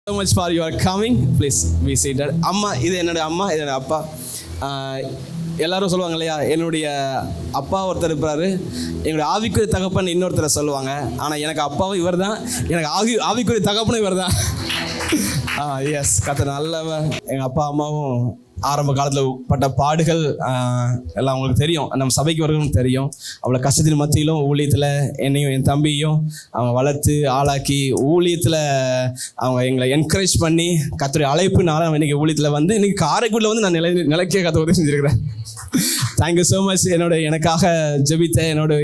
So much for your coming. Please be seated. அம்மா, இது என்னோட அம்மா, இது என்னோட அப்பா. எல்லாரும் சொல்லுவாங்க இல்லையா, என்னுடைய அப்பா ஒருத்தர் இருப்பாரு, என்னுடைய ஆவிக்குரிய தகப்பன் இன்னொருத்தரை சொல்லுவாங்க. ஆனால் எனக்கு அப்பாவும் இவர் தான், எனக்கு ஆவிக்குரிய தகப்பனும் இவர் தான். எஸ், கர்த்தர் நல்லவன். எங்கள் அப்பா அம்மாவும் ஆரம்ப காலத்தில் பட்ட பாடுகள் எல்லாம் அவங்களுக்கு தெரியும், நம்ம சபைக்கு வரவங்களும் தெரியும். அவ்வளோ கஷ்டத்தின் மத்தியிலும் ஊழியத்தில் என்னையும் என் தம்பியும் அவங்க வளர்த்து ஆளாக்கி ஊழியத்தில் அவங்க எங்களை என்கரேஜ் பண்ணி கர்த்தருடைய அழைப்புனால இன்றைக்கி ஊழியத்தில் வந்து இன்றைக்கி காரைக்குடியில் வந்து நான் நிலைக்கே கற்று உதவி செஞ்சுருக்கிறேன். Thank you so much. எனக்காக ஜெபித்த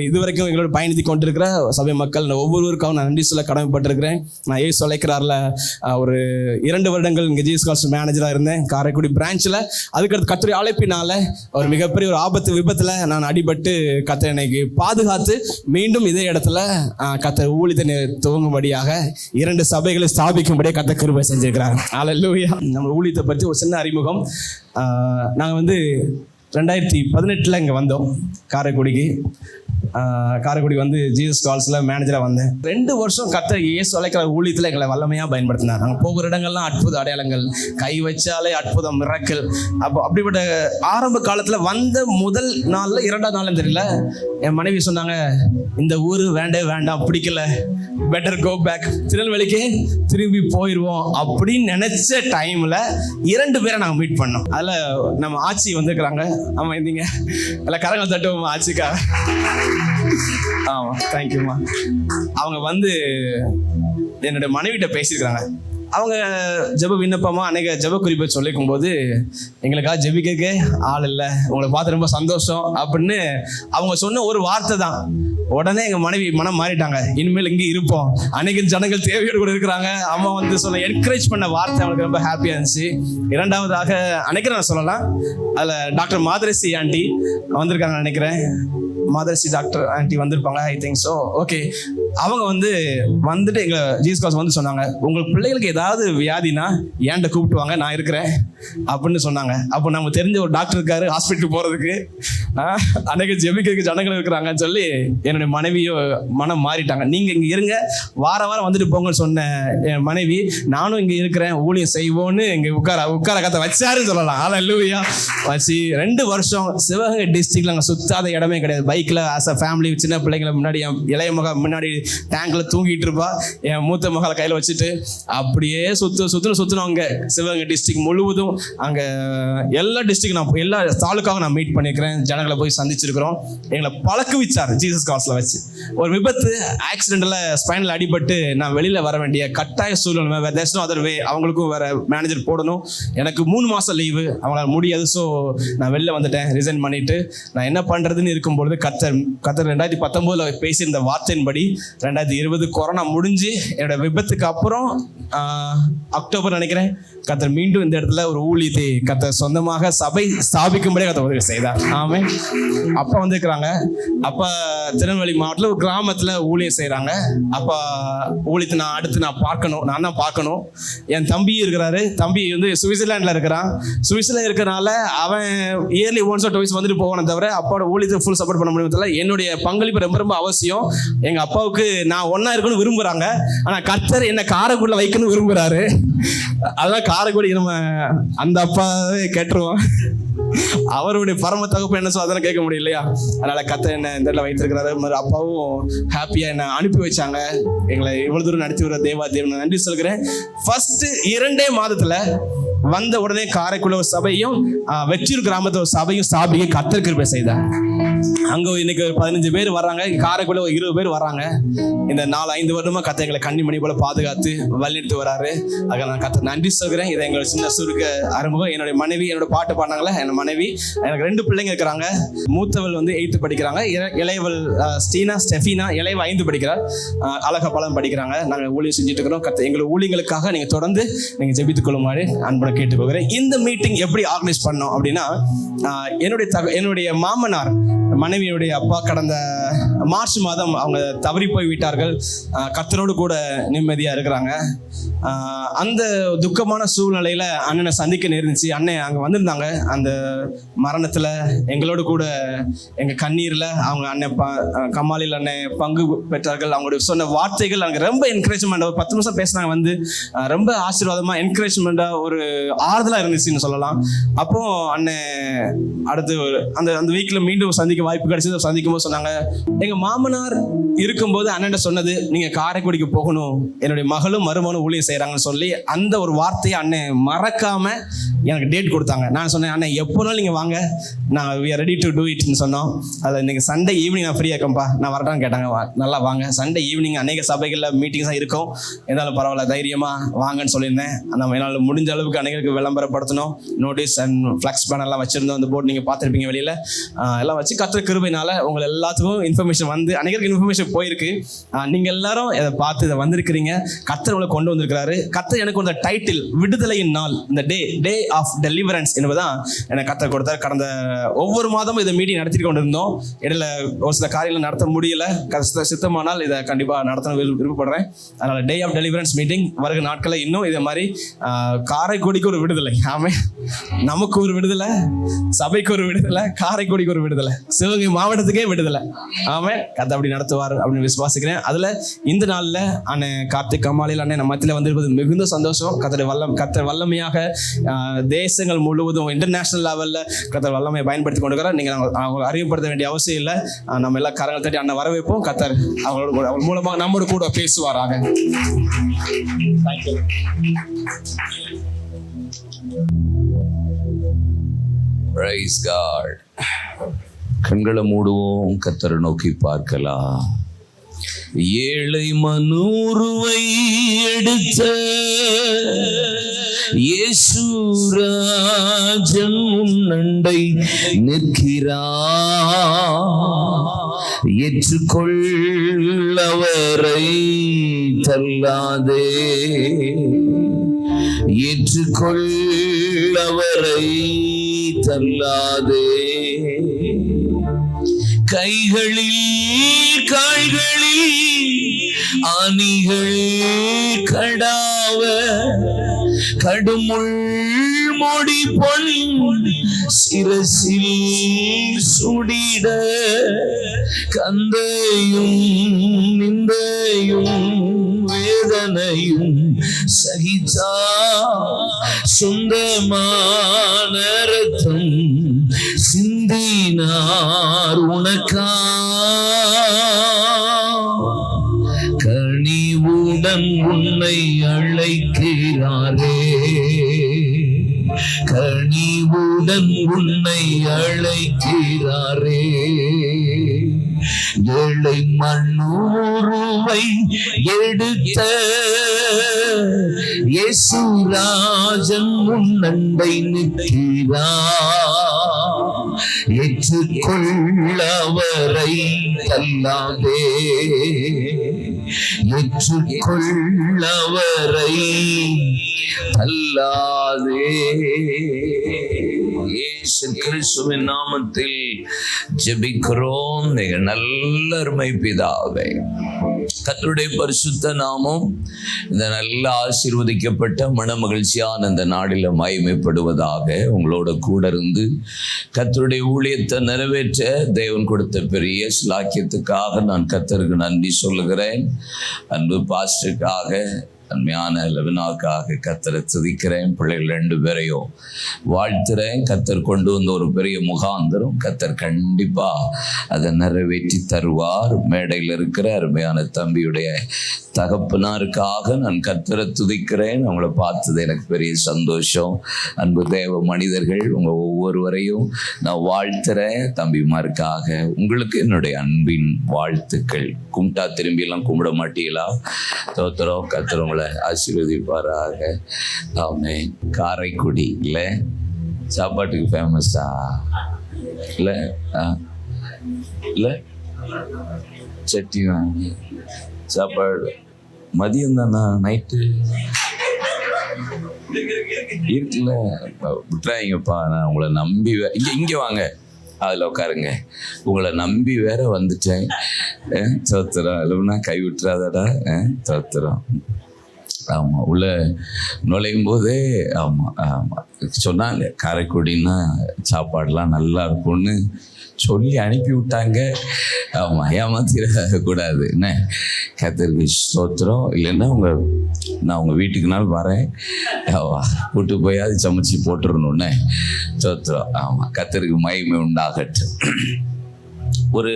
இதுவரைக்கும் எங்களோட பயணித்து கொண்டிருக்கிற சபை மக்கள் ஒவ்வொருவருக்காகவும் நான் நன்றி சொல்ல கடமைப்பட்டிருக்கிறேன். நான் ஏசு அழைக்கிறாரில் ஒரு 2 வருடங்கள் இங்கே ஜீசஸ் கால்ஸ் மேனேஜராக இருந்தேன் காரைக்குடி பிரான்ச்சில். அதுக்கடுத்து கர்த்தருடைய அழைப்பினால ஒரு மிகப்பெரிய ஒரு ஆபத்து விபத்தில் நான் அடிபட்டு கர்த்தர் எனக்கு பாதுகாத்து மீண்டும் இதே இடத்துல கர்த்தர் ஊழியத்தை துவங்கும்படியாக 2 சபைகளை ஸ்தாபிக்கும்படியாக கர்த்தர் கிருபை செஞ்சிருக்கிறார். அல்லேலூயா. நம்ம ஊழியத்தை பற்றி ஒரு சின்ன அறிமுகம். நாங்கள் வந்து 2018 இங்கே வந்தோம் காரைக்குடிக்கு. காரைக்குடி வந்து ஜீசஸ் கால்ஸில் மேனேஜராக வந்தேன். 2 வருஷம் கர்த்தர் இயேசு அழைக்கிற ஊழியத்தில் எங்களை வல்லமையாக பயன்படுத்தினார். நாங்கள் போகிற இடங்கள்லாம் அற்புத அடையாளங்கள், கை வச்சாலே அற்புதம், மிராக்கிள். அப்படிப்பட்ட ஆரம்ப காலத்தில் வந்த முதல் நாளில் 2ஆம் நாள் தெரியல, என் மனைவி சொன்னாங்க, இந்த ஊர் வேண்டாம், பிடிக்கல, பெட்டர் கோ பேக், திருநெல்வேலிக்கு திரும்பி போயிடுவோம் அப்படின்னு நினைச்ச டைமில் 2 பேரை நாங்கள் மீட் பண்ணோம். அதில் நம்ம ஆச்சி வந்துருக்குறாங்க. ஆமாம், இருந்தீங்க எல்லாம் கரங்கள் தட்டுவோம் ஆச்சிக்காக. ஆமாம், தேங்க்யூம்மா. அவங்க வந்து என்னோட மனைவிட்ட பேசியிருக்கிறாங்க. அவங்க ஜெப விண்ணப்பமாக அநேக ஜெப குறிப்பை சொல்லிக்கும் போது, எங்களுக்காக ஜெபிக்க ஆள் இல்லை, உங்களை பார்த்து ரொம்ப சந்தோஷம் அப்படின்னு அவங்க சொன்ன ஒரு வார்த்தை தான். உடனே எங்கள் மனைவி மனம் மாறிட்டாங்க. இனிமேல் இங்கே இருப்போம், அநேக ஜனங்கள் தேவையோடு கூட இருக்கிறாங்க. அம்மா வந்து சொன்ன என்கரேஜ் பண்ண வார்த்தை அவங்களுக்கு ரொம்ப ஹாப்பியாக இருந்துச்சு. 2வதாக அன்னைக்கு நான் சொல்லலாம், அதில் டாக்டர் மாதரசி ஆண்டி வந்திருக்காங்க நினைக்கிறேன். மாதரசி டாக்டர் ஆண்டி வந்திருப்பாங்க, ஐ திங்க் ஸோ. ஓகே, அவங்க வந்துட்டு எங்களை ஜீசஸ் கால்ஸ் வந்து சொன்னாங்க, உங்கள் பிள்ளைகளுக்கு ஏதாவது வியாதினா ஏன்ட்ட கூப்பிட்டுவாங்க, நான் இருக்கிறேன் அப்படின்னு சொன்னாங்க. அப்போ நம்ம தெரிஞ்ச ஒரு டாக்டர் இருக்காரு ஹாஸ்பிட்டலுக்கு போகிறதுக்கு, அன்னைக்கு ஜெபிக்கிறதுக்கு ஜனங்கள் இருக்கிறாங்கன்னு சொல்லி என்னுடைய மனைவியோ மனம் மாறிட்டாங்க. நீங்கள் இங்கே இருங்க, வாரம் வந்துட்டு போங்கன்னு சொன்ன என் மனைவி, நானும் இங்கே இருக்கிறேன், ஊழியம் செய்வோன்னு இங்கே உட்கார கத்த வச்சாருன்னு சொல்லலாம். அல்லேலூயா. வச்சு 2 வருஷம் சிவகங்கை டிஸ்ட்ரிக்ட்ல நாங்கள் சுத்தாத இடமே கிடையாது. பைக்கில் ஆஸ் அ ஃபேமிலி சின்ன பிள்ளைங்களை முன்னாடி, என் இளைய மக முன்னாடி டேங்க்ல தூங்கிட்டு இருப்பா, என் மூத்த மகளை கையில் வச்சுட்டு அப்படியே சுற்றணும். அங்கே சிவகங்கை டிஸ்ட்ரிக்ட் முழுவதும், அங்கே எல்லா டிஸ்ட்ரிக்ட் எல்லா தாலுக்காவும் நான் மீட் பண்ணியிருக்கிறேன், ஜனங்களை போய் சந்திச்சிருக்கிறோம். எங்களை பழக்குவிச்சார் ஜீசஸ் கால்ஸ்ல வச்சு. ஒரு விபத்து ஆக்சிடென்ட்ல ஸ்பைனல் அடிபட்டு நான் வெளியில் வர வேண்டிய கட்டாய சூழ்நிலை, there's no other way. அவங்களுக்கும் வேற மேனேஜர் போடணும், எனக்கு 3 மாதம் லீவு, அவங்களால முடியாது. ஸோ நான் வெளில வந்துட்டேன், ரிசைன் பண்ணிட்டு. நான் என்ன பண்ணுறதுன்னு இருக்கும்பொழுது கர்த்தர் 2019 பேசியிருந்த வார்த்தையின்படி 2020 கொரோனா முடிஞ்சு என்னோட விபத்துக்கு அப்புறம் அக்டோபர் நினைக்கிறேன், கர்த்தர் மீண்டும் இந்த இடத்துல ஒரு ஊழியத்தை கர்த்தர் சொந்தமாக சபை ஸ்தாபிக்கும்படியே கர்த்தர் உதவி செய்தார். ஆமென். அப்பா வந்துருக்கிறாங்க. அப்பா திருநெல்வேலி மாவட்டத்தில் ஒரு கிராமத்தில் ஊழியம் செய்கிறாங்க. அப்பா ஊழியத்தை நான் தான் பார்க்கணும். என் தம்பி இருக்கிறாரு. தம்பி வந்து சுவிட்சர்லாண்டில் இருக்கிறான். சுவிட்சர்லாந்து இருக்கிறனால அவன் இயர்லி ஒன்ஸ் ஆர் டுவைஸ் வந்துட்டு போகணும் தவிர அப்பாவோட ஊழியத்தை ஃபுல் சப்போர்ட் பண்ண முடியும். என்னுடைய பங்களிப்பு ரொம்ப ரொம்ப அவசியம். எங்கள் அப்பாவுக்கு நான் ஒன்றா இருக்கணும்னு விரும்புகிறாங்க, ஆனால் கர்த்தர் என்னை காரைக்குடியில் வைக்கணும்னு விரும்புகிறாரு. அதெல்லாம் காரைக்குடி நம்ம அந்த அப்பாவே கேட்டுருவோம். அவருடைய பரம தகப்பு என்ன சொல்ல அதெல்லாம் கேட்க முடியும் இல்லையா? அதனால கர்த்தர் என்ன இந்த இடத்துல வைத்திருக்கிறாரு. அப்பாவும் ஹாப்பியா என்ன அனுப்பி வச்சாங்க. எங்களை இவ்வளவு தூரம் நடத்தி வர தேவன் நன்றி சொல்கிறேன். ஃபர்ஸ்ட் 2 மாதத்துல வந்த உடனே காரைக்குள்ள ஒரு சபையும் வெற்றியூர் கிராமத்தில் ஒரு சபையும் ஸ்தாபிக்க கர்த்தர் கிருபை செய்தார். அங்க இன்னைக்கு 15 பேர் வர்றாங்க, காரைக்குள்ள 20 பேர் வர்றாங்க. இந்த 4-5 வருடமா கர்த்தர் எங்களை கண்ணிமணி போல பாதுகாத்து வழிநடத்தி வராரு. அதுக்கு நான் கர்த்தர் நன்றி சொல்கிறேன். இதை எங்களோட சின்ன சுருக்க அறிமுகம். என்னுடைய மனைவி என்னோட பாட்டு பாடினாங்களே, என் மனைவி. எனக்கு 2 பிள்ளைங்க இருக்கிறாங்க. மூத்தவள் வந்து 8th படிக்கிறாங்க, இளையவள் ஸ்டெஃபினா இளையவள் 5th படிக்கிறார். அழகப்பாலம் படிக்கிறாங்க. நாங்கள் ஊழியம் செஞ்சுட்டு இருக்கிறோம். கர்த்தர் எங்களோட ஊழியங்களுக்காக நீங்க தொடர்ந்து நீங்க ஜெபித்துக் கொள்ளுமாறு அன்புடன் கேட்டுக்கொள்கிறேன். இந்த மீட்டிங் எப்படி ஆர்கனைஸ் பண்ணோம் அப்படின்னா, என்னுடைய மாமனார் மனைவியுடைய அப்பா கடந்த மார்ச் மாதம் அவங்க தவறி போய் விட்டார்கள். கர்த்தரோடு கூட நிம்மதியாக இருக்கிறாங்க. அந்த துக்கமான சூழ்நிலையில் அண்ணனை சந்திக்க நேர்ந்துச்சு. அண்ணன் அங்கே வந்திருந்தாங்க. அந்த மரணத்தில் எங்களோடு கூட எங்கள் கண்ணீரில் அவங்க அண்ணன் கமாலில் அண்ணன் பங்கு பெற்றார்கள். அவங்களுடைய சொன்ன வார்த்தைகள் அங்கே ரொம்ப என்கரேஜ்மெண்ட். ஒரு 10 நிமிஷம் பேசினாங்க. வந்து ரொம்ப ஆசீர்வாதமாக என்கரேஜ்மெண்ட்டாக ஒரு ஆறுதலாக இருந்துச்சுன்னு சொல்லலாம். அப்போ அண்ணன் அடுத்து அந்த வீக்கில் மீண்டும் சந்திக்க வாய்ப்பு கிடைச்சது. சந்திக்கும் போது சொன்னாங்க, எங்கள் மாமனார் இருக்கும்போது அண்ணன் சொன்னது, நீங்கள் காரைக்குடிக்கு போகணும், என்னுடைய மகளும் மருமகனும் ஊழியம் செய்கிறாங்கன்னு சொல்லி அந்த ஒரு வார்த்தையை அண்ணன் மறக்காம எனக்கு டேட் கொடுத்தாங்க. நான் சொன்னேன், அண்ணன் எப்போனாலும் நீங்கள் வாங்க, நான் we are ready to do it சொன்னோம். அதில் இன்னைக்கு சண்டே ஈவினிங் நான் ஃப்ரீயாக இருக்கேன்ப்பா, நான் வரட்டான்னு கேட்டாங்க. நல்லா வாங்க, சண்டே ஈவினிங் அநேக சபைகளில் மீட்டிங்ஸாக இருக்கும், என்னாலும் பரவாயில்ல தைரியமாக வாங்கன்னு சொல்லியிருந்தேன். நம்ம என்னால் முடிஞ்ச அளவுக்கு அநேகருக்கு விளம்பரப்படுத்தணும். நோட்டீஸ் அண்ட் ஃப்ளக்ஸ் பேனர்லாம் வச்சுருந்தோம். அந்த போர்டு நீங்கள் பார்த்துருப்பீங்க வெளியில் எல்லாம் வச்சு. கர்த்தர் கிருபையினால உங்களை எல்லாத்துக்கும் இன்ஃபர்மேஷன் வந்து அநேகருக்கு இன்ஃபர்மேஷன் போயிருக்கு. நீங்கள் எல்லாரும் இதை பார்த்து இதை வந்திருக்கிறீங்க. கர்த்தர் உங்களை கொண்டு வந்திருக்கிறாரு. கர்த்தர் எனக்கு அந்த டைட்டில் விடுதலையின் நாள், இந்த டே ஆஃப் டெலிவரன்ஸ் என்பதுதான் எனக்கு கர்த்தர் கொடுத்தார். கடந்த ஒவ்வொரு மாதமும் இதை மீட்டிங் நடத்திட்டு கொண்டு இருந்தோம். இடையில ஒரு சில காரியங்களை நடத்த முடியல. சித்தமானால் இதை கண்டிப்பாக நடத்த விருப்பப்படுறேன். அதனால டே ஆஃப் டெலிவரன்ஸ் மீட்டிங் வருகிற நாட்களில் இன்னும் இதே மாதிரி காரைக்குடிக்கு ஒரு விடுதலை, ஆமே, நமக்கு ஒரு விடுதலை, சபைக்கு ஒரு விடுதலை, காரைக்குடிக்கு ஒரு விடுதலை, சிவகங்கை மாவட்டத்துக்கே விடுதலை, ஆமே, கதை அப்படி நடத்துவார் அப்படின்னு விசுவாசிக்கிறேன். அதுல இந்த நாளில் அண்ணன் கார்த்திக் கமாலில் அண்ணன் நம்ம மத்தியில் வந்திருப்பது மிகுந்த சந்தோஷம். கர்த்தர் வல்லமையாக தேசங்கள் முழுவதும் இன்டர்நேஷனல் லெவலில் கர்த்தர் வல்லமையை பயன்படுத்தி கொண்டிருக்கிறார். நீங்கள் அவங்க அறிமுகப்படுத்த வேண்டிய அவசியம் இல்லை. நம்ம எல்லாம் கரங்கள் தட்டி அண்ணன் வரவேற்போம். கர்த்தர் அவங்களோட கூட அவர் மூலமாக நம்மோடு கூட பேசுவாராக. Praise God. கண்களை மூடுவோம், கர்த்தரை நோக்கி பார்க்கலாம். ஏழை மனூருவை எடுத்த இயேசுராஜன் உன்னண்டை நிற்கிறார், ஏற்றுக்கொள்ளவரை தள்ளாதே, ஏற்றுக்கொள்ளவரை தள்ளாதே. கைகளில் கால்களில் அணிகள் கடாவ, கடுமுள் மொடி பொன் சிரசில் சுடிட, கந்தையும் நிந்தையும் வேதனையும் சகிச்சா, சொந்தமான ரத்தம் சிந்தினார் உனக்கா, கனிவுடன் உன்னை அழைக்கிறாரே, கனிவுடன் உன்னை அழைக்கிறாரே. ஏழை மண்ணூருவை எடுத்த இயேசுராஜன் உன்னண்டை நிற்கிறார், ஏற்றுக்கொள்ளவரை தள்ளாதே, ஏற்றுக்கொள்ளவரை தள்ளாதே. இயேசு கிறிஸ்துவின் நாமத்தில் ஜெபிக்கிறோம் எங்கள் நல்ல அருமை பிதாவே. கர்த்தருடைய பரிசுத்த நாமம் இந்த நல்ல ஆசீர்வதிக்கப்பட்ட மனமகிழ்ச்சியான இந்த நாளில் மகிமைப்படுவதாக. உங்களோட கூட இருந்து கர்த்தருடைய ஊழியத்தை நிறைவேற்ற தேவன் கொடுத்த பெரிய சிலாக்கியத்துக்காக நான் கர்த்தருக்கு நன்றி சொல்லுகிறேன். அன்பு பாஸ்டருக்காக, அன்மையான லெவினாவுக்காக கர்த்தரை துதிக்கிறேன். பிள்ளைகள் 2 பேரையும் வாழ்த்துறேன். கர்த்தர் கொண்டு வந்த ஒரு பெரிய முகாந்திரம் கர்த்தர் கண்டிப்பாக அதை நிறைவேற்றி தருவார். மேடையில் இருக்கிற அருமையான தம்பியுடைய தகப்பனாருக்காக நான் கர்த்தரை துதிக்கிறேன். அவங்கள பார்த்தது எனக்கு பெரிய சந்தோஷம். அன்பு தேவ மனிதர்கள், உங்கள் ஒவ்வொருவரையும் நான் வாழ்த்துறேன். தம்பிமாருக்காக உங்களுக்கு என்னுடைய அன்பின் வாழ்த்துக்கள். கும்பிட்டா திரும்பியெல்லாம் கும்பிட மாட்டீங்களா? தோத்திரம். கர்த்தர் உங்களை ஆசீர்வதிப்பாராக. ஆமென். காரைக்குடி இல்லை சாப்பாட்டுக்கு ஃபேமஸா? இல்லை இல்லை சட்டி வாங்கி சாப்பாடு மதியம் தானா? நைட்டு இருக்குல்ல, விட்டுறாங்கப்பா. நான் உங்களை நம்பி இங்கே வாங்க, அதில் உட்காருங்க. உங்களை நம்பி வேற வந்துட்டேன். தோத்துறோம் இல்லைன்னா கை விட்டுறாதடா. தோத்துறோம். ஆமாம், உள்ள நுழையும் போதே சொன்னாங்க காரைக்குடின்னா சாப்பாடெலாம் நல்லா இருக்கும்னு சொல்லி அனுப்பி விட்டாங்க. ஏமாத்திடக்கூடாது. என்ன கர்த்தருக்கு ஸ்தோத்திரம். இல்லைன்னா நான் உங்கள் வீட்டுக்குனாலும் வரேன். கூட்டு போய் அது சமைச்சு போட்டுடணுன்னே. ஸ்தோத்திரம். கர்த்தருக்கு மகிமை உண்டாகட்டும். ஒரு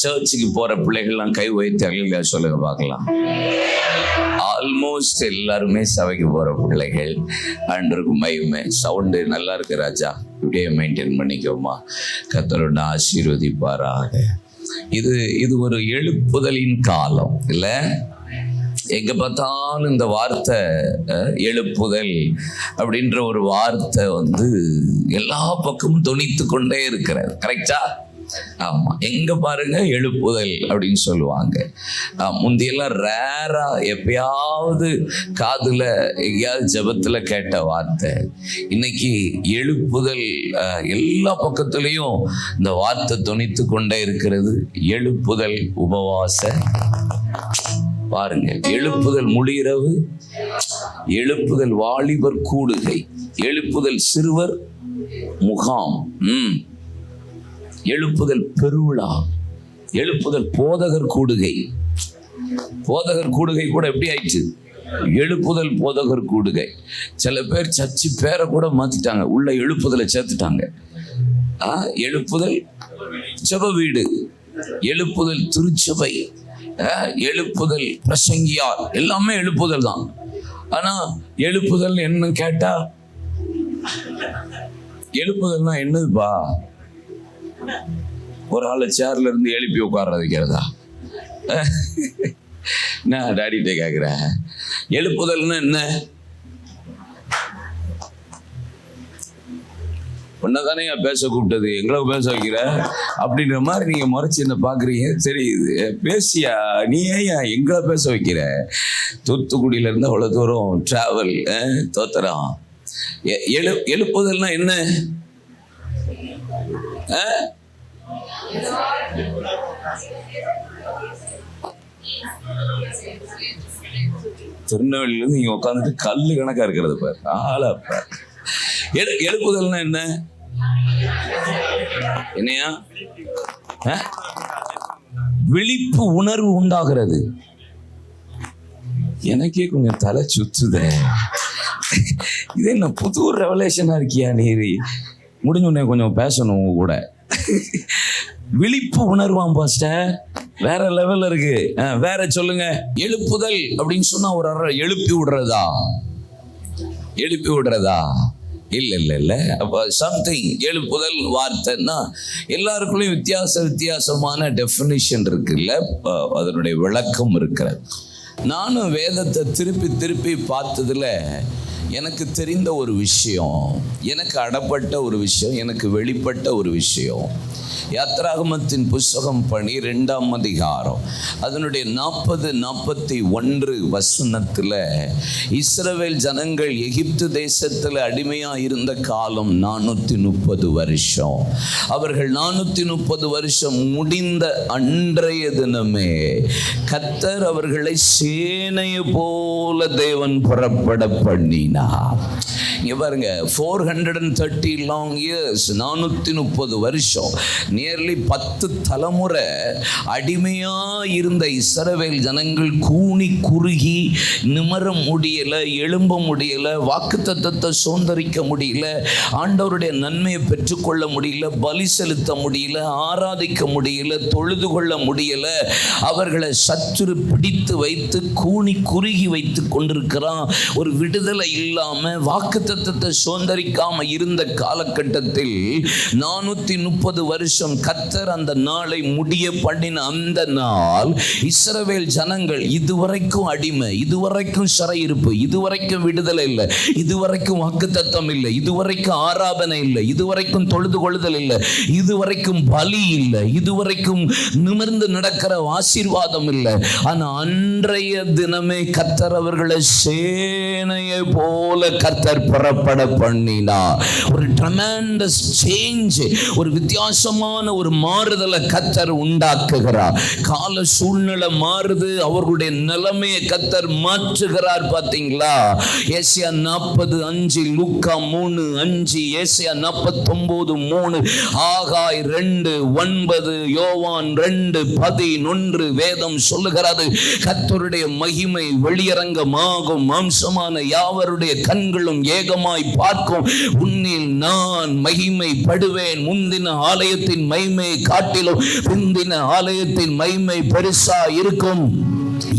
சர்ச்சுக்கு போற பிள்ளைகள்லாம் கை வைத்தாங்க சொல்லுங்க பார்க்கலாம். ஆல்மோஸ்ட் எல்லாருமே சபைக்கு போற பிள்ளைகள். ஆண்டவருக்கு மகிமை. சவுண்டு நல்லா இருக்கு ராஜா, இப்படியே மெயின்டைன் பண்ணிக்கோமா. கர்த்தரோட ஆசீர்வதிப்பாராக. இது ஒரு எழுப்புதலின் காலம் இல்ல. எங்க பார்த்தாலும் இந்த வார்த்தை எழுப்புதல் அப்படின்ற ஒரு வார்த்தை எல்லா பக்கமும் தொனித்து கொண்டே இருக்கிறது. கரெக்டா? ஆமா, எங்க பாருங்க எழுப்புதல் அப்படின்னு சொல்லுவாங்க. முந்தியெல்லாம் ரேரா எப்பயாவது காதுல எங்கேயாவது ஜெபத்துல கேட்ட வார்த்தை. இன்னைக்கு எழுப்புதல் எல்லா பக்கத்துலயும் இந்த வார்த்தை தொனித்து கொண்டே இருக்கிறது. எழுப்புதல் உபவாச பாருங்க, எழுப்புதல் முழிரவு, எழுப்புதல் வாலிபர் கூடுகை, எழுப்புதல் சிறுவர் முகாம், எழுப்புதல் பெருவிழா, எழுப்புதல் போதகர் கூடுகை. போதகர் கூடுகை கூட எப்படி ஆயிடுச்சு? எழுப்புதல் போதகர் கூடுகை. சில பேர் சர்ச்சு பேரை கூட மாத்திட்டாங்க, உள்ள எழுப்புதலை சேர்த்துட்டாங்க. எழுப்புதல் ஜெப வீடு, எழுப்புதல் திருச்சபை, எழுப்புதல் பிரசங்கியார், எல்லாமே எழுப்புதல் தான். ஆனா எழுப்புதல் என்ன கேட்டா, எழுப்புதல்னா என்னதுப்பா? ஒரு ஆளை சேர்ல இருந்து எழுப்பி உட்கார வைக்கிறதா? நான் டாடிகிட்ட கேட்கிறேன், எழுப்புதல்னா என்ன? உன்னதானே பேச கூப்பிட்டது, எங்களை பேச வைக்கிற அப்படின்ற மாதிரி நீங்க முறைச்சு என்ன பாக்குறீங்க. சரி, பேசியா நீ ஏன் எங்களை பேச வைக்கிற? தூத்துக்குடியில இருந்து அவ்வளவு தூரம் டிராவல். தோத்துறான். எழுப்புதல்னா என்ன? திருநெல்வேலியில இருந்து இங்க உட்காந்துட்டு கல்லு கணக்கா இருக்கிறது பாரு. ஆளா பாரு. எழுப்புதல்னா என்ன? என்னையா? விழிப்பு உணர்வு உண்டாகிறது. எனக்கே கொஞ்சம் தலை சுத்துதே. இது என்ன புது ரெவலேஷனா இருக்கியா நீ? முடிஞ்ச உடனே கொஞ்சம் பேசணும் உங்க கூட. விழிப்பு உணர்வாம் பாஸ்டர், வேற லெவல்ல இருக்கு. வேற சொல்லுங்க. எழுப்புதல் அப்படின்னு சொன்னா ஒரு எழுப்பி விடுறதா? எழுப்பி விடுறதா? இல்ல. அப்ப சம்திங். எழுப்புதல் வார்த்தைன்னா எல்லாருக்குள்ளயும் வித்தியாசமான டெஃபினிஷன் இருக்குல்ல, அதனுடைய விளக்கம் இருக்கிறது. நானும் வேதத்தை திருப்பி பார்த்ததுல எனக்கு தெரிந்த ஒரு விஷயம், எனக்கு அடப்பட்ட ஒரு விஷயம், எனக்கு வெளிப்பட்ட ஒரு விஷயம். யாத்ராகமத்தின் புஸ்தகம் 12ஆம் அதிகாரம் அதனுடைய 40-41 வசனத்துல இஸ்ரவேல் ஜனங்கள் எகிப்து தேசத்துல அடிமையா இருந்த காலம் 430 வருஷம். அவர்கள் 430 வருஷம் முடிந்த அன்றைய தினமே கர்த்தர் அவர்களை சேனையை போல தேவன் புறப்பட பண்ணினார். இங்க பாருங்க, 430 long years, 430 வருஷம், நியர்லி 10 தலைமுறை அடிமையா இருந்த இஸ்ரவேல் ஜனங்கள் கூனி குறுகி நிமர முடியல, எழும்ப முடியல, வாக்குத்தத்தத்தை சுதந்தரிக்க முடியல, ஆண்டவருடைய நன்மையை பெற்றுக்கொள்ள முடியல, பலி செலுத்த முடியல, ஆராதிக்க முடியல, தொழுது கொள்ள முடியல. அவர்களை சத்துரு பிடித்து வைத்து கூனி குறுகி வைத்து கொண்டிருக்கிறான். ஒரு விடுதலை இல்லாம, வாக்குத்தத்தத்தை சுதந்தரிக்காம இருந்த காலகட்டத்தில் 430 வருஷம் கர்த்தர் அந்த நாளை முடிய பண்ணின அந்த நாள் இஸ்ரவேல் ஜனங்கள் இதுவரைக்கும் அடிமை, இதுவரைக்கும் சிறையிருப்பு, இதுவரைக்கும் விடுதலை இல்லை, இதுவரைக்கும் வாக்குத்தத்தம் இல்லை, இதுவரைக்கும் ஆராதனை இல்லை, இதுவரைக்கும் தொழுது கொள்ளுதல் இல்லை, இதுவரைக்கும் பலி இல்லை, இதுவரைக்கும் நிமிர்ந்து நடக்கிற ஆசீர்வாதம் இல்லை. ஆனா அன்றைய தினமே கர்த்தர் அவர்களை சேனையை போல போல கர்த்தர் புறப்பட பண்ணினார். ஒரு ட்ரெமெண்டஸ் சேஞ்ச், ஒரு வித்தியாசமான ஒரு மாறுதலை கர்த்தர் உண்டாக்குகிறார். கால சூழ்நிலை மாறுது, அவர்களுடைய நிலைமையை கர்த்தர் மாற்றுகிறார். பார்த்தீங்களா? ஏசாயா 40:5, லூக்கா 3:5, ஏசாயா 49:3, ஆகாய் 2:9, யோவான் 2:11 வேதம் சொல்லுகிறது, கர்த்தருடைய மகிமை வெளியரங்கமாகும், மாம்சமான யாவருடைய கண்களும் ஏகமாய் பார்க்கும், உன்னில் நான் மகிமை படுவேன். முந்தின ஆலயத்தின் மகிமை காட்டிலும் பிந்தின ஆலயத்தின் மகிமை பெருசா இருக்கும்.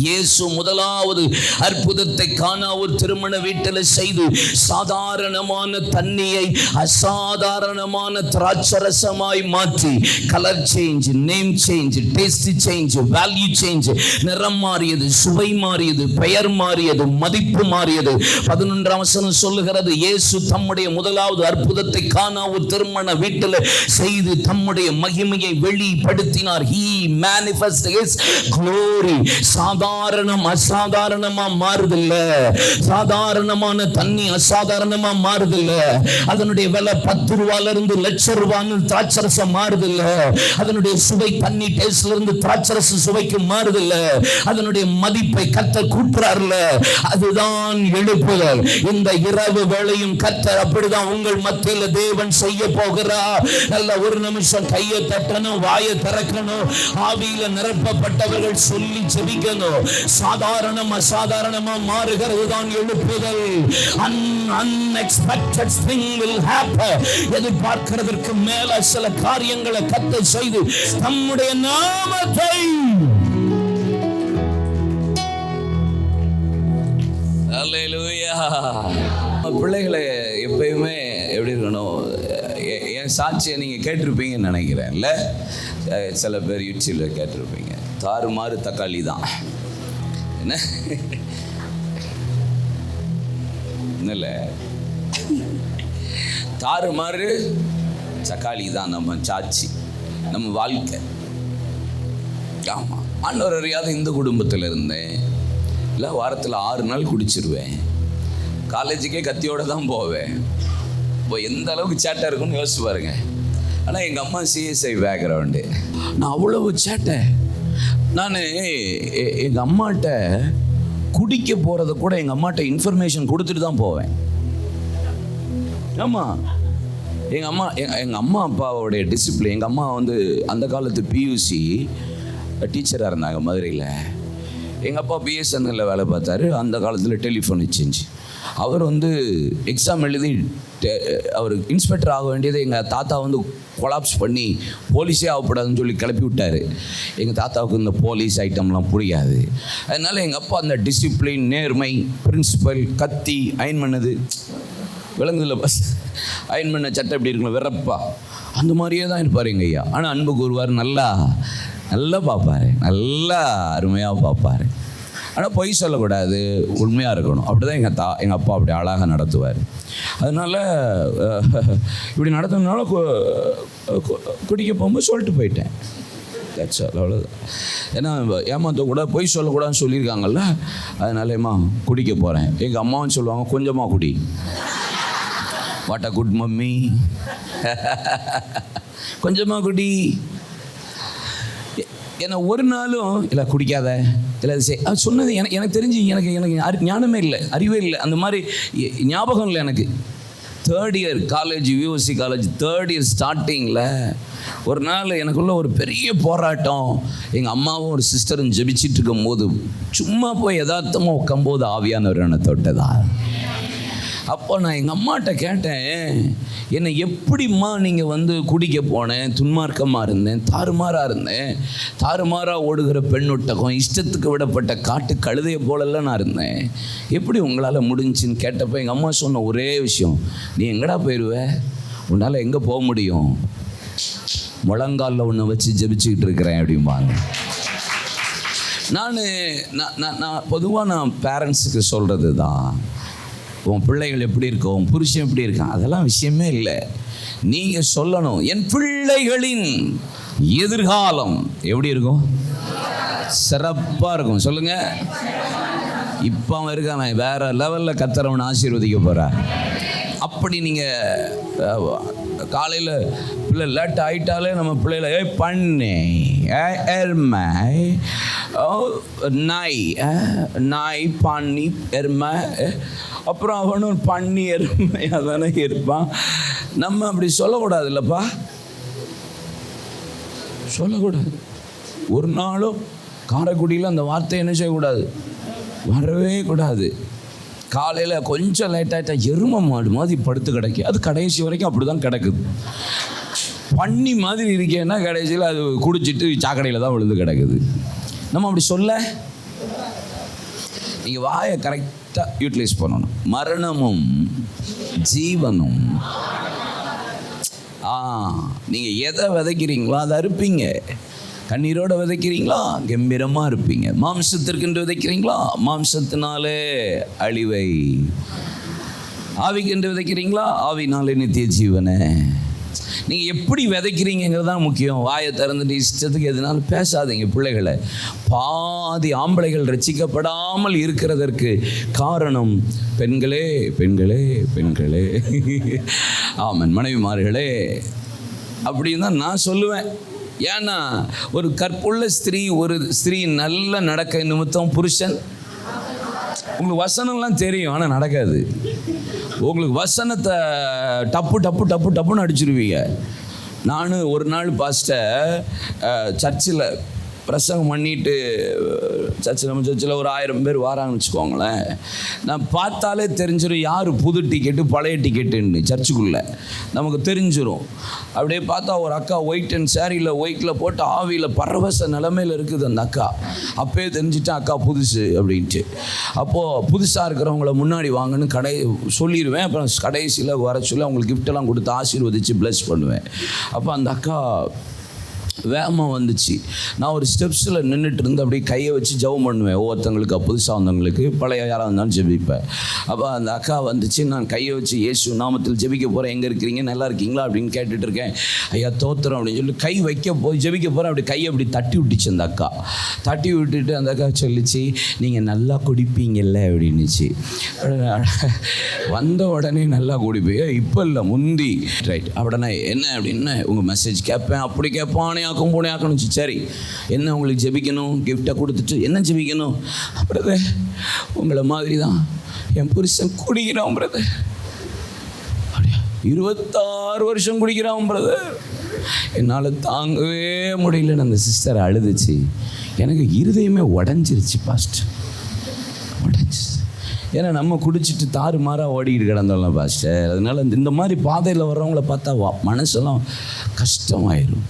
இயேசு முதலாவது அற்புதத்தை காணா ஒரு திருமண வீட்டில் செய்து சாதாரணமான தண்ணியை அசாதாரணமான திராட்சரசமாய் மாற்றி, colour change, name change, taste change, value change, நிறம் மாறியது, சுவை மாறியது, பெயர் மாறியது, மதிப்பு மாறியது. 11ஆம் வசனம் சொல்லுகிறது, இயேசு தம்முடைய முதலாவது அற்புதத்தை காணா ஒரு திருமண வீட்டில் செய்து தம்முடைய மகிமையை வெளிப்படுத்தினார். He manifested his glory. சாதாரணம் அசாதாரணமா மாறுதில்ல, சாதாரணமான தண்ணி அசாதாரணமா மாறுதில்ல, அதனுடைய விலை 10 ரூபாயில இருந்து லட்சம் ரூபான்னு திராட்சரசம் மாறுதில்ல, அதனுடைய சுவை தண்ணி டேஸ்ட்ல இருந்து திராட்சரச சுவைக்கு மாறுதில்ல, அதனுடைய மதிப்பை கர்த்தர் கூட்டுறார்ல, அதுதான் எழுப்புதல். இந்த இரவு வேளையும் கர்த்தர் அப்படிதான் உங்கள் மத்தியில் தேவன் செய்ய போகிறார். நல்ல ஒரு நிமிஷம் கையை தட்டணும், வாயை திறக்கணும், ஆவியில நிரப்பப்பட்டவர்கள் சொல்லி ஜெபிக்கணும். சாதாரணம் அசாதாரணமா மாறுகிறது தான் எழுப்புதல். Unexpected thing will happen. எதிர்பார்க்கிறதற்கு மேல சில காரியங்களை கர்த்தர் செய்து நம்முடைய நாமத்தை அல்லேலூயா. பிள்ளைகளை எப்பயுமே எப்படி இருக்கணும், என் சாட்சியை நீங்கள் கேட்டிருப்பீங்கன்னு நினைக்கிறேன்ல, சில பேர் யூடியூப்ல கேட்டிருப்பீங்க. தாறுமாறு தக்காளி தான் என்ன இல்லை, தாறுமாறு தக்காளி தான் நம்ம சாட்சி, நம்ம வாழ்க்கை. ஆமாம், ஆண்டவர் அறியாத இந்த குடும்பத்தில் இருந்தேன். இல்லை, வாரத்தில் 6 நாள் குடிச்சிருவேன், காலேஜுக்கே கத்தியோடு தான் போவேன். இப்போ எந்த அளவுக்கு சேட்டை இருக்குன்னு யோசிச்சு பாருங்க. ஆனால் எங்கள் அம்மா சிஎஸ்ஐ பேக்ரவுண்டு, நான் அவ்வளவு சேட்டை. நான் எங்கள் அம்மாட்ட குடிக்க போகிறத கூட எங்கள் அம்மாட்ட இன்ஃபர்மேஷன் கொடுத்துட்டு தான் போவேன். ஆமாம், எங்கள் அம்மா அப்பாவோடைய டிசிப்ளின். எங்கள் அம்மா வந்து அந்த காலத்து பியூசி டீச்சராக இருந்தாங்க மதுரையில். எங்கள் அப்பா பிஎஸ்என்எல்ல வேலை பார்த்தாரு. அந்த காலத்தில் டெலிஃபோன் எக்ஸ்சேஞ்ச். அவர் வந்து எக்ஸாம் எழுதி அவர் இன்ஸ்பெக்டர் ஆக வேண்டியதை எங்கள் தாத்தா வந்து கொலாப்ஸ் பண்ணி போலீஸே ஆகக்கூடாதுன்னு சொல்லி கிளப்பி விட்டார். எங்கள் தாத்தாவுக்கு இந்த போலீஸ் ஐட்டம்லாம் புரியாது. அதனால் எங்கள் அப்பா அந்த டிசிப்ளின், நேர்மை, பிரின்சிபல், கத்தி, அயன் பண்ணது விளங்குதில்ல, பஸ் அயன் பண்ண சட்டை எப்படி இருக்கணும், வெறப்பா அந்த மாதிரியே தான் இருப்பார் எங்கள் ஐயா. ஆனால் அன்பு கூறுவார், நல்லா பார்ப்பார், நல்லா அருமையாக பார்ப்பார். ஆனால் பொய் சொல்லக்கூடாது, உண்மையாக இருக்கணும். அப்படி தான் எங்கள் அப்பா அப்படி அழகாக நடத்துவார். அதனால் இப்படி நடத்துனால குடிக்க போகும்போது சொல்லிட்டு போயிட்டேன். தட்ஸ் ஆல், அவ்வளோதான். ஏன்னா ஏமாற்றக்கூடாது, பொய் சொல்லக்கூடாதுன்னு சொல்லியிருக்காங்கல்ல, அதனால ஏமா குடிக்க போகிறேன். எங்கள் அம்மாவும் சொல்லுவாங்க, கொஞ்சமாக குடி. வாட் அ குட் மம்மி, கொஞ்சமாக குடி. ஏன்னா ஒரு நாளும் இல்லை குடிக்காத, இல்லை அது சொன்னது எனக்கு தெரிஞ்சு எனக்கு ஞானமே இல்லை, அறிவே இல்லை, அந்த மாதிரி ஞாபகம் இல்லை எனக்கு. 3rd year college, USC college 3rd year ஸ்டார்டிங்கில் ஒரு நாள் எனக்குள்ள ஒரு பெரிய போராட்டம். எங்கள் அம்மாவும் ஒரு சிஸ்டரும் ஜெபிச்சிட்டு இருக்கும் போது சும்மா போய் யதார்த்தமாக உட்கும்போது ஆவியானவர் என்னை தொட்டதா. அப்போ நான் எங்கள் அம்மாட்ட கேட்டேன், என்னை எப்படிம்மா நீங்கள் வந்து குடிக்க போனேன், துன்மார்க்கமாக இருந்தேன், தாறுமாறாக இருந்தேன், தாறுமாறாக ஓடுகிற பெண்ணொட்டகம், இஷ்டத்துக்கு விடப்பட்ட காட்டு கழுதையை போலெல்லாம் நான் இருந்தேன், எப்படி உங்களால் முடிஞ்சுன்னு கேட்டப்போ எங்கள் அம்மா சொன்ன ஒரே விஷயம், நீ எங்கடா போயிடுவ, உன்னால் எங்கே போக முடியும், முழங்காலில் ஒன்று வச்சு ஜெபிச்சுக்கிட்டு இருக்கிறேன் அப்படிம்பாங்க. நான் பொதுவாக பேரண்ட்ஸுக்கு சொல்கிறது தான், உன் பிள்ளைகள் எப்படி இருக்கும், உன் புருஷன் எப்படி இருக்கான், அதெல்லாம் விஷயமே இல்லை. நீங்கள் சொல்லணும், என் பிள்ளைகளின் எதிர்காலம் எப்படி இருக்கும், சிறப்பாக இருக்கும். சொல்லுங்கள், இப்போ அவன் இருக்கான், வேற லெவலில் கத்தரவன் ஆசீர்வதிக்க போகிறார். அப்படி நீங்கள் காலையில் பிள்ளை லேட் ஆகிட்டாலே நம்ம பிள்ளைகளை பண்ணி எருமை நாய் நாய் பண்ணி எருமை, அப்புறம் அவனும் பண்ணி எருமையாக தானே இருப்பான். நம்ம அப்படி சொல்லக்கூடாது இல்லைப்பா, சொல்லக்கூடாது. ஒரு நாளும் காரைக்குடியில் அந்த வார்த்தை என்ன செய்யக்கூடாது, வரவே கூடாது. காலையில் கொஞ்சம் லேட் ஆகிட்டா எருமை மாடு மாதிரி படுத்து கிடக்கு, அது கடைசி வரைக்கும் அப்படி தான் கிடக்குது. பண்ணி மாதிரி இருக்கேன்னா கடைசியில் அது குடிச்சிட்டு சாக்கடையில் தான் விழுந்து கிடக்குது. நம்ம அப்படி சொல்ல, நீங்கள் வாயை கரெக்டாக யூட்டிலைஸ் பண்ணணும். மரணமும் ஜீவனும், நீங்கள் எதை விதைக்கிறீங்களோ அதை அறுப்பீங்க. கண்ணீரோடு விதைக்கிறீங்களா, கம்பீரமாக இருப்பீங்க. மாம்சத்திற்கென்று விதைக்கிறீங்களா, மாம்சத்தினாலே அழிவை. ஆவிக்கென்று விதைக்கிறீங்களா, ஆவினாலே நித்திய ஜீவனை. நீங்கள் எப்படி விதைக்கிறீங்கிறது தான் முக்கியம். வாயை திறந்துட்டு இஷ்டத்துக்கு எதுனாலும் பேசாதீங்க பிள்ளைகளை. பாதி ஆம்பளைகள் ரட்சிக்கப்படாமல் இருக்கிறதற்கு காரணம் பெண்களே, பெண்களே, பெண்களே. ஆமன். மனைவிமார்களே, அப்படின்னு தான் நான் சொல்லுவேன். ஏன்னா ஒரு கற்புள்ள ஸ்திரீ, ஒரு ஸ்திரீ நல்ல நடக்க நிமித்தம் புருஷன், உங்களுக்கு வசனம்லாம் தெரியும் ஆனால் நடக்காது. உங்களுக்கு வசனத்தை டப்பு டப்பு டப்பு டப்புன்னு அடிச்சிருவீங்க. நான் ஒரு நாள் பாஸ்டர் சர்ச்சில் பிரசங்கம் பண்ணிட்டு, நம்ம சர்ச்சில் ஒரு 1000 பேர் வராங்கன்னு வச்சுக்கோங்களேன். நான் பார்த்தாலே தெரிஞ்சிடும் யார் புது டிக்கெட்டு பழைய டிக்கெட்டுன்னு. சர்ச்சுக்குள்ளே நமக்கு தெரிஞ்சிடும். அப்படியே பார்த்தா ஒரு அக்கா ஒயிட் அண்ட் சாரியில் ஒயிட்டில் போட்டு ஆவியில் பரவச நிலைமையில் இருக்குது அந்த அக்கா. அப்போயே தெரிஞ்சுட்டேன் அக்கா புதுசு அப்படின்ட்டு. அப்போது புதுசாக இருக்கிறவங்கள முன்னாடி வாங்கன்னு சொல்லிடுவேன். அப்புறம் கடைசியில் வர சொல்லி அவங்களுக்கு கிஃப்டெல்லாம் கொடுத்து ஆசீர்வதித்து ப்ளஸ் பண்ணுவேன். அப்போ அந்த அக்கா வேகமாக வந்துச்சு. நான் ஒரு ஸ்டெப்ஸில் நின்றுட்டு இருந்து அப்படியே கையை வச்சு ஜெபம் பண்ணுவேன். ஒவ்வொருத்தங்களுக்கு, புதுசாக வந்தவங்களுக்கு, பழைய யாராக இருந்தாலும் ஜெபிப்பேன். அப்போ அந்த அக்கா வந்துச்சு. நான் கையை வச்சு இயேசு நாமத்தில் ஜெபிக்க போகிறேன், எங்கே இருக்கிறீங்க, நல்லா இருக்கீங்களா அப்படின்னு கேட்டுட்டு இருக்கேன். ஐயா தோத்துறோம் அப்படின்னு சொல்லி கை வைக்க போய் ஜெபிக்க போகிறேன். அப்படி கையை அப்படி தட்டி விட்டுச்சு அந்த அக்கா. தட்டி விட்டுட்டு அந்த அக்கா சொல்லிச்சு, நீங்கள் நல்லா குடிப்பீங்கல்ல அப்படின்னுச்சு. வந்த உடனே நல்லா குடிப்பீங்க, இப்போ இல்லை முந்தி. ரைட். அப்படின்னா என்ன அப்படின்னு உங்கள் மெசேஜ் கேட்பேன். அப்படி கேட்பானே ஆக்கும் போனே ஆக்கணும். சரி, என்ன உங்களுக்கு ஜெபிக்கணும், கிஃப்டை கொடுத்துட்டு என்ன ஜெபிக்கணும்? பிரதர், உங்களை மாதிரி தான் என் புருஷன் குடிக்கிறான் பிரதர். 26 வருஷம் குடிக்கிறான் பிரதர், என்னால் தாங்கவே முடியலன்னு அந்த சிஸ்டர் அழுதுச்சு. எனக்கு இருதயமே உடஞ்சிருச்சு பாஸ்ட், உடஞ்சி. ஏன்னா நம்ம குடிச்சிட்டு தாறு மாறாக ஓடிக்கிட்டு கிடந்தோம்ல பாஸ்டர். அதனால இந்த மாதிரி பாதையில் வர்றவங்கள பார்த்தா மனசெல்லாம் கஷ்டமாயிடும்.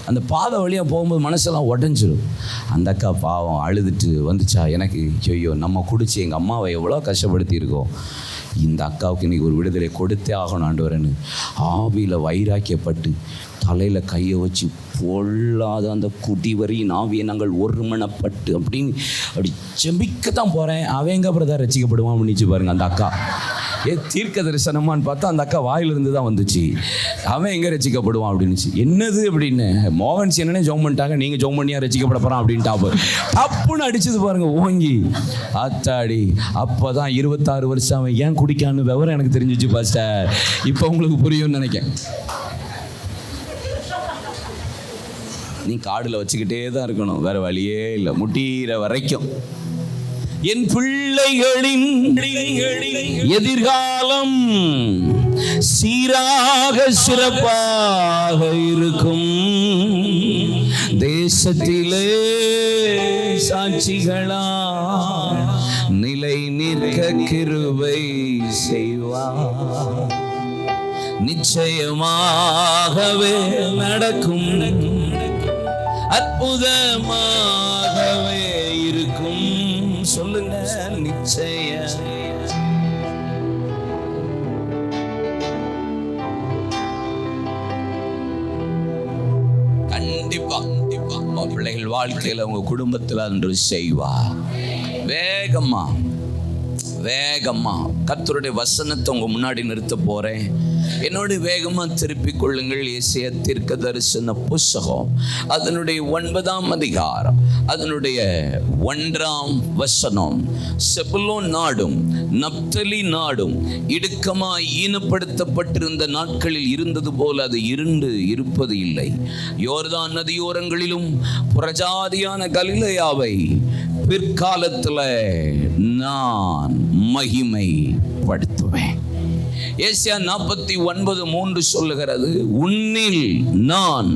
அந்த பாதை வழியாக போகும்போது மனசெல்லாம் உடஞ்சிரும். அந்த அக்கா பாவம் அழுதுட்டு வந்துச்சா எனக்கு, ஐயோ நம்ம குடிச்சு எங்கள் அம்மாவை எவ்வளோ கஷ்டப்படுத்தியிருக்கோம், இந்த அக்காவுக்கு இன்றைக்கி ஒரு விடுதலை கொடுத்தே ஆகணும் ஆண்டவரேன்னு ஆவியில் வைராக்கியப்பட்டு தலையில் கையை வச்சு பொல்லாத அந்த குடிவரியின் ஆவியை நாங்கள் ஒருமனப்பட்டு அப்படின்னு அப்படி செபிக்கத்தான் போகிறேன். அவன் எங்கே பிரதர் ரசிக்கப்படுவான் அப்படின்னுச்சு பாருங்க அந்த அக்கா. தீர்க்க தரிசனமான்னு பார்த்தா அந்த அக்கா வாயிலிருந்து தான் வந்துச்சு. அவன் எங்கே ரசிக்கப்படுவான் அப்படின்னுச்சு. என்னது அப்படின்னு மோகன்சி என்னன்னே ஜோம் பண்ணிட்டாங்க, நீங்கள் ஜோம் பண்ணியா ரசிக்கப்பட போகிறான் அப்படின்ட்டு டப்புன்னு அடிச்சது பாருங்க ஓங்கி. ஆத்தாடி, அப்போ தான் 26 வருஷம் அவன் ஏன் குடிக்கான்னு விவரம் எனக்கு தெரிஞ்சிச்சு பாஸ்டர். இப்போ உங்களுக்கு புரியும்னு நினைக்கிறேன். நீ காடில் வச்சுக்கிட்டே தான் இருக்கணும், வேற வழியே இல்லை, முட்டிற வரைக்கும். என் பிள்ளைகளின் எதிர்காலம் சீராக சிறப்பாக இருக்கும். தேசத்திலே சாட்சிகளா நிலை நிற்க கிருபை செய்வார். நிச்சயமாகவே நடக்கும், அற்புதமாகவே இருக்கும். சொல்லுங்க, நிச்சயம். கண்டிப்பா கண்டிப்பா பிள்ளைகள் வாழ்க்கையில் உங்க குடும்பத்தில் அன்று செய்வா. வேகமா கர்த்தருடைய வசனத்தை உங்க முன்னாடி நிறுத்த போறேன். என்னோட வேகமா திருப்பிக் கொள்ளுங்கள். ஏசாயா தீர்க்க தரிசன புஸ்தகம் அதனுடைய 9ஆம் அதிகாரம் அதனுடைய 1ஆம் வசனம். செபுலோன் நாடும் நப்தலி நாடும் இடுக்கமாய் ஈனப்படுத்தப்பட்டிருந்த நாட்களில் இருந்தது போல அது இருண்டு இருப்பது இல்லை. யோர்தான் நதியோரங்களிலும் புறஜாதியான கலிலேயாவை பிற்காலத்தில் நான் மகிமைப்படுத்துவேன். ஏசாயா 49:3 சொல்லுகிறது, உன்னில் நான்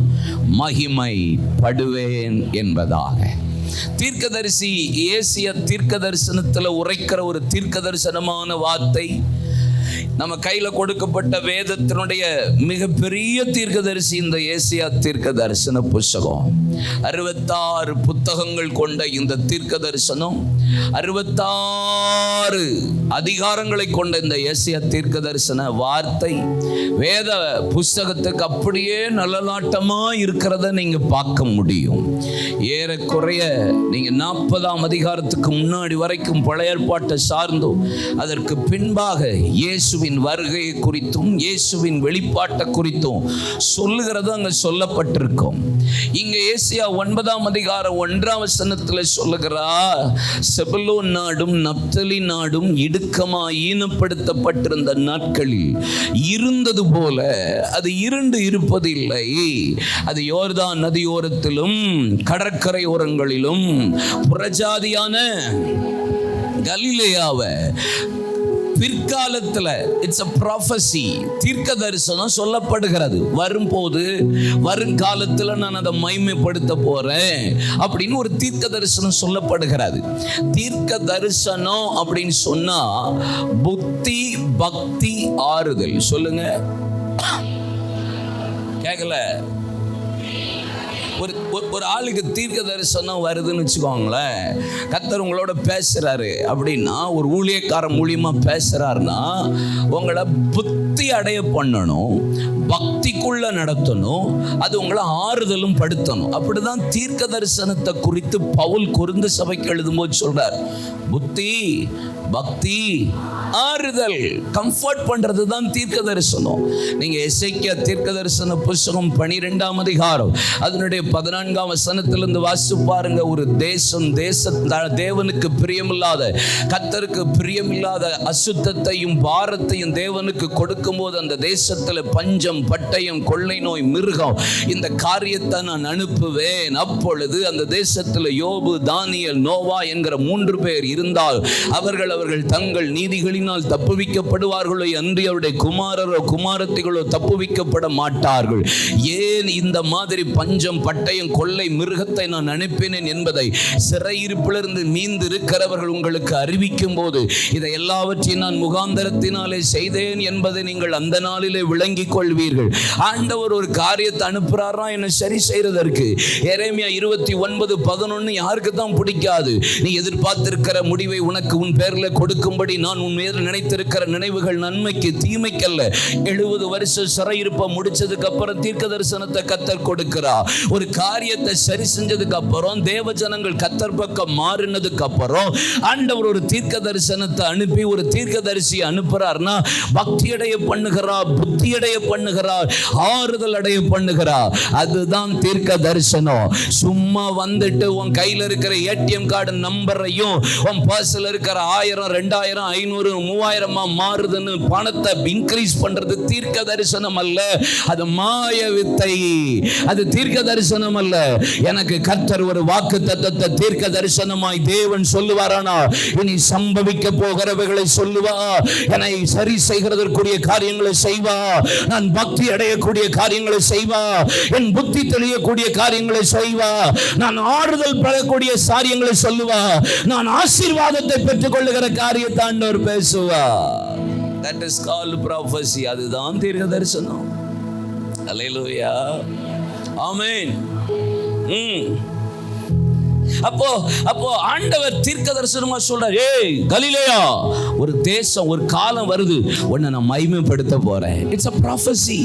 மகிமைப்படுவேன் என்பதாக. தீர்க்கதரிசி ஏசாயா தீர்க்க தரிசனத்தில் உரைக்கிற ஒரு தீர்க்க தரிசனமான வார்த்தை. நம்ம கையில கொடுக்கப்பட்ட வேதத்தினுடைய மிகப்பெரிய தீர்க்கதரிசி இந்த ஏசாயா தீர்க்க தரிசன புஸ்தகம். 66 புத்தகங்கள் கொண்ட இந்த தீர்க்க தரிசனம், 66 அதிகாரங்களை கொண்ட இந்த ஏசாயா தீர்க்க தரிசன வார்த்தை வேத புஸ்தகத்துக்கு அப்படியே நல்லநாட்டமா இருக்கிறத நீங்க பார்க்க முடியும். ஏறக்குறைய நீங்க 40ஆம் அதிகாரத்துக்கு முன்னாடி வரைக்கும் பழைய ஏற்பாட்டை சார்ந்தோம், அதற்கு பின்பாக இயேசுவின் வருகையை குறித்தும் இயேசுவின் வெளிப்பாட்டை குறித்தும் சொல்லுகிறது அங்க சொல்லப்பட்டிருக்கும். இங்க ஏசாயா 9ஆம் அதிகாரம் 1ஆம் வசனத்துல சொல்லுகிறார், செபுலோன் நாடும் நப்தலி நாடும் இடுக்கமாய் ஈனப்படுத்தப்பட்டிருந்த நாட்களில் இருந்தது போல அது இருண்டு இருப்பதில்லை. அது யோர்தான் நதியோரத்திலும் கடற்கரை ஓரங்களிலும் புறஜாதியான கலிலேயாவை பிற்காலத்தில் இட்ஸ் a prophecy, தீர்க்க தரிசனம் சொல்லப்படுகிறது. வரும்போது வருங்காலத்தில் நான் அதை மைமைப்படுத்த போறேன் அப்படின்னு ஒரு தீர்க்க தரிசனம் சொல்லப்படுகிறது. தீர்க்க தரிசனம் அப்படின்னு சொன்னா புத்தி பக்தி ஆறுதல். சொல்லுங்க, கேட்கல? ஒரு ஆளுக்கு தீர்க்க தரிசனம் வருதுன்னு வச்சுக்கோங்களேன், கர்த்தர் உங்களோட பேசுறாரு அப்படின்னா, ஒரு ஊழியக்காரன் மூலியமா பேசுறாருன்னா உங்களை புத்தி அடைய பண்ணணும், பக்திக்குள்ள நடத்தணும், அது உங்களை ஆறுதலும் படுத்தணும். அப்படிதான் தீர்க்க தரிசனத்தை குறித்து பவுல் கொரிந்து சபைக்கு எழுதும்போது சொல்றார், புத்தி பக்தி ஆறுதல், கம்ஃபர்ட் பண்றது தான் தீர்க்க தரிசனம். நீங்க எசேக்கியா தீர்க்க தரிசன புஸ்தகம் 12ஆம் அதிகாரம் அதனுடைய 14ஆம் வசனத்திலிருந்து வாசித்து பாருங்க. ஒரு தேவனுக்கு பிரியமில்லாத, கர்த்தருக்கு பிரியமில்லாத அசுத்தத்தையும் பாரத்தையும் தேவனுக்கு கொடுக்கும் போது அந்த தேசத்துல பஞ்சம், பட்டயம், கொள்ளை நோய், மிருகம், இந்த காரியத்தை நான் அனுப்புவேன். அப்பொழுது அந்த தேசத்துல யோபு, தானியேல், நோவா என்கிற 3 பேர் இருந்தால் அவர்கள் தங்கள் நீதிகளினால் தப்புவிக்கப்படுவார்களோ அன்றி அவருடைய குமாரரோ குமாரத்திகளோ தப்புவிக்கப்பட மாட்டார்கள். ஏன் இந்த மாதிரி பஞ்சம், பட்டயம், கொள்ளை, மிருகத்தை நான் அனுப்பினேன் என்பதை சிறையிருப்பிலிருந்து மீண்டு இருக்கிறவர்கள் உங்களுக்கு அறிவிக்கும் போது இதை எல்லாவற்றையும் நான் முகாந்தரத்தினாலே செய்தேன் என்பதை நீங்கள் அந்த நாளிலே விளங்கிக் கொள்வீர்கள். ஆண்டவர் ஒரு காரியத்தை அனுப்புறாரா என்ன சரி செய்யறதற்கு. எரேமியா 29:11 யாருக்கு தான் பிடிக்காது? நீ எதிர்பார்த்திருக்கிற முடிவை உனக்கு உன் பேர்ல கொடுக்கும்படி நான் உன் மீது நினைத்திருக்கிற நினைவுகள் நன்மைக்கு தீமைக்கல்ல. 70 வருஷம் சிறையிருப்ப முடிச்சதுக்கு அப்புறம் தீர்க்க தரிசனத்தை கர்த்தர் கொடுக்கிறார். ஒரு காரியத்தை சரி செஞ்சதுக்கு அப்புறம் தேவ ஜனங்கள் கர்த்தர் பக்கம் மாறினதுக்கு அப்புறம் ஆண்டவர் ஒரு தீர்க்க தரிசனத்தை அனுப்பி ஒரு தீர்க்கதரிசியை அனுப்புறார்னா பக்தி அடைய பண்ணுகிறார், புத்தி அடைய பண்ணுகிறார், ஆறுதல் அடைய பண்ணுகிறார். அதுதான் தீர்க்க தரிசனம். சும்மா வந்துட்டு உன் கையில இருக்கிற ஏடிஎம் கார்டு நம்பரையும் உன் பர்ஸ்ல இருக்கிற 1000, 2000, 500, 3000 மாறுதுன்னு பணத்தை இன்க்ரீஸ் பண்றது தீர்க்க தரிசனம் அல்ல. அது மாய வித்தை, அது தீர்க்க தரிசனம் அல்ல. எனக்கு கர்த்தர் ஒரு வாக்குத்தத்தத்தை தீர்க்க தரிசனமாய் தேவன் சொல்லுவாரானா, இனி சம்பவிக்க போகிறவைகளை சொல்லுவா, என்னை சரி செய்கிறதற்குரிய காரியங்களை செய்வா, நான் பக்தி அடையக்கூடிய காரியங்களை செய்வா, என் புத்தி தெளியக்கூடிய காரியங்களை செய்வா, நான் ஆறுதல் பெறக்கூடிய காரியங்களை சொல்லுவா, நான் ஆசீர்வாதத்தை பெற்றுக் கொள்ளுகிற காரியத்தை ஆண்டவர் பேசுவா. That is called prophecy. அதுதான் தீர்க்க தரிசனம். Hallelujah. Amen. அப்போ ஆண்டவர் தீர்க்க தரிசனமா சொல்றார், ஏய் கலிலேயா, ஒரு தேசம் ஒரு காலம் வருது, உன்னை நான் மகிமைப்படுத்த போறேன். It's a prophecy.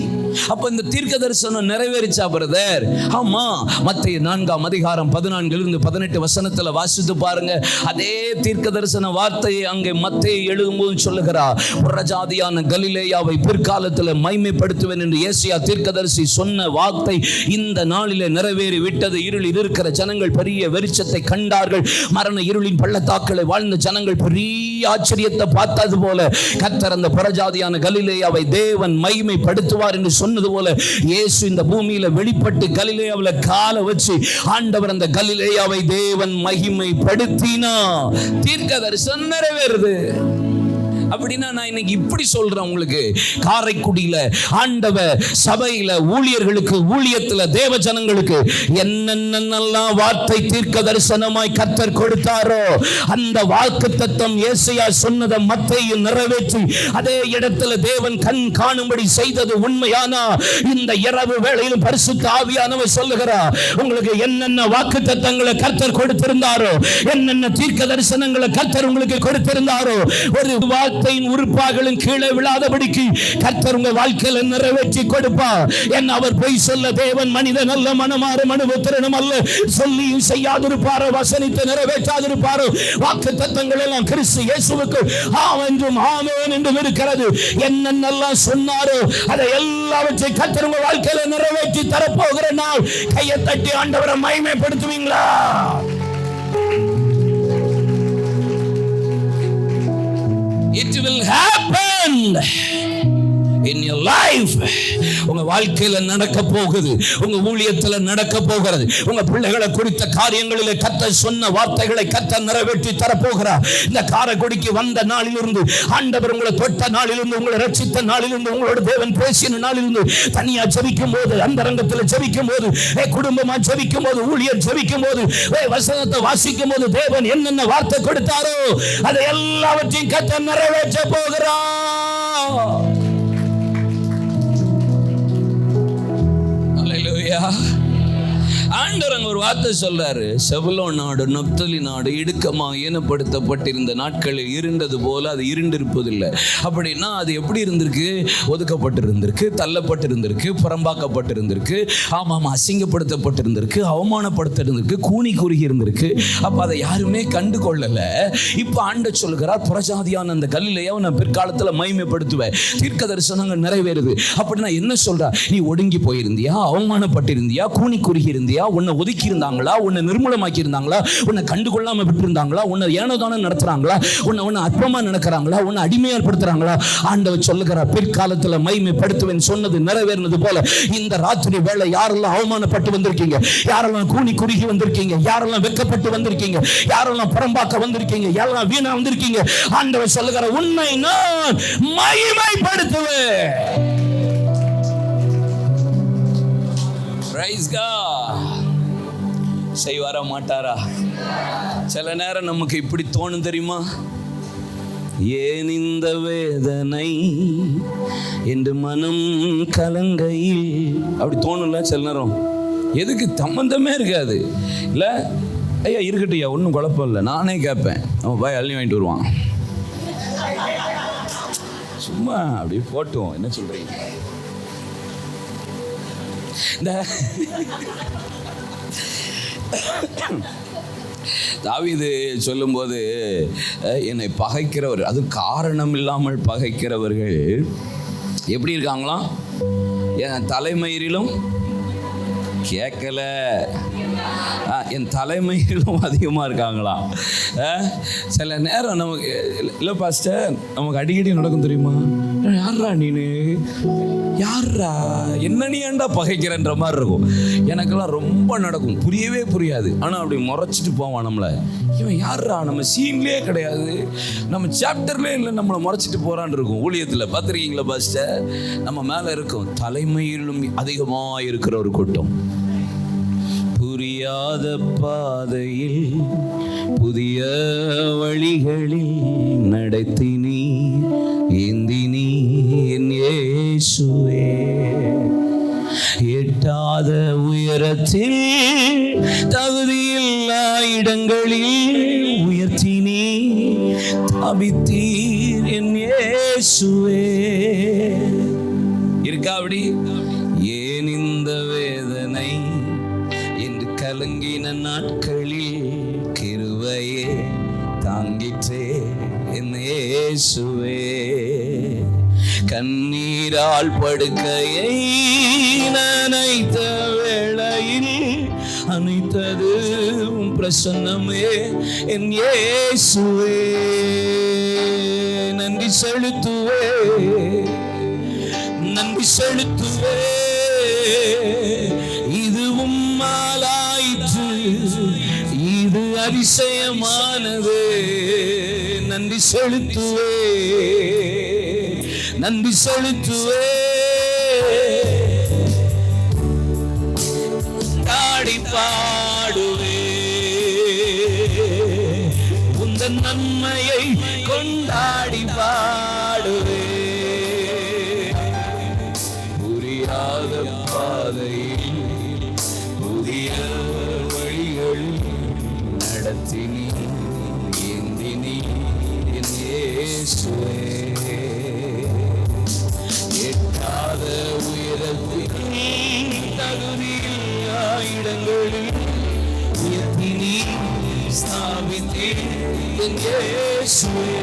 அப்போ இந்த தீர்க்க தரிசனம் நிறைவேறிச்சா பிரதர்? ஆமா. மத்தேயு 4:14-18 வாசித்து பாருங்க. அதே தீர்க்க தரிசன வார்த்தையை அங்கே மத்தேயு எழுதும்போது சொல்லுகிறார், புறஜாதியான கலிலேயாவை பிற்காலத்தில் மகிமைப்படுத்துவேன் என்று ஏசாயா தீர்க்கதரிசி சொன்ன வார்த்தை இந்த நாளிலே நிறைவேறி விட்டது. இருளில் இருக்கிற ஜனங்கள் பெரிய வெளிச்சத்தை கண்டார்கள். மரண இருளின் பள்ளத்தாக்களை வாழ்ந்த ஜனங்கள் பெரிய ஆச்சரியத்தை பார்த்தது போல கர்த்தர் அந்த புறஜாதியான கலிலேயாவை தேவன் மகிமைப்படுத்துவார் என்று சொன்னது போல இயேசு இந்த பூமியில வெளிப்பட்டு கலிலேயாவில் காலை வச்சு ஆண்டவர் அந்த கலிலேயாவை தேவன் மகிமைப்படுத்தினா தீர்க்க தரிசனம் நிறைவேறுது. அப்படின்னா நான் இன்னைக்கு இப்படி சொல்றேன் உங்களுக்கு, காரைக்குடியில ஆண்டவர் சபையில ஊழியர்களுக்கு, ஊழியத்துல தேவ ஜனங்களுக்கு என்னென்னலாம் வார்த்தை தீர்க்க தரிசனமாய் கர்த்தர் கொடுத்தாரோ அந்த வாக்குத்தத்தம் ஏசாயா சொன்னதை மத்தேயு நிறைவேற்றி அதே இடத்துல தேவன் கண் காணும்படி செய்தது உண்மையானா இந்த இரவு வேளையிலும் பரிசுத்த ஆவியானவர் சொல்லுகிறார், உங்களுக்கு என்னென்ன வாக்குத்தத்தங்களை கர்த்தர் கொடுத்திருந்தாரோ, என்னென்ன தீர்க்க தரிசனங்களை கர்த்தர் உங்களுக்கு கொடுத்திருந்தாரோ, ஒரு வார்த்தையின் உறுப்பாகளும் கீழே விழாதபடிக்கு கர்த்தர் உங்க வாழ்க்கையில நிறைவேற்றி கொடுப்பார். என்ன அவர் பொய் சொல்ல தேவன் மனிதன் அல்ல, மனமாறு மனுபுத்திரனும் அல்ல. சொல்லியும் செய்யாதிருப்பாரோ, வசனித்து நிறைவேற்றாதிருப்பாரோ. வாக்குத்தத்தங்கள் எல்லாம் கிறிஸ்து இயேசுவுக்கு ஆம் என்றும் ஆமென் என்றும் இருக்கிறது. என்னென்னலாம் சொன்னாரோ அதை எல்லாவற்றையும் கர்த்தர் உங்க வாழ்க்கையில நிறைவேற்றி தரப்போகிற நாள் கையை தட்டி ஆண்டவரை மகிமைப்படுத்துவீங்களா? It will happen in your life. உங்க வாழ்க்கையில நடக்க போகுது, உங்க ஊழியத்துல நடக்க போகிறது. உங்க பிள்ளைகளை குறித்த காரியங்களிலே கர்த்தர் சொன்ன வார்த்தைகளை கர்த்தர் நிறைவேற்றி தரப்போகிறார். இந்த காரைக்குடிக்கு வந்த நாளிலிருந்து, ஆண்டவர் உங்களை தொட்ட நாளிலிருந்து, உங்களை ரட்சித்த நாளிலிருந்து, உங்களோட தேவன் பேசின நாளிலிருந்து, தனியா ஜெபிக்கும் போது, அந்தரங்கத்தில் ஜெபிக்கும் போது, குடும்பமா ஜெபிக்கும் போது, ஊழியர் ஜெபிக்கும் போது, வசனத்தை வாசிக்கும் போது தேவன் என்னென்ன வார்த்தை கொடுத்தாரோ அதை எல்லாவற்றையும் கர்த்தர் நிறைவேற்ற போகிறார். ஆண்டவர் ஒரு வார்த்தை சொல்றாரு, செபுலோன் நாடு, நப்தலி நாடு இடுக்கமாக ஈனப்படுத்தப்பட்டிருந்த நாட்களில் இருண்டது போல அது இருண்டிருப்பதில்லை. அப்படின்னா அது எப்படி இருந்திருக்கு? ஒதுக்கப்பட்டிருந்திருக்கு, தள்ளப்பட்டிருந்திருக்கு, புறம்பாக்கப்பட்டிருந்திருக்கு, ஆமாம் அசிங்கப்படுத்தப்பட்டிருந்திருக்கு, அவமானப்படுத்திருந்திருக்கு, கூனி குறுகி இருந்திருக்கு. அப்போ அதை யாருமே கண்டு கொள்ளலை. இப்போ ஆண்டவர் சொல்கிறார், புறஜாதியான அந்த கலிலேயாவை நான் பிற்காலத்தில் மகிமைப்படுத்துவேன். தீர்க்க தரிசனங்கள் நிறைவேறுது. அப்படின்னா என்ன சொல்றா? நீ ஒடுங்கி போயிருந்தியா, அவமானப்பட்டிருந்தியா, கூனி குறுகி இருந்தியா, உன்னை ஒதுக்கி இருந்தாங்களா, உன்னை நிர்மூலமாக்கி இருந்தாங்களா, உன்னை கண்டுகொள்ளாம விட்டு இருந்தாங்களா, உன்னை ஏனோதானோ நடத்துறாங்களா, உன்னை அற்பமா நடக்கிறாங்களா, உன்னை அடிமையாற்படுத்துறாங்களா? ஆண்டவர் சொல்லுகிறார், பிற்காலத்தில் மகிமைப்படுத்துவேன் சொன்னது நிறைவேறினது போல இந்த ராத்திரி வேளை யாரெல்லாம் அவமானப்பட்டு வந்திருக்கீங்க, யாரெல்லாம் கூனி குறுகி வந்திருக்கீங்க, யாரெல்லாம் வெட்கப்பட்டு வந்திருக்கீங்க, யாரெல்லாம் புறம்பாக்க வந்திருக்கீங்க, யாரெல்லாம் வீணா வந்திருக்கீங்க, ஆண்டவர் சொல்லுகிறார், உன்னை நான் மகிமைப்படுத்துவேன். Praise God. செய்வாரா மாட்டாரா? சில நேரம் நமக்கு இப்படி தோணும் தெரியுமா, ஏன் இந்த வேதனை என்று மனம் கலங்கையில், அப்படி தோணும்ல சில நேரம். எதுக்கு சம்பந்தமே இருக்காது இல்லை, ஐயா இருக்கட்டையா ஒன்றும் குழப்பம் இல்லை, நானே கேட்பேன், அவன் போய் அள்ளி வாங்கிட்டு வருவான், சும்மா அப்படி போட்டோம், என்ன சொல்றீங்க? தாவீது சொல்லும்போது, என்னை பகைக்கிறவர், அது காரணம் இல்லாமல் பகைக்கிறவர்கள் எப்படி இருக்காங்களாம்? என் தலைமயிரிலும் கேட்கல, என் தலைமையிலும் அதிகமாக இருக்காங்களா? சில நேரம் நமக்கு இல்லை பாஸ்டர், நமக்கு அடிக்கடி நடக்கும் தெரியுமா, யாரா நீனு, யாரா என்ன நீ ஏன்டா பகைக்கிறன்ற மாதிரி இருக்கும். எனக்கெல்லாம் ரொம்ப நடக்கும், புரியவே புரியாது. ஆனால் அப்படி முறைச்சிட்டு போவான் நம்மளை, இவன் யாரா, நம்ம சீன்லேயே கிடையாது, நம்ம சாப்டர்லேயே இல்லை, நம்மளை முறைச்சிட்டு போகிறான்னு இருக்கும். ஊழியத்தில் பார்த்துருக்கீங்களா பாஸ்டர், நம்ம மேலே இருக்கும் தலைமையிலும் அதிகமாக இருக்கிற ஒரு கூட்டம். புரியாத பாதையில் புதிய வழிகளில் நடத்தினீ ஏந்தினீ என் இயேசுவே, எட்டாத எட்டாத உயரத்தில் தகுதியில்லா இடங்களில் உயர்த்தினீ தாபித்தீர் என் இயேசுவே. இருக்கா அப்படி? ஏன் இந்த வேதனை என்று கலங்கின நாட்களில் கிருபையே தாங்கிற்றே என் இயேசுவே. கண்ணீரால் படுக்கையை நனைத்த வேளையில் அனைத்தது பிரசன்னமே என் இயேசுவே. நன்றி செலுத்துவே, நன்றி செலுத்துவே. இதுவும் மாலாயிற்று, இது அதிசயமானது. நன்றி செலுத்துவே, நன்றி செலுத்துவே. பாடி பாடுவே உந்தன் நன்மையை கொண்டாடி பாடுவே. புரியாத பாதையில் புதிய வழிகள் நடத்தினி ஏந்தினி என் இயேசுவே. எட்டாத உயரத்தில் தகுதியில்லா இடங்களில் உயர்த்தினி ஸ்தாபித்தீர் என் இயேசுவே.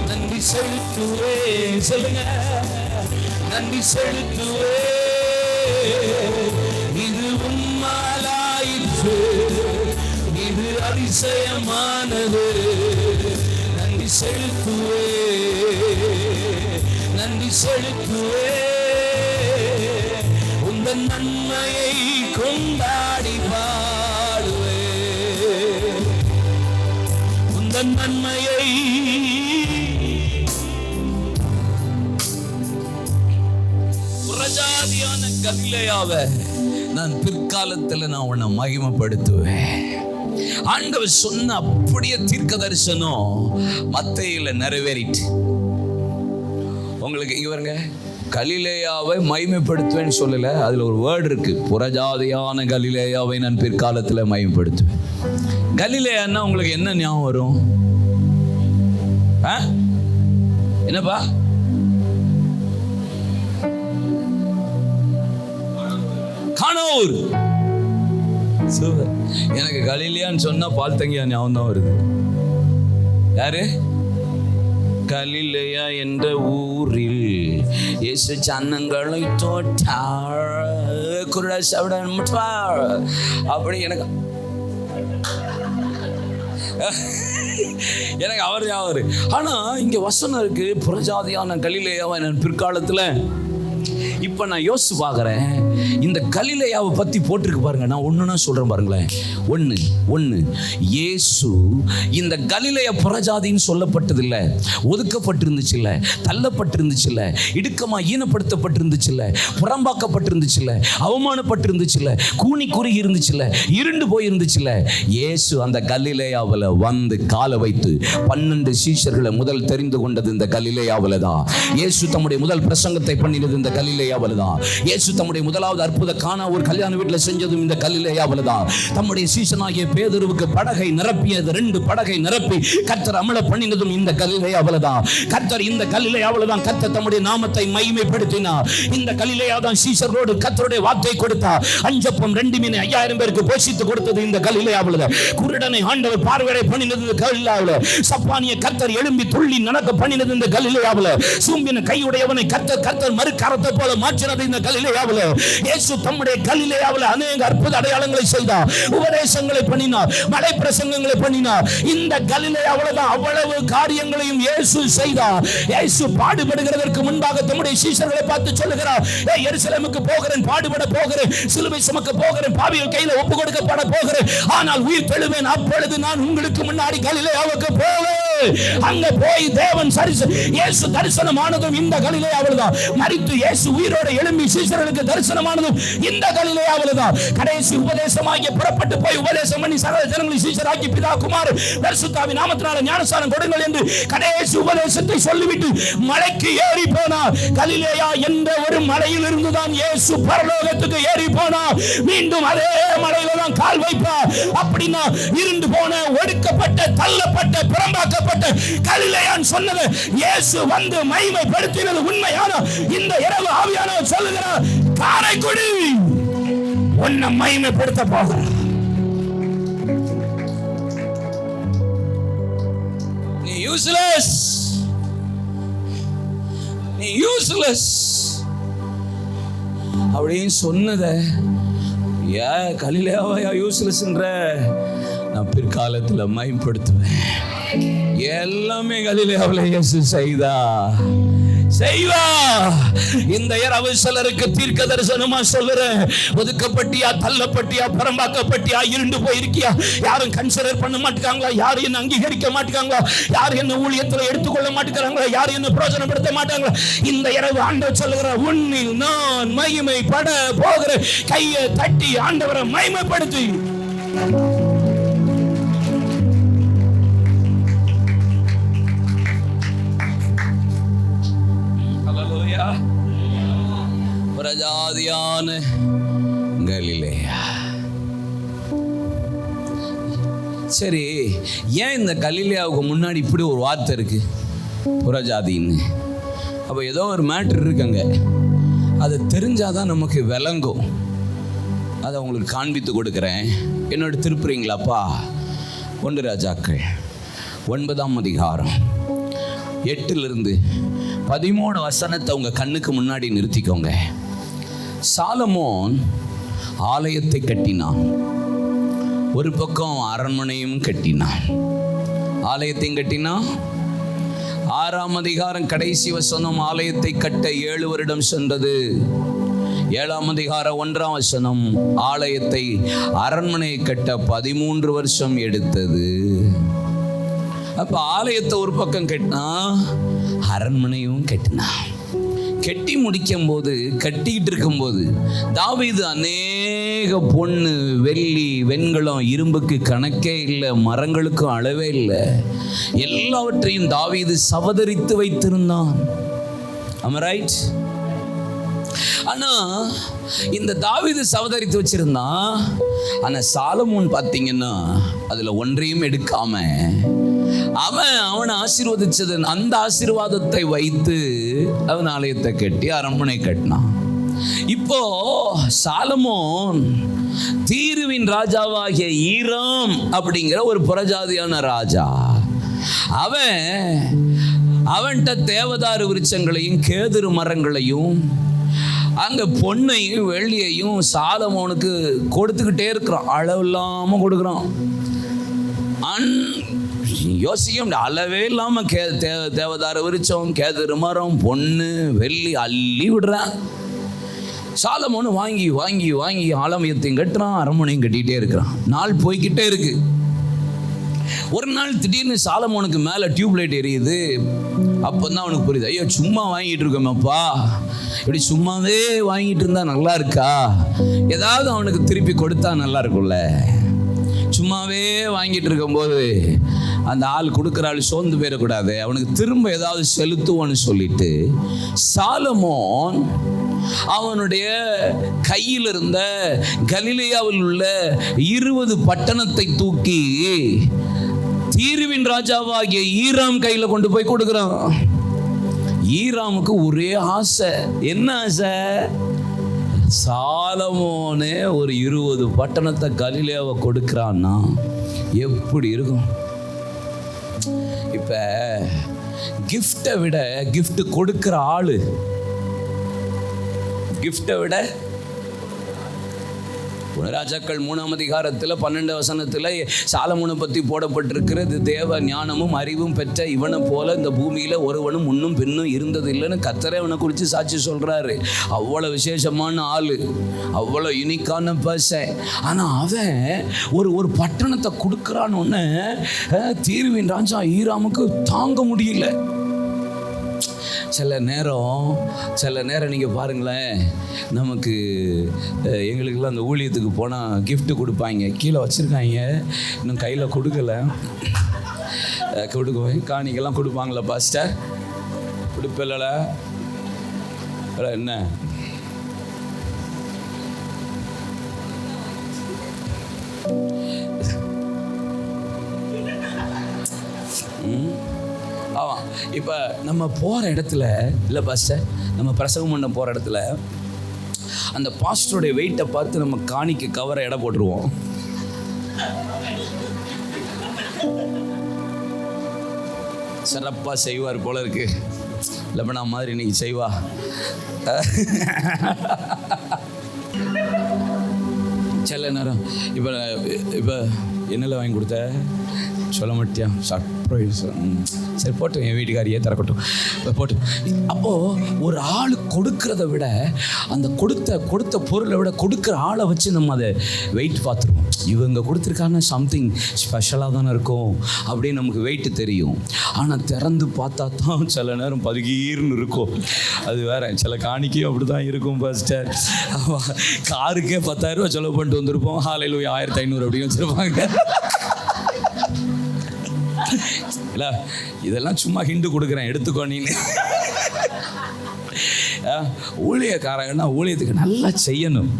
நன்றி செலுத்துவே, சொல்லுங்க, நன்றி செலுத்துவே. இது உம்மாலாயிற்று, இது அதிசயமானது. நன்றி செலுத்துவே, நன்றி செலுத்துவே. உந்தன் நன்மையை கொண்டாடி பாடுவே, உந்தன் நன்மையை. புறஜாதியான கலிலேயாவை நான் பிற்காலத்தில் நான் உன்னை மகிமைப்படுத்துவேன். ஆண்டவர் சொன்ன அப்படியே தீர்க்க தரிசனம் மத்தேயுல நிறைவேறிட்டு. உங்களுக்கு இங்க வருங்க, கலிலேயாவை மகிமைப்படுத்துவேன்னு சொல்லல, அதுல ஒரு வேர்டு இருக்கு, புறஜாதியான கலிலேயாவை நான் பிற்காலத்துல மகிமைப்படுத்துவேன். கலிலேயான்னா உங்களுக்கு என்ன ஞாபகம் வரும்? என்னப்பா? கானூர். எனக்கு கலிலேயான்னு சொன்னா பால்தங்கியா ஞாபகம் தான் வருது. யாரு? கலிலேயா என்ற ஊரில் இயேசு சன்னங்களை தோற்றார், குருடன் முட்டார். அப்படி எனக்கு அவர் ஞாபகம். ஆனா இங்க வசனம் இருக்கு, புறஜாதியான கலிலேயாவை நான் பிற்காலத்துல. இப்ப நான் யோசிச்சு பார்க்கிறேன், இந்த கலிலேயாவை பத்தி போட்டிருக்கு பாருங்க. நான் ஒண்ணுன்னா சொல்றேன் பாருங்களேன். ஒண்ணு இயேசு இந்த கலிலேய புறஜாதின்னு சொல்லப்பட்டது இல்ல, ஒதுக்கப்பட்டிருந்துச்சு இல்ல, தள்ளப்பட்டிருந்துச்சு இல்ல, இடுக்கமா ஈனப்படுத்தப்பட்டிருந்துச்சு இல்ல, புறம்பாக்கப்பட்டிருந்துச்சு இல்ல, அவமானப்பட்டிருந்துச்சு இல்ல, கூனி குறுகி இருந்துச்சு இல்ல, இருண்டு போய் இருந்துச்சு இல்ல. இயேசு அந்த கலிலேயாவில் வந்து காலை வைத்து 12 சீஷர்களை முதல் தெரிந்து கொண்டது இந்த கலிலேயாவில் தான். இயேசு தம்முடைய முதல் பிரசங்கத்தை பண்ணினது இந்த கலிலேயாவில் தான். இயேசு தம்முடைய முதலாவது அற்புத கானா ஒரு கல்யாண வீட்டில் செஞ்சதும் இந்த கலிலேயாவில் தான். தம்முடைய சீஷனாகிய பேதுருவுக்கு படகை நிரப்பியது, 2 படகை நிரப்பி கர்த்தர் அமல பண்ணினதும் இந்த கலிலேயாவில் தான். கர்த்தர் இந்த கலிலேயாவில் தான் கர்த்தர் தம்முடைய நாமத்தை மகிமைப்படுத்தினார். இந்த கலிலேயா தான் சீஷரோடு கர்த்தருடைய வார்த்தை கொடுத்தார். 5 அப்பம் 2 மீன் 5000 பேருக்கு போஷித்து கொடுத்தது இந்த கலிலேயாவில். குருடனை ஆண்டவர் பார்வையை பண்ணினது இந்த கலிலேயாவில். சப்பானிய கர்த்தர் எழும்பி துள்ளி நடக்க பண்ணினது இந்த கலிலேயாவில். சூம்பின கையுடையவனை கர்த்தர் மறுகரத்தை போல மாற்றினது இந்த கலிலேயாவில். இயேசு தம்முடைய கலிலேயாவில் அநேக அற்புத அடையாளங்களை செய்தார், உபதேசங்களை பண்ணினார், மலை பிரசங்கங்களை பண்ணினார். இந்த கலிலேயாவில் தான் அவ்வளவு காரியங்களையும் இயேசு செய்தார். இயேசு பாடுபடுகிறதற்கு முன்பாக தம்முடைய சீஷர்களை பார்த்து சொல்லுகிறார், எருசலேமுக்கு போகிறேன், பாடுபட போகிறேன், சிலுவை சுமக்க போகிறேன், பாவிகள் கையில ஒப்பு கொடுக்கப்பட போகிறேன், ஆனால் உயிர் தெழுவேன், அப்பொழுது நான் உங்களுக்கு முன்னாடி கலிலேயாவுக்கு போவேன். அங்க போய் தேவன் இயேசு தரிசனமானதும் இந்த கலிலேயாவில் தான். மரித்து இயேசு உயிரோடு எழும்பி சீஷர்களுக்கு தரிசனமானதும் இந்த கலிலேயாவில் தான். கடைசி உபதேசமாகிய புறப்பட்டு போய் உபதேசம் பண்ணி சகல ஜனங்களை சீஷராக்கி பிதா குமார் பரிசுத்தாவின் நாமத்தினால ஞானஸ்நானம் கொடுங்கள் என்று கடைசி உபதேசத்தை சொல்லிவிட்டு மலைக்கு ஏறி போனார். கலிலேயா என்ற ஒரு மலையில் இருந்து தான் இயேசு பரலோகத்துக்கு ஏறி போனார். மீண்டும் அதே மலையில தான் கால் வைப்பார். அப்படின்னா இருந்து போன, ஒடுக்கப்பட்ட, தள்ளப்பட்ட, புறம்பாக்கப்பட்ட கலிலேயான் சொன்னது இயேசு வந்து மகிமைப்படுத்தினது உண்மையான இந்த இரவு ஆவியானவர் சொல்லுகிறார், காரைக்குடி உன்னை மகிமைப்படுத்த போகிறார். நீ யூஸ்லெஸ், நீ யூஸ்லெஸ் அப்படின்னு சொன்னத ஏன் கலிலேயாவையா யூஸ்லெஸ்ன்ற, நான் பிற்காலத்துல மகிமைப்படுத்துவேன். எல்லாமே கலிலேயாவுல இயேசு செய்வா. இந்த இரவு சிலருக்கு தீர்க்க தரிசனமா சொல்லுறேன். ஒதுக்கப்பட்டியா, தள்ளப்பட்டியா, பரம்பாக்கப்பட்டியா, இருண்டு போயிருக்கியா, யாரும் கன்சிடர் பண்ண மாட்டாங்களா, யாரும் என்ன அங்கீகரிக்க மாட்டாங்களா, யாரும் என்ன ஊழியத்தில் எடுத்துக்கொள்ள மாட்டேங்கிறாங்களா, யாரும் என்ன பிரயோஜனப்படுத்த மாட்டாங்களா, இந்த இரவு ஆண்டவர் சொல்லுகிற உன்னில் நான் மகிமைப்பட போகிற, கையை தட்டி ஆண்டவரை மகிமைப்படுத்தி பிரஜாதியான கலிலேயா. சரி, ஏன் இந்த கலிலேயாவுக்கு முன்னாடி இப்படி ஒரு வார்த்தை இருக்கு, புறஜாதின்னு? அப்போ ஏதோ ஒரு மேட்டர் இருக்குங்க. அது தெரிஞ்சாதான் நமக்கு விளங்கும். அதை உங்களுக்கு காண்பித்து கொடுக்குறேன். என்னோட திருப்புறீங்களாப்பா? 1 ராஜாக்கள் 9ஆம் அதிகாரம் 8 13 வசனத்தை உங்க கண்ணுக்கு முன்னாடி நிறுத்திக்கோங்க. சாலமோன் ஆலயத்தை கட்டினான், ஒரு பக்கம் அரண்மனையும் கட்டினான். ஆலயத்தையும் கட்டினான். 6ஆம் அதிகாரம் கடைசி வசனம், ஆலயத்தை கட்ட 7 வருடம் சென்றது. 7ஆம் அதிகாரம் 1ஆம் வசனம், ஆலயத்தை அரண்மனையை கட்ட 13 வருஷம் எடுத்தது. அப்ப ஆலயத்தை ஒரு பக்கம் கட்டினா, அரண்மனையும் கட்டினா. கட்டி முடிக்கும் போது, கட்டிக்கிட்டு இருக்கும் போது தாவீது அநேக பொண்ணு, வெள்ளி, வெண்கலம், இரும்புக்கு கணக்கே இல்லை, மரங்களுக்கும் அளவே இல்லை, எல்லாவற்றையும் தாவீது சவதரித்து வைத்திருந்தான். Am I right? ஆனா இந்த தாவீது சவதரித்து வச்சிருந்தான். ஆனா சாலமோன் பார்த்தீங்கன்னா அதுல ஒன்றையும் எடுக்காம அவனை ஆசீர்வதிச்சது, அந்த ஆசீர்வாதத்தை வைத்து அவன் ஆலயத்தை கட்டி அரண்மனை கட்டினான். இப்போ சாலமோன் தீருவின் ராஜாவாகிய ஈராம் அப்படிங்கிற ஒரு புறஜாதியான ராஜா. அவன்கிட்ட தேவதாரு விருட்சங்களையும் கேதுரு மரங்களையும் அங்க பொன்னையும் வெள்ளியையும் சாலமோனுக்கு கொடுத்துக்கிட்டே இருக்கிறான். அளவு இல்லாம கொடுக்குறான். யோசிக்க அளவே இல்லாம தேவதாரு விருட்சம், கேதுரு மரம், பொண்ணு, வெள்ளி அள்ளி விடுறான். சாலமோனு வாங்கி வாங்கி வாங்கி ஆலயத்தையும் கட்டுறான், அரண்மனையும் கட்டிகிட்டே இருக்கிறான். நாள் போய்கிட்டே இருக்கு. ஒரு நாள் திடீர்னு சாலமோனுக்கு மேலே டியூப்லைட் எரியுது. அப்போ தான் அவனுக்கு புரியுது, ஐயோ சும்மா வாங்கிட்டு இருக்கோமப்பா, இப்படி சும்மாவே வாங்கிட்டு இருந்தா நல்லா இருக்கா, ஏதாவது அவனுக்கு திருப்பி கொடுத்தா நல்லா இருக்கும்ல. சும்மாவே வாங்கிட்டு இருக்கும்போது அந்த ஆள் கொடுக்குற ஆள் சோர்ந்து போயிடக்கூடாது, அவனுக்கு திரும்ப ஏதாவது செலுத்துவோன்னு சொல்லிட்டு சாலமோன் அவனுடைய கையில் இருந்த கலிலேயாவில் உள்ள 20 பட்டணத்தை தூக்கி தீருவின் ராஜாவாகிய ஈராம் கையில கொண்டு போய் கொடுக்குறான். ஈராமுக்கு ஒரே ஆசை. என்ன ஆசை? சாலமோனே ஒரு 20 பட்டணத்தை கலிலேயாவை கொடுக்கிறான்னா எப்படி இருக்கும்? இப்ப கிஃப்டை விட கிஃப்ட் கொடுக்கிற ஆளு, கிஃப்டை விட ராஜாக்கள் 3ஆம் அதிகாரத்தில் 12 வசனத்தில் சாலமோனை பற்றி போடப்பட்டிருக்கிறது. தேவ ஞானமும் அறிவும் பெற்ற இவனை போல இந்த பூமியில் ஒருவனும் முன்னும் பின்னும் இருந்தது இல்லைன்னு கர்த்தரே அவனை குறித்து சாட்சி சொல்கிறாரு. அவ்வளோ விசேஷமான ஆள், அவ்வளோ யூனிக்கான பர்சன். ஆனால் அவன் ஒரு பட்டணத்தை கொடுக்குறான்னு தீர்வின் ராஜா ஈராமுக்கு தாங்க முடியல. சில நேரம் நீங்கள் பாருங்களேன், நமக்கு எங்களுக்கெல்லாம் அந்த ஊழியத்துக்கு போனால் gift கொடுப்பாங்க, கீழே வச்சுருக்காங்க, இன்னும் கையில் கொடுக்கலை. கொடுக்குவேன் காணிக்கெல்லாம் கொடுப்பாங்களா பாஸ்டர்? கொடுப்பில்ல என்ன? ஆமாம். இப்போ நம்ம போகிற இடத்துல இல்லை பாஸ்டர், நம்ம பிரசவம் பண்ண போகிற இடத்துல அந்த பாஸ்டருடைய வெயிட்டை பார்த்து நம்ம காணிக்க கவரை எடை போட்டுருவோம். சிறப்பாக செய்வார் போல இருக்கு, லெபனா மாதிரி இன்னைக்கு செய்வா. சில நேரம் இப்போ என்னெல்லாம் வாங்கி கொடுத்த சொல்ல மாட்டியா? சர்ப்ரைஸ். சரி போட்டு, என் வீட்டுக்காரியே தரக்கட்டும் போட்டு. அப்போது ஒரு ஆள் கொடுக்கறத விட அந்த கொடுத்த பொருளை விட கொடுக்குற ஆளை வச்சு நம்ம அதை வெயிட் பார்த்துருவோம். இவங்க கொடுத்துருக்காங்க சம்திங் ஸ்பெஷலாக தானே இருக்கும் அப்படின்னு நமக்கு வெயிட்டு தெரியும். ஆனால் திறந்து பார்த்தா தான் சில நேரம் பதுகீர்னு இருக்கும். அது வேற. சில காணிக்கையும் அப்படி தான் இருக்கும் பாஸ்டர். காருக்கே 10,000 ரூபா செலவு பண்ணிட்டு வந்திருப்போம், ஹல்லேலூயா 1500 அப்படின்னு வச்சுருப்பாங்க. இல்லை இதெல்லாம் சும்மா ஹிண்டு கொடுக்குறேன், எடுத்துக்கோ நீன்னு. ஊழியக்காரங்கன்னா ஊழியத்துக்கு நல்லா செய்யணும்.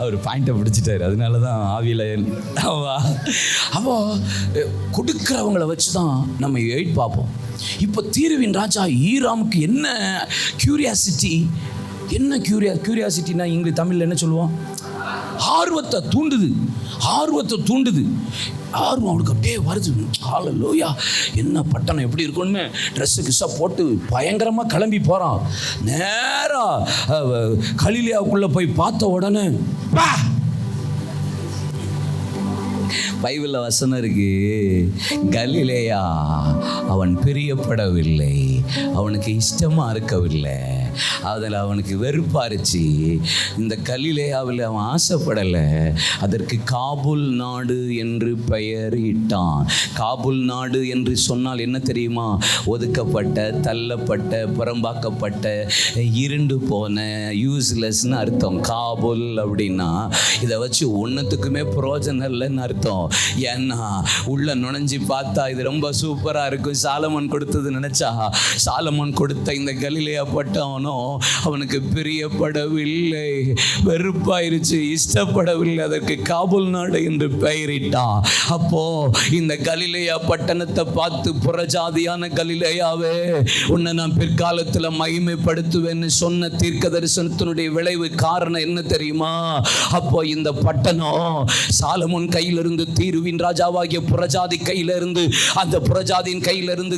அவர் பாயிண்ட்டை பிடிச்சிட்டாரு, அதனால தான் ஆவியில். அப்போ கொடுக்குறவங்கள வச்சு தான் நம்ம வெயிட் பார்ப்போம். இப்போ தீர்வின் ராஜா ஈராமுக்கு என்ன கியூரியாசிட்டி, கியூரியாசிட்டினா இங்கிலீஷ் தமிழில் என்ன சொல்லுவோம்? ஆர்வத்தை தூண்டுது. ஆர்வம் அவனுக்கு அப்படியே வருது. ஹல்லேலூயா, என்ன பட்டணம் எப்படி இருக்குன்னு ட்ரெஸ்ஸு கிஸ்ஸாக போட்டு பயங்கரமாக கிளம்பி போகிறான். நேராக கலிலேயாவுக்குள்ளே போய் பார்த்த உடனே பைபிளில் வசனம் இருக்கு, கலிலேயா அவன் பிரியப்படவில்லை, அவனுக்கு இஷ்டமாக இருக்கவில்லை, அதில் அவனுக்கு வெறுப்பாருச்சு. இந்த கலிலேயாவில் அவன் ஆசைப்படலை, அதற்கு காபுல் நாடு என்று பெயர் இட்டான். காபுல் நாடு என்று சொன்னால் என்ன தெரியுமா? ஒதுக்கப்பட்ட, தள்ளப்பட்ட, புறம்பாக்கப்பட்ட, இருண்டு போன, யூஸ்லெஸ்ன்னு அர்த்தம். காபுல் அப்படின்னா இதை வச்சு ஒன்றுத்துக்குமே பிரயோஜனம் இல்லைன்னு அர்த்தம். ஏன்னா உள்ள நுழைஞ்சி பார்த்தா இது ரொம்ப சூப்பராக இருக்கும். சாலமோன் கொடுத்தது நினைச்சா, சாலமோன் கொடுத்த இந்த கலிலேயா பட்டணம் அவனுக்கு பிரியப்படவில்லை, வெறுப்பாயிருச்சு, இஷ்டப்படவில்லை. அதற்கு காபுல் நாடு என்று பெயரிட்டான். அப்போ இந்த கலிலேயா பட்டணத்தை பார்த்து, புறஜாதியான கலிலேயாவே, உன்னை நான் பிற்காலத்தில் மகிமைப்படுத்துவேன்னு சொன்ன தீர்க்க தரிசனத்தினுடைய விளைவு காரணம் என்ன தெரியுமா? அப்போ இந்த பட்டணம் சாலமோன் கையிலிருந்து, தீருவின் ராஜாவாகிய புறஜாதி கையிலிருந்து, அந்த புறஜாதியின் கையிலிருந்து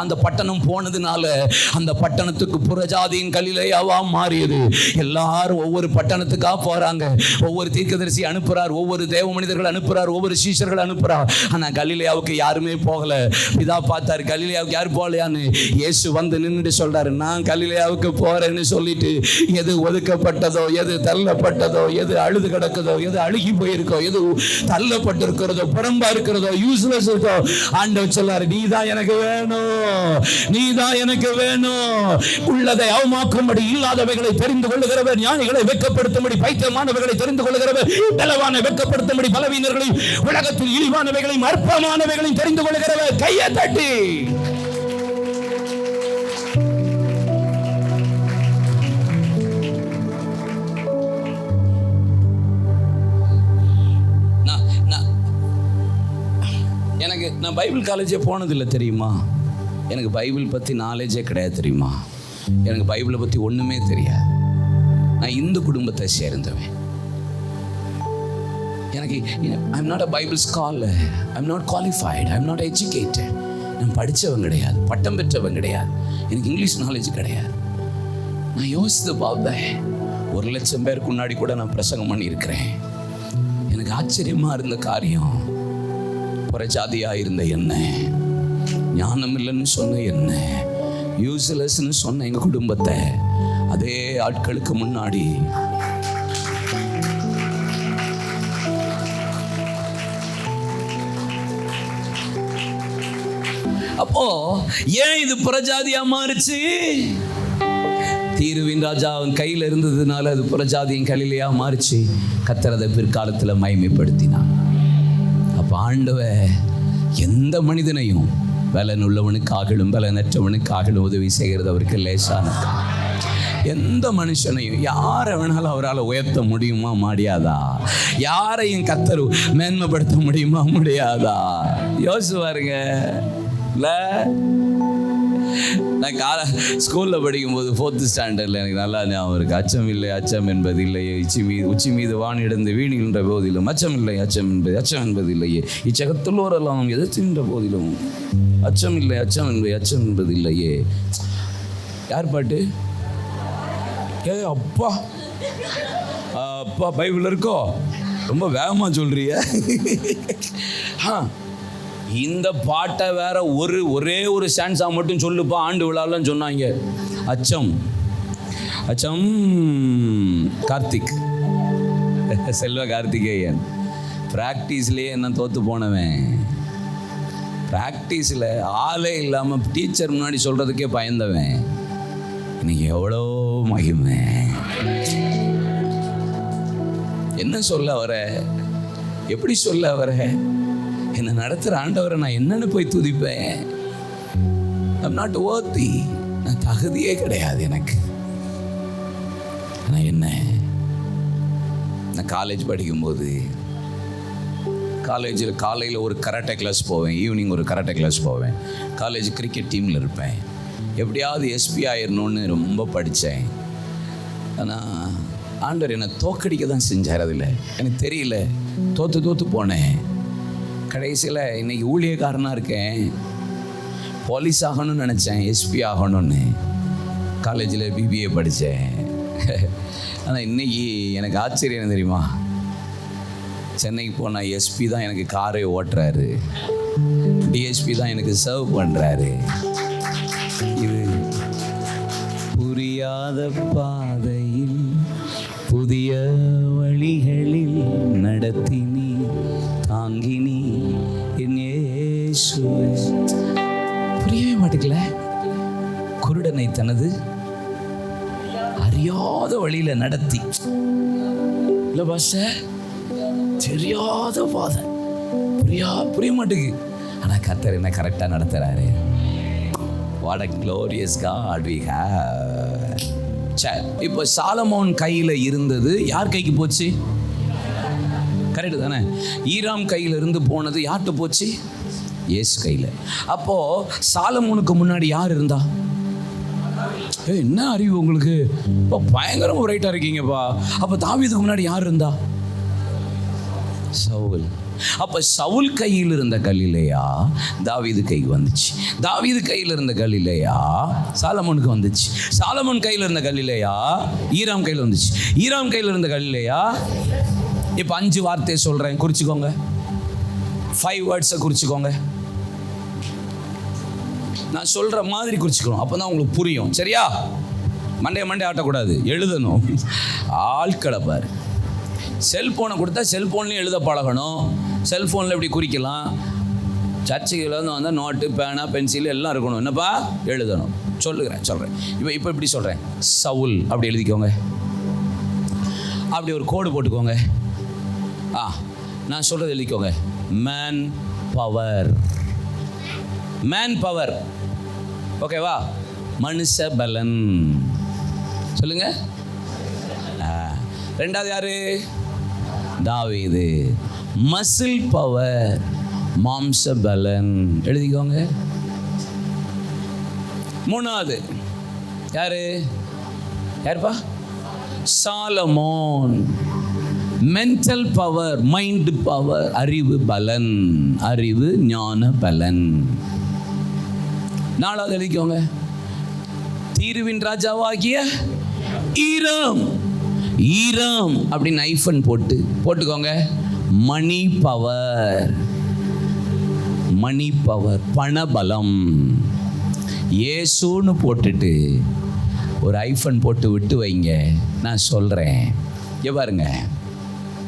அந்த பட்டணம் போனதுனால அந்த பட்டணத்துக்கு புறஜாதியின் கலிலேயாவா மாறியது. எல்லாரும் ஒவ்வொரு பட்டணத்துக்காக போறாங்க, ஒவ்வொரு தீர்க்கதரிசி அனுப்புறார், ஒவ்வொரு தேவ மனிதர்கள் அனுப்புறார், ஒவ்வொரு சீஷர்கள் அனுப்புறார். ஆனா கலிலேயாவுக்கு யாருமே போகல. பிதா பார்த்தாரு, கலிலேயாவுக்கு யாரும் போகலையான்னு. இயேசு வந்து நின்றுட்டு சொல்றாரு, நான் கலிலேயாவுக்கு போறேன்னு சொல்லிட்டு எது ஒதுக்கப்பட்டதோ, எது தள்ளப்பட்டதோ, எது அழுது கிடக்குதோ, எது அழுகி போயிருக்கோ, எது தள்ளப்பட்டிருக்கிறதோ, புறம்பா இருக்கிறதோ, யூஸ்லெஸ் இருக்கோ, ஆண்டவர் சொல்லாரு, நீதான் எனக்கு வேணும், நீதான் எனக்கு வேணும். உள்ளதை அவமாக்கும்படி இல்லாதவைகளை தெரிந்து கொள்ளுகிறவர், ஞானிகளை வெட்கப்படுத்தும்படி பைத்தியமானவைகளை தெரிந்து கொள்ளுகிறவர், பலவானை வெட்கப்படுத்தும்படி பலவீனர்களை, உலகத்தில் இழிவானவைகளையும் அற்பமானவைகளையும் தெரிந்து கொள்ளுகிறவர். கையை தட்டி நான் பைபிள் காலேஜே போனதில்லை தெரியுமா? எனக்கு பைபிள் பற்றி நாலேஜே கிடையாது தெரியுமா? எனக்கு பைபிளை பற்றி ஒன்றுமே தெரியாது. நான் இந்து குடும்பத்தை சேர்ந்தவன். எனக்கு I'm not a Bible scholar, I'm not qualified, I'm not educated. நான் படித்தவன் கிடையாது, பட்டம் பெற்றவன் கிடையாது, எனக்கு இங்கிலீஷ் நாலேஜ் கிடையாது. நான் யோசித்து பார்ப்பேன், 1,00,000 பேருக்கு முன்னாடி கூட நான் பிரசங்கம் பண்ணியிருக்கிறேன். எனக்கு ஆச்சரியமா இருந்த காரியம், புறஜாதியா இருந்த என்ன, ஞானம் இல்லைன்னு சொன்ன என்ன, யூஸ்லெஸ்ன்னு சொன்ன எங்க குடும்பத்தை அதே ஆட்களுக்கு முன்னாடி அப்போ ஏன் இது புறஜாதியா மாறுச்சு? தீருவின் ராஜா அவன் கையில் இருந்ததுனால அது புறஜாதியின் கையிலையா மாறுச்சு. கர்த்தர் அதை பிற்காலத்தில் மகிமைப்படுத்தினான். அப்போ ஆண்டவர் எந்த மனிதனையும் பலன் உள்ளவனுக்காகலும் பலனற்றவனுக்காகலும் உதவி செய்கிறது அவருக்கு லேசானது. எந்த மனுஷனையும் யாரை வேணாலும் அவரால் உயர்த்த முடியுமா முடியாதா? யாரையும் கர்த்தர் மேன்மைப்படுத்த முடியுமா முடியாதா? யோசிச்சு பாருங்க. இல்லை, நான் ஸ்கூலில் படிக்கும்போது 4th ஸ்டாண்டர்டில் எனக்கு நல்லா ஞாபகம் இருக்குது. அச்சம் இல்லை, அச்சம் என்பது இல்லையே, உச்சி மீது வானிடந்து வீணின்ற போதிலும் அச்சம் இல்லை, அச்சம் என்பது இல்லையே, இச்சகத்துள்ளோரெல்லாம் எதிர்க்கின்ற போதிலும் அச்சம் இல்லை, அச்சம் என்பது இல்லையே. யார் பாட்டு? அப்பா அப்பா பைபிள் இருக்கோ? ரொம்ப வேகமாக சொல்றிய. இந்த பாட்டை வேற ஒரே ஒரு ஸ்டான்ஸா மட்டும் சொல்லுப்பா, ஆண்டு விழாலாம் சொன்னாங்க. அச்சம் அச்சம் கார்த்திக், செல்வ கார்த்திகேயன். ப்ராக்டிஸ்லேயே என்ன தோற்று போனவன். ப்ராக்டிஸில் ஆளே இல்லாமல் டீச்சர் முன்னாடி சொல்கிறதுக்கே பயந்தவன். இன்னைக்கு எவ்வளோ மகிமை. என்ன சொல்ல வர, எப்படி சொல்ல வர? என்னை நடத்துகிற ஆண்டவரை நான் என்னன்னு போய் துதிப்பேன்? I'm not worthy. நான் தகுதியே கிடையாது எனக்கு. நான் என்ன, நான் காலேஜ் படிக்கும்போது காலேஜில் காலையில் ஒரு கராட்டே கிளாஸ் போவேன், ஈவினிங் ஒரு கராட்டே கிளாஸ் போவேன். காலேஜ் கிரிக்கெட் டீமில் இருப்பேன். எப்படியாவது எஸ்பி ஆயிடணும்னு ரொம்ப படித்தேன். ஆனால் ஆண்டவர் என்னை தோக்கடிக்க தான் செஞ்சார். அதில் எனக்கு தெரியல, தோற்று போனேன். கடைசியில் இன்றைக்கி ஊழியக்காரனாக இருக்கேன். போலீஸ் ஆகணும்னு நினச்சேன், எஸ்பி ஆகணும்னு. காலேஜில் பிபிஏ படித்தேன். ஆனால் இன்றைக்கி எனக்கு ஆச்சரியம் தெரியுமா? சென்னைக்கு போனால் எஸ்பி தான் எனக்கு காரை ஓட்டுறாரு, டிஎஸ்பி தான் எனக்கு சர்வ் பண்ணுறாரு. இது புரியாத பாதையில் புதிய வழிகளில் நடத்தினி தாங்கினி என் இயேசுவே. புரியவே மாட்டேங்கல. குருடனை தனது அறியாத வழியில நடத்தி, இல்லை பாஷ தெரியாத பாதை, புரிய மாட்டேங்குது. ஆனால் கர்த்தர் என்ன கரெக்டாக நடத்துறாரு. What a glorious God we have. இப்போ சாலமோன் கையில் இருந்தது யார் கைக்கு போச்சு? கரெக்டு தானே? ஈராம் கையில் இருந்து போனது யார்கிட்ட போச்சு? இயேசு கையில். அப்போ சாலமோனுக்கு முன்னாடி யார் இருந்தா? என்ன அறிவு உங்களுக்கு, இப்போ பயங்கரமாக ரைட்டாக இருக்கீங்கப்பா. அப்போ தாவீதுக்கு முன்னாடி யார் இருந்தா? சவுல். அப்போ சவுல் கையில் இருந்த கல்லிலேயா தாவீது கைக்கு வந்துச்சு. தாவீது கையில் இருந்த கல்லிலேயா சாலமோனுக்கு வந்துச்சு. சாலமோன் கையில் இருந்த கல்லிலேயா ஈராம் கையில் வந்துச்சு. ஈராம் கையில் இருந்த கல்லிலேயா. இப்போ 5 வார்த்தையை சொல்கிறேன், குறிச்சிக்கோங்க. 5 வேர்ட்ஸை குறிச்சிக்கோங்க. நான் சொல்கிற மாதிரி குறிச்சிக்கணும், அப்போ தான் உங்களுக்கு புரியும். சரியா? மண்டே ஆட்டக்கூடாது, எழுதணும். ஆட்களை பாரு. செல்ஃபோனை கொடுத்தா செல்ஃபோன்லேயும் எழுத பழகணும். செல்ஃபோனில் எப்படி குறிக்கலாம்? சர்ச்சுகளில் வந்தால் நோட்டு, பேனா, பென்சில் எல்லாம் இருக்கணும். என்னப்பா? எழுதணும். சொல்கிறேன். இப்போ இப்படி சொல்கிறேன். சவுல் அப்படி எழுதிக்கோங்க. அப்படி ஒரு கோடு போட்டுக்கோங்க. நான் சொல்கிறது எழுதிக்கோங்க. Man power. ஓகேவா? மனுஷ பலன். சொல்லுங்க. ரெண்டாவது யாரு? தாவீது. மசில் பவர், மாம்ச பலன். எழுதிக்கோங்க. மூணாவது யாருப்பா? Solomon. Mental power, mind power, அறிவு பலன், அறிவு ஞான பலன். நாலாவது எழுதிக்கோங்க. தீருவின் ராஜாவாகிய ஈரம். ஈரம் அப்படின்னு ஐஃபன் போட்டுக்கோங்க. மணி பவர். மணி பவர், பணபலம். இயேசுன்னு போட்டுட்டு ஒரு ஐஃபன் போட்டு விட்டு வைங்க. நான் சொல்கிறேன். இங்கே பாருங்க,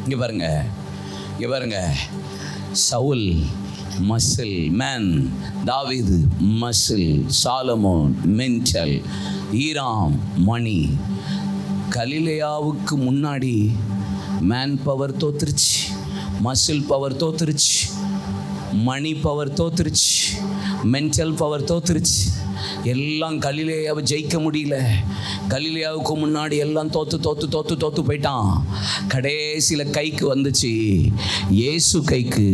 இங்கே பாருங்க, இங்கே பாருங்க. சவுல் மசில் மேன், தாவீது மசில், சாலமோன் மென்டல், ஈராம் மணி. கலிலேயாவுக்கு முன்னாடி மேன் பவர் தோத்துருச்சு, மசில் பவர் தோத்துருச்சு, மணி பவர் தோத்துருச்சு, மென்டல் பவர் தோத்துருச்சு. எல்லாம் கலிலேயாவை ஜெயிக்க முடியல. கலிலேயாவுக்கு முன்னாடி எல்லாம் தோத்து போயிட்டான். கடைசியில் கைக்கு வந்துச்சு, இயேசு கைக்கு.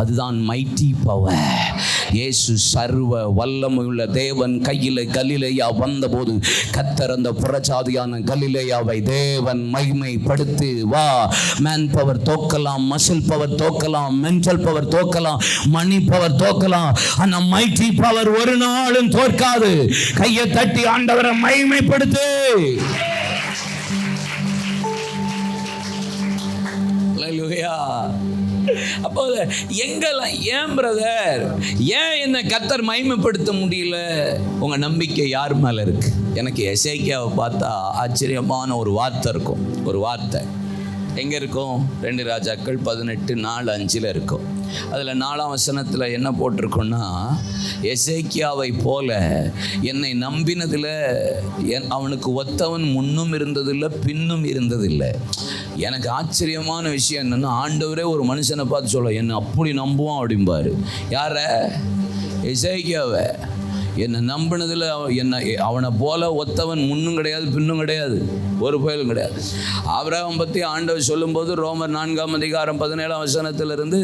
அதுதான் மைட்டி பவர். இயேசு சர்வ வல்லமையுள்ள தேவன் கையில் கலிலேயா வந்தபோது கர்த்தர் அந்த புறஜாதியான கலிலேயாவை தேவன் மகிமைப்படுத்தி, வா, மேன் பவர் தோக்கலாம், மசில் பவர் தோக்கலாம், மென்டல் பவர் தோக்கலாம், மணி பவர் தோக்கலாம், ஆனா மைட்டி பவர் ஒரு நாளும் தோற்காது. கையை தட்டி ஆண்டவரை மகிமைப்படுத்து. அல்லேலூயா. அப்போ எங்கெல்லாம் ஏன் பிரதர், ஏன் என்ன கர்த்தர் மகிமைப்படுத்த முடியல? உங்க நம்பிக்கை யார் மேல இருக்கு? எனக்கு எசேக்கியாவை பார்த்தா ஆச்சரியமான ஒரு வார்த்தை இருக்கும். ஒரு வார்த்தை எங்கே இருக்கும்? 2 ராஜாக்கள் 18:4-5 இருக்கும். அதில் 4ஆம் வசனத்தில் என்ன போட்டிருக்கோன்னா, எசேக்கியாவை போல என்னை நம்பினதில் அவனுக்கு ஒத்தவன் முன்னும் இருந்ததில்லை பின்னும் இருந்ததில்லை. எனக்கு ஆச்சரியமான விஷயம் என்னென்னா, ஆண்டவரே ஒரு மனுஷனை பார்த்து சொல்ல, என்னை அப்படி நம்புவான் அப்படிம்பாரு. யாரை? எசேக்கியாவை. என்னை நம்பினதில் அவனை போல ஒத்தவன் முன்னும் கிடையாது பின்னும் கிடையாது, ஒரு பயலும் கிடையாது. ஆபிரகாம் பற்றி ஆண்டவர் சொல்லும்போது ரோமர் 4ஆம் அதிகாரம் 17ஆம் வசனத்திலிருந்து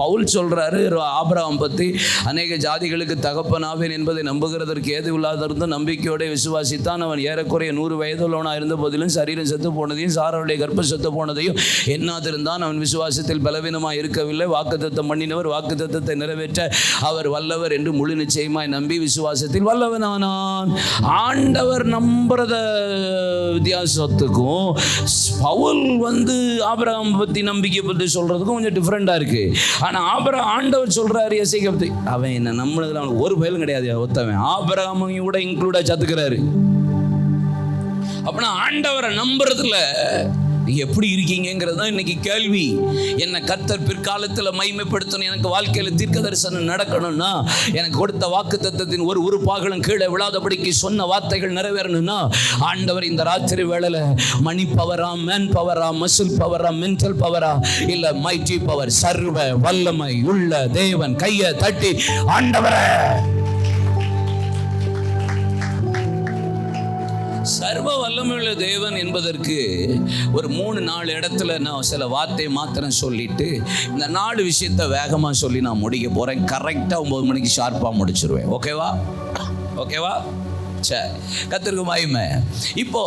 பவுல் சொல்கிறாரு ஆபிரகாம் பற்றி, அநேக ஜாதிகளுக்கு தகப்பனாவேன் என்பதை நம்புகிறதற்கு ஏது இல்லாதிருந்தும் நம்பிக்கையோட விசுவாசித்தான். அவன் ஏறக்குறைய 100 வயதுள்ளவனாக இருந்த போதிலும் சரீரம் செத்து போனதையும் சாராளுடைய கர்ப்பம் செத்து போனதையும் எண்ணாதிருந்தான். அவன் விசுவாசத்தில் பலவீனமாக இருக்கவில்லை. வாக்குத்தத்தம் பண்ணினவர் வாக்குத்தத்தத்தை நிறைவேற்ற அவர் வல்லவர் என்று முழு நிச்சயமாய் நம்பி விசுவாசத்தில் வல்லவனானான். ஆண்டவர் நம்புறத வித்தியாசத்துக்கும் பவுல் ஆபிரகாம் பத்தி நம்பிக்கை பத்தி சொல்றதுக்கும் கொஞ்சம் டிஃபரெண்டா இருக்கு. ஆனா ஆண்டவர் சொல்றாரு எசேக்கியா பத்தி, அவன் என்ன நம்பினதுல அவனுக்கு ஒரு பயலும் கிடையாது, ஒத்தவன். ஆபிரகாமையும் கூட இன்க்ளூடா சேர்த்துக்கிறாரு. அப்படின்னா ஆண்டவரை நம்புறதுல நீங்க எப்படி இருக்கீங்கிறது தான் இன்னைக்கு கேள்வி. என்ன கர்த்தர் பிற்காலத்தில் மகிமைப்படுத்தணும், எனக்கு வாழ்க்கையில தீர்க்க தரிசனம் நடக்கணும்னா, எனக்கு கொடுத்த வாக்கு தத்தத்தின் ஒரு உறுப்பாகளும் கீழே விழாதபடிக்கு சொன்ன வார்த்தைகள் நிறைவேறணும்னா, ஆண்டவர் இந்த ராத்திரி வேளையில மணி பவரா, மேன் பவரா, மசில் பவரா, மென்டல் பவரா, இல்ல மைட்டி பவர், சர்வ வல்லமை உள்ள தேவன், கையை தட்டி ஆண்டவரே, சர்வ வல்லமையுள்ள தேவன் என்பதற்கு ஒரு 3-4 இடத்துல நான் சில வார்த்தையை மாத்திரம் சொல்லிட்டு இந்த 4 விஷயத்தை வேகமா சொல்லி நான் முடிக்க போறேன். கரெக்டா 9 மணிக்கு ஷார்ப்பா முடிச்சிருவேன். ஓகேவா? சரி, கர்த்தருக்கு மகிமை. இப்போ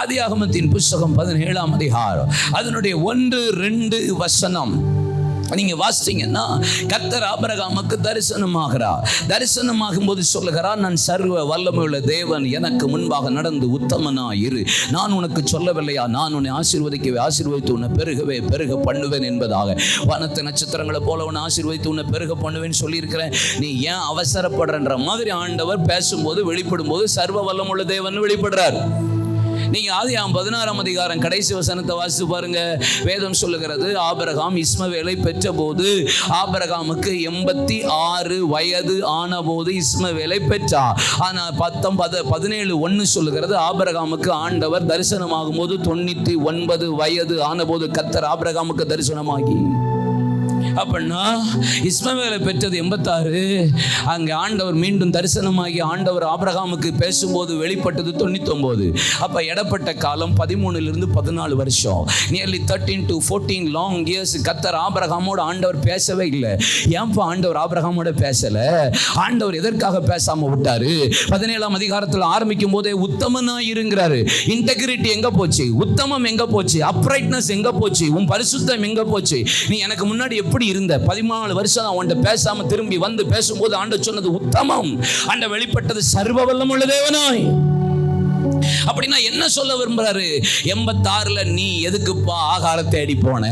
ஆதியாகமத்தின் புத்தகம் 17ஆம் அதிகாரம் அதனுடைய 1-2 வசனம் நீங்க வாசிச்சீங்கன்னா, கர்த்தர் ஆபிரகாமுக்கு தரிசனமாகிறார். தரிசனமாகும் போது சொல்லுகிறார், நான் சர்வ வல்லமையுள்ள தேவன், எனக்கு முன்பாக நடந்து உத்தமனா இரு. நான் உனக்கு சொல்லவில்லையா, நான் உன்னை ஆசீர்வதித்து உன்னை பெருக பண்ணுவேன் என்பதாக. வானத்து நட்சத்திரங்களை போல உன்னை ஆசீர்வதித்து உன்னை பெருக பண்ணுவேன்னு சொல்லியிருக்கிறேன். நீ ஏன் அவசரப்படுறன்ற மாதிரி ஆண்டவர் பேசும்போது, வெளிப்படும் போது சர்வ வல்லமுள்ள தேவன் வெளிப்படுறார். நீங்க ஆதியாகமம் 16ஆம் அதிகாரம் கடைசி வசனத்தை வாசித்து பாருங்க. வேதம் சொல்லுகிறது, ஆபிரகாம் இஸ்மவேலை பெற்ற போது ஆபிரகாமுக்கு 86 வயது ஆன போது இஸ்மவேலை பெற்றார். ஆனா 17:1 சொல்லுகிறது, ஆபிரகாமுக்கு ஆண்டவர் தரிசனமாகும் போது 99 வயது ஆன போது கர்த்தர் ஆபிரகாமுக்கு தரிசனமாகி, அப்படின்னா இஸ்மவேலை பெற்றது 86, அங்கே ஆண்டவர் மீண்டும் தரிசனமாகி ஆண்டவர் ஆபிரகாமுக்கு பேசும்போது வெளிப்பட்டது 99. அப்ப இடப்பட்ட காலம் 13 to 14 வருஷம், நியர்லி 13 to 14 லாங் இயர்ஸ். கர்த்தர் ஆபிரகாமோட ஆண்டவர் பேசவே இல்லை. ஏன்பா ஆண்டவர் ஆபிரகாமோட பேசல? ஆண்டவர் எதற்காக பேசாம விட்டாரு? 17ஆம் அதிகாரத்தில் ஆரம்பிக்கும் போதே உத்தமனா இருங்கிறாரு. இன்டெகிரிட்டி எங்க போச்சு? உத்தமம் எங்க போச்சு? அப்ரைட்னஸ் எங்க போச்சு? உன் பரிசுத்தம் எங்க போச்சு? நீ எனக்கு முன்னாடி எப்படி இருந்த? 14 வருஷம் அவன்கிட்ட பேசாம திரும்பி வந்து பேசும்போது ஆண்டவர் சொன்னது உத்தமம். ஆண்டவர் வெளிப்பட்டது சர்வ வல்லமுள்ள தேவனாய். அப்படின்னா என்ன சொல்ல விரும்புறாரு? 86ல நீ எதுக்குப்பா ஆகாரத்தை தேடி போன?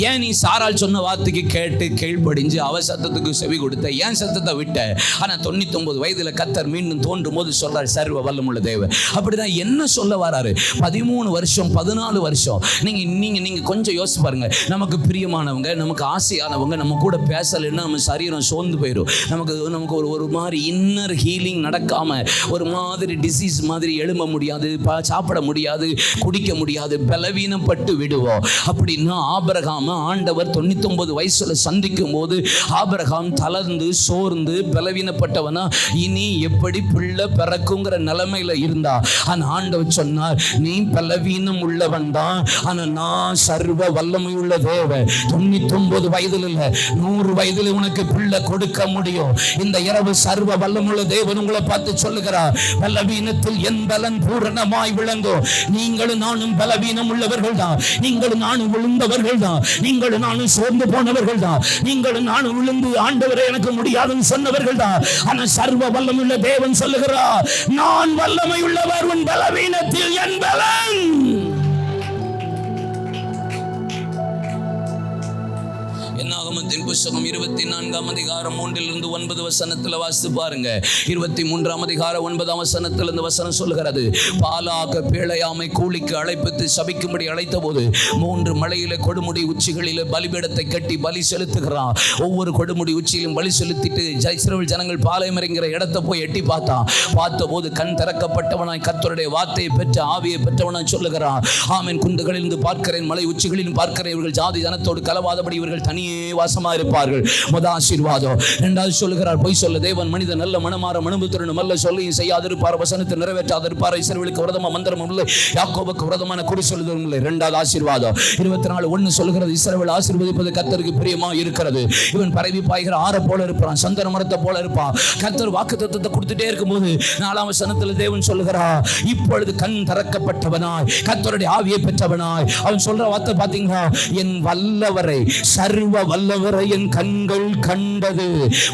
ஏன் நீ சாரால் சொன்ன வார்த்தைக்கு கேட்டு கீழ்ப்படிஞ்சு அவ சத்தத்துக்கு செவி கொடுத்த? ஏன் சத்தத்தை விட்ட? ஆனா 99 வயதுல கர்த்தர் மீண்டும் தோன்றும் போது சொல்றாரு, சர்வ வல்லமுள்ள தேவன். அப்படிதான் என்ன சொல்ல வராரு? 13 வருஷம் 14 வருஷம் நீங்க கொஞ்சம் யோசிச்சு பாருங்க. நமக்கு பிரியமானவங்க, நமக்கு ஆசையானவங்க நம்ம கூட பேசலைன்னா நம்ம சரீரம் சோர்ந்து போயிடும். நமக்கு ஒரு மாதிரி இன்னர் ஹீலிங் நடக்காம ஒரு மாதிரி டிசீஸ் மாதிரி எழும்ப முடியாது, சாப்பிட முடியாது, குடிக்க முடியாது, பலவீனப்பட்டு விடுவோம். அப்படின்னா ஆபிரகாம் ஆண்டவர் 99 வயசுல சந்திக்கும் போது ஆபிரகாம் தளர்ந்து சோர்ந்து பலவீனப்பட்டவனா இனி எப்படி பிள்ளை பிறக்குங்கிற நிலைமையில இருந்தா. ஆனா ஆண்டவர் சொன்னார், நீ பலவீனம் உள்ளவன் தான், ஆனா நான் சர்வ வல்லமை உள்ள தேவன். 99 வயதுல இல்ல 100 வயதுல உனக்கு பிள்ளை கொடுக்க முடியும். இந்த இரவு சர்வ வல்லமுள்ள தேவன் உங்களை பார்த்து சொல்லுகிறார், பலவீனத்தில் என் பலன் பூரணமாய் விளங்கும். நீங்களும் நானும் பலவீனம் உள்ளவர்கள் தான், நீங்களும் நானும் விழுந்தவர்கள் தான், நீங்களும் நானும் சோர்ந்து போனவர்கள் தான், நீங்களும் நானும் விழுந்து ஆண்டவரே எனக்கு முடியாதுன்னு சொன்னவர்கள் தான். ஆனா சர்வ வல்லமுள்ள தேவன் சொல்லுகிறார், நான் வல்லமை உள்ளவர், உன் பலவீனத்தில் என் பலன். என்னாகமத்தின் புத்தகம் 24ஆம் அதிகாரம் 3 9 வசனத்துல வாசித்து பாருங்க. 23ஆம் அதிகாரம் 9ஆம் வசனத்துல இந்த வசனம் சொல்லுகிறது, பாலாக பேழையாமை கூலிக்கு அழைப்பித்து சபிக்கும்படி அழைத்த போது 3 மலையில கொடுமுடி உச்சிகளில பலிபீடத்தை கட்டி பலி செலுத்துகிறான். ஒவ்வொரு கொடுமுடி உச்சியிலும் பலி செலுத்திட்டு இஸ்ரவேல் ஜனங்கள் பாளையம் இறங்குகிற இடத்தை போய் எட்டி பார்த்த போது கண் திறக்கப்பட்டவனாய் கர்த்தருடைய வார்த்தையை பெற்ற ஆவியை பெற்றவனாய் சொல்லுகிறான், ஆமென். குந்துகளிலிருந்து பார்க்கிறேன், மலை உச்சிகளிலும் பார்க்கிறேன், இவர்கள் ஜாதி ஜனத்தோடு கலவாதபடி இவர்கள் தனியே வாசமா இருப்பார்கள். முதல் ஆசீர்வாதம். இரண்டாவது சொல்லுகிறார், பொய் சொல்ல தேவன் மனிதன் நல்ல மனமாற மனுபுத்திரனும் அல்ல, சொல்லியும் செய்யாதிருப்பார், வசனத்தை நிறைவேற்றாதிருப்பார், இஸ்ரவேலுக்கு விரோதமா மந்திரமும் இல்லை, யாக்கோபுக்கு விரோதமான குறி சொல்லுதலும் இல்லை. இரண்டாவது ஆசீர்வாதம் 24:1 சொல்லுகிறது, இஸ்ரவேல் ஆசீர்வதிப்பது கர்த்தருக்கு பிரியமா இருக்கிறது. இவன் பரவி பாய்கிற ஆற போல இருப்பான், சந்தன மரத்தை போல இருப்பான். கர்த்தர் வாக்குத்தத்தத்தை கொடுத்துட்டே இருக்கும்போது 4ஆம் வசனத்தில் தேவன் சொல்லுகிறார், இப்பொழுது கண் திறக்கப்பட்டவனாய் கர்த்தருடைய ஆவியை பெற்றவனாய். அவன் சொல்ற வார்த்தை பாத்தீங்களா, என் வல்லவரை சர்வ வல்லவரை என் கண்கள் கண்டது.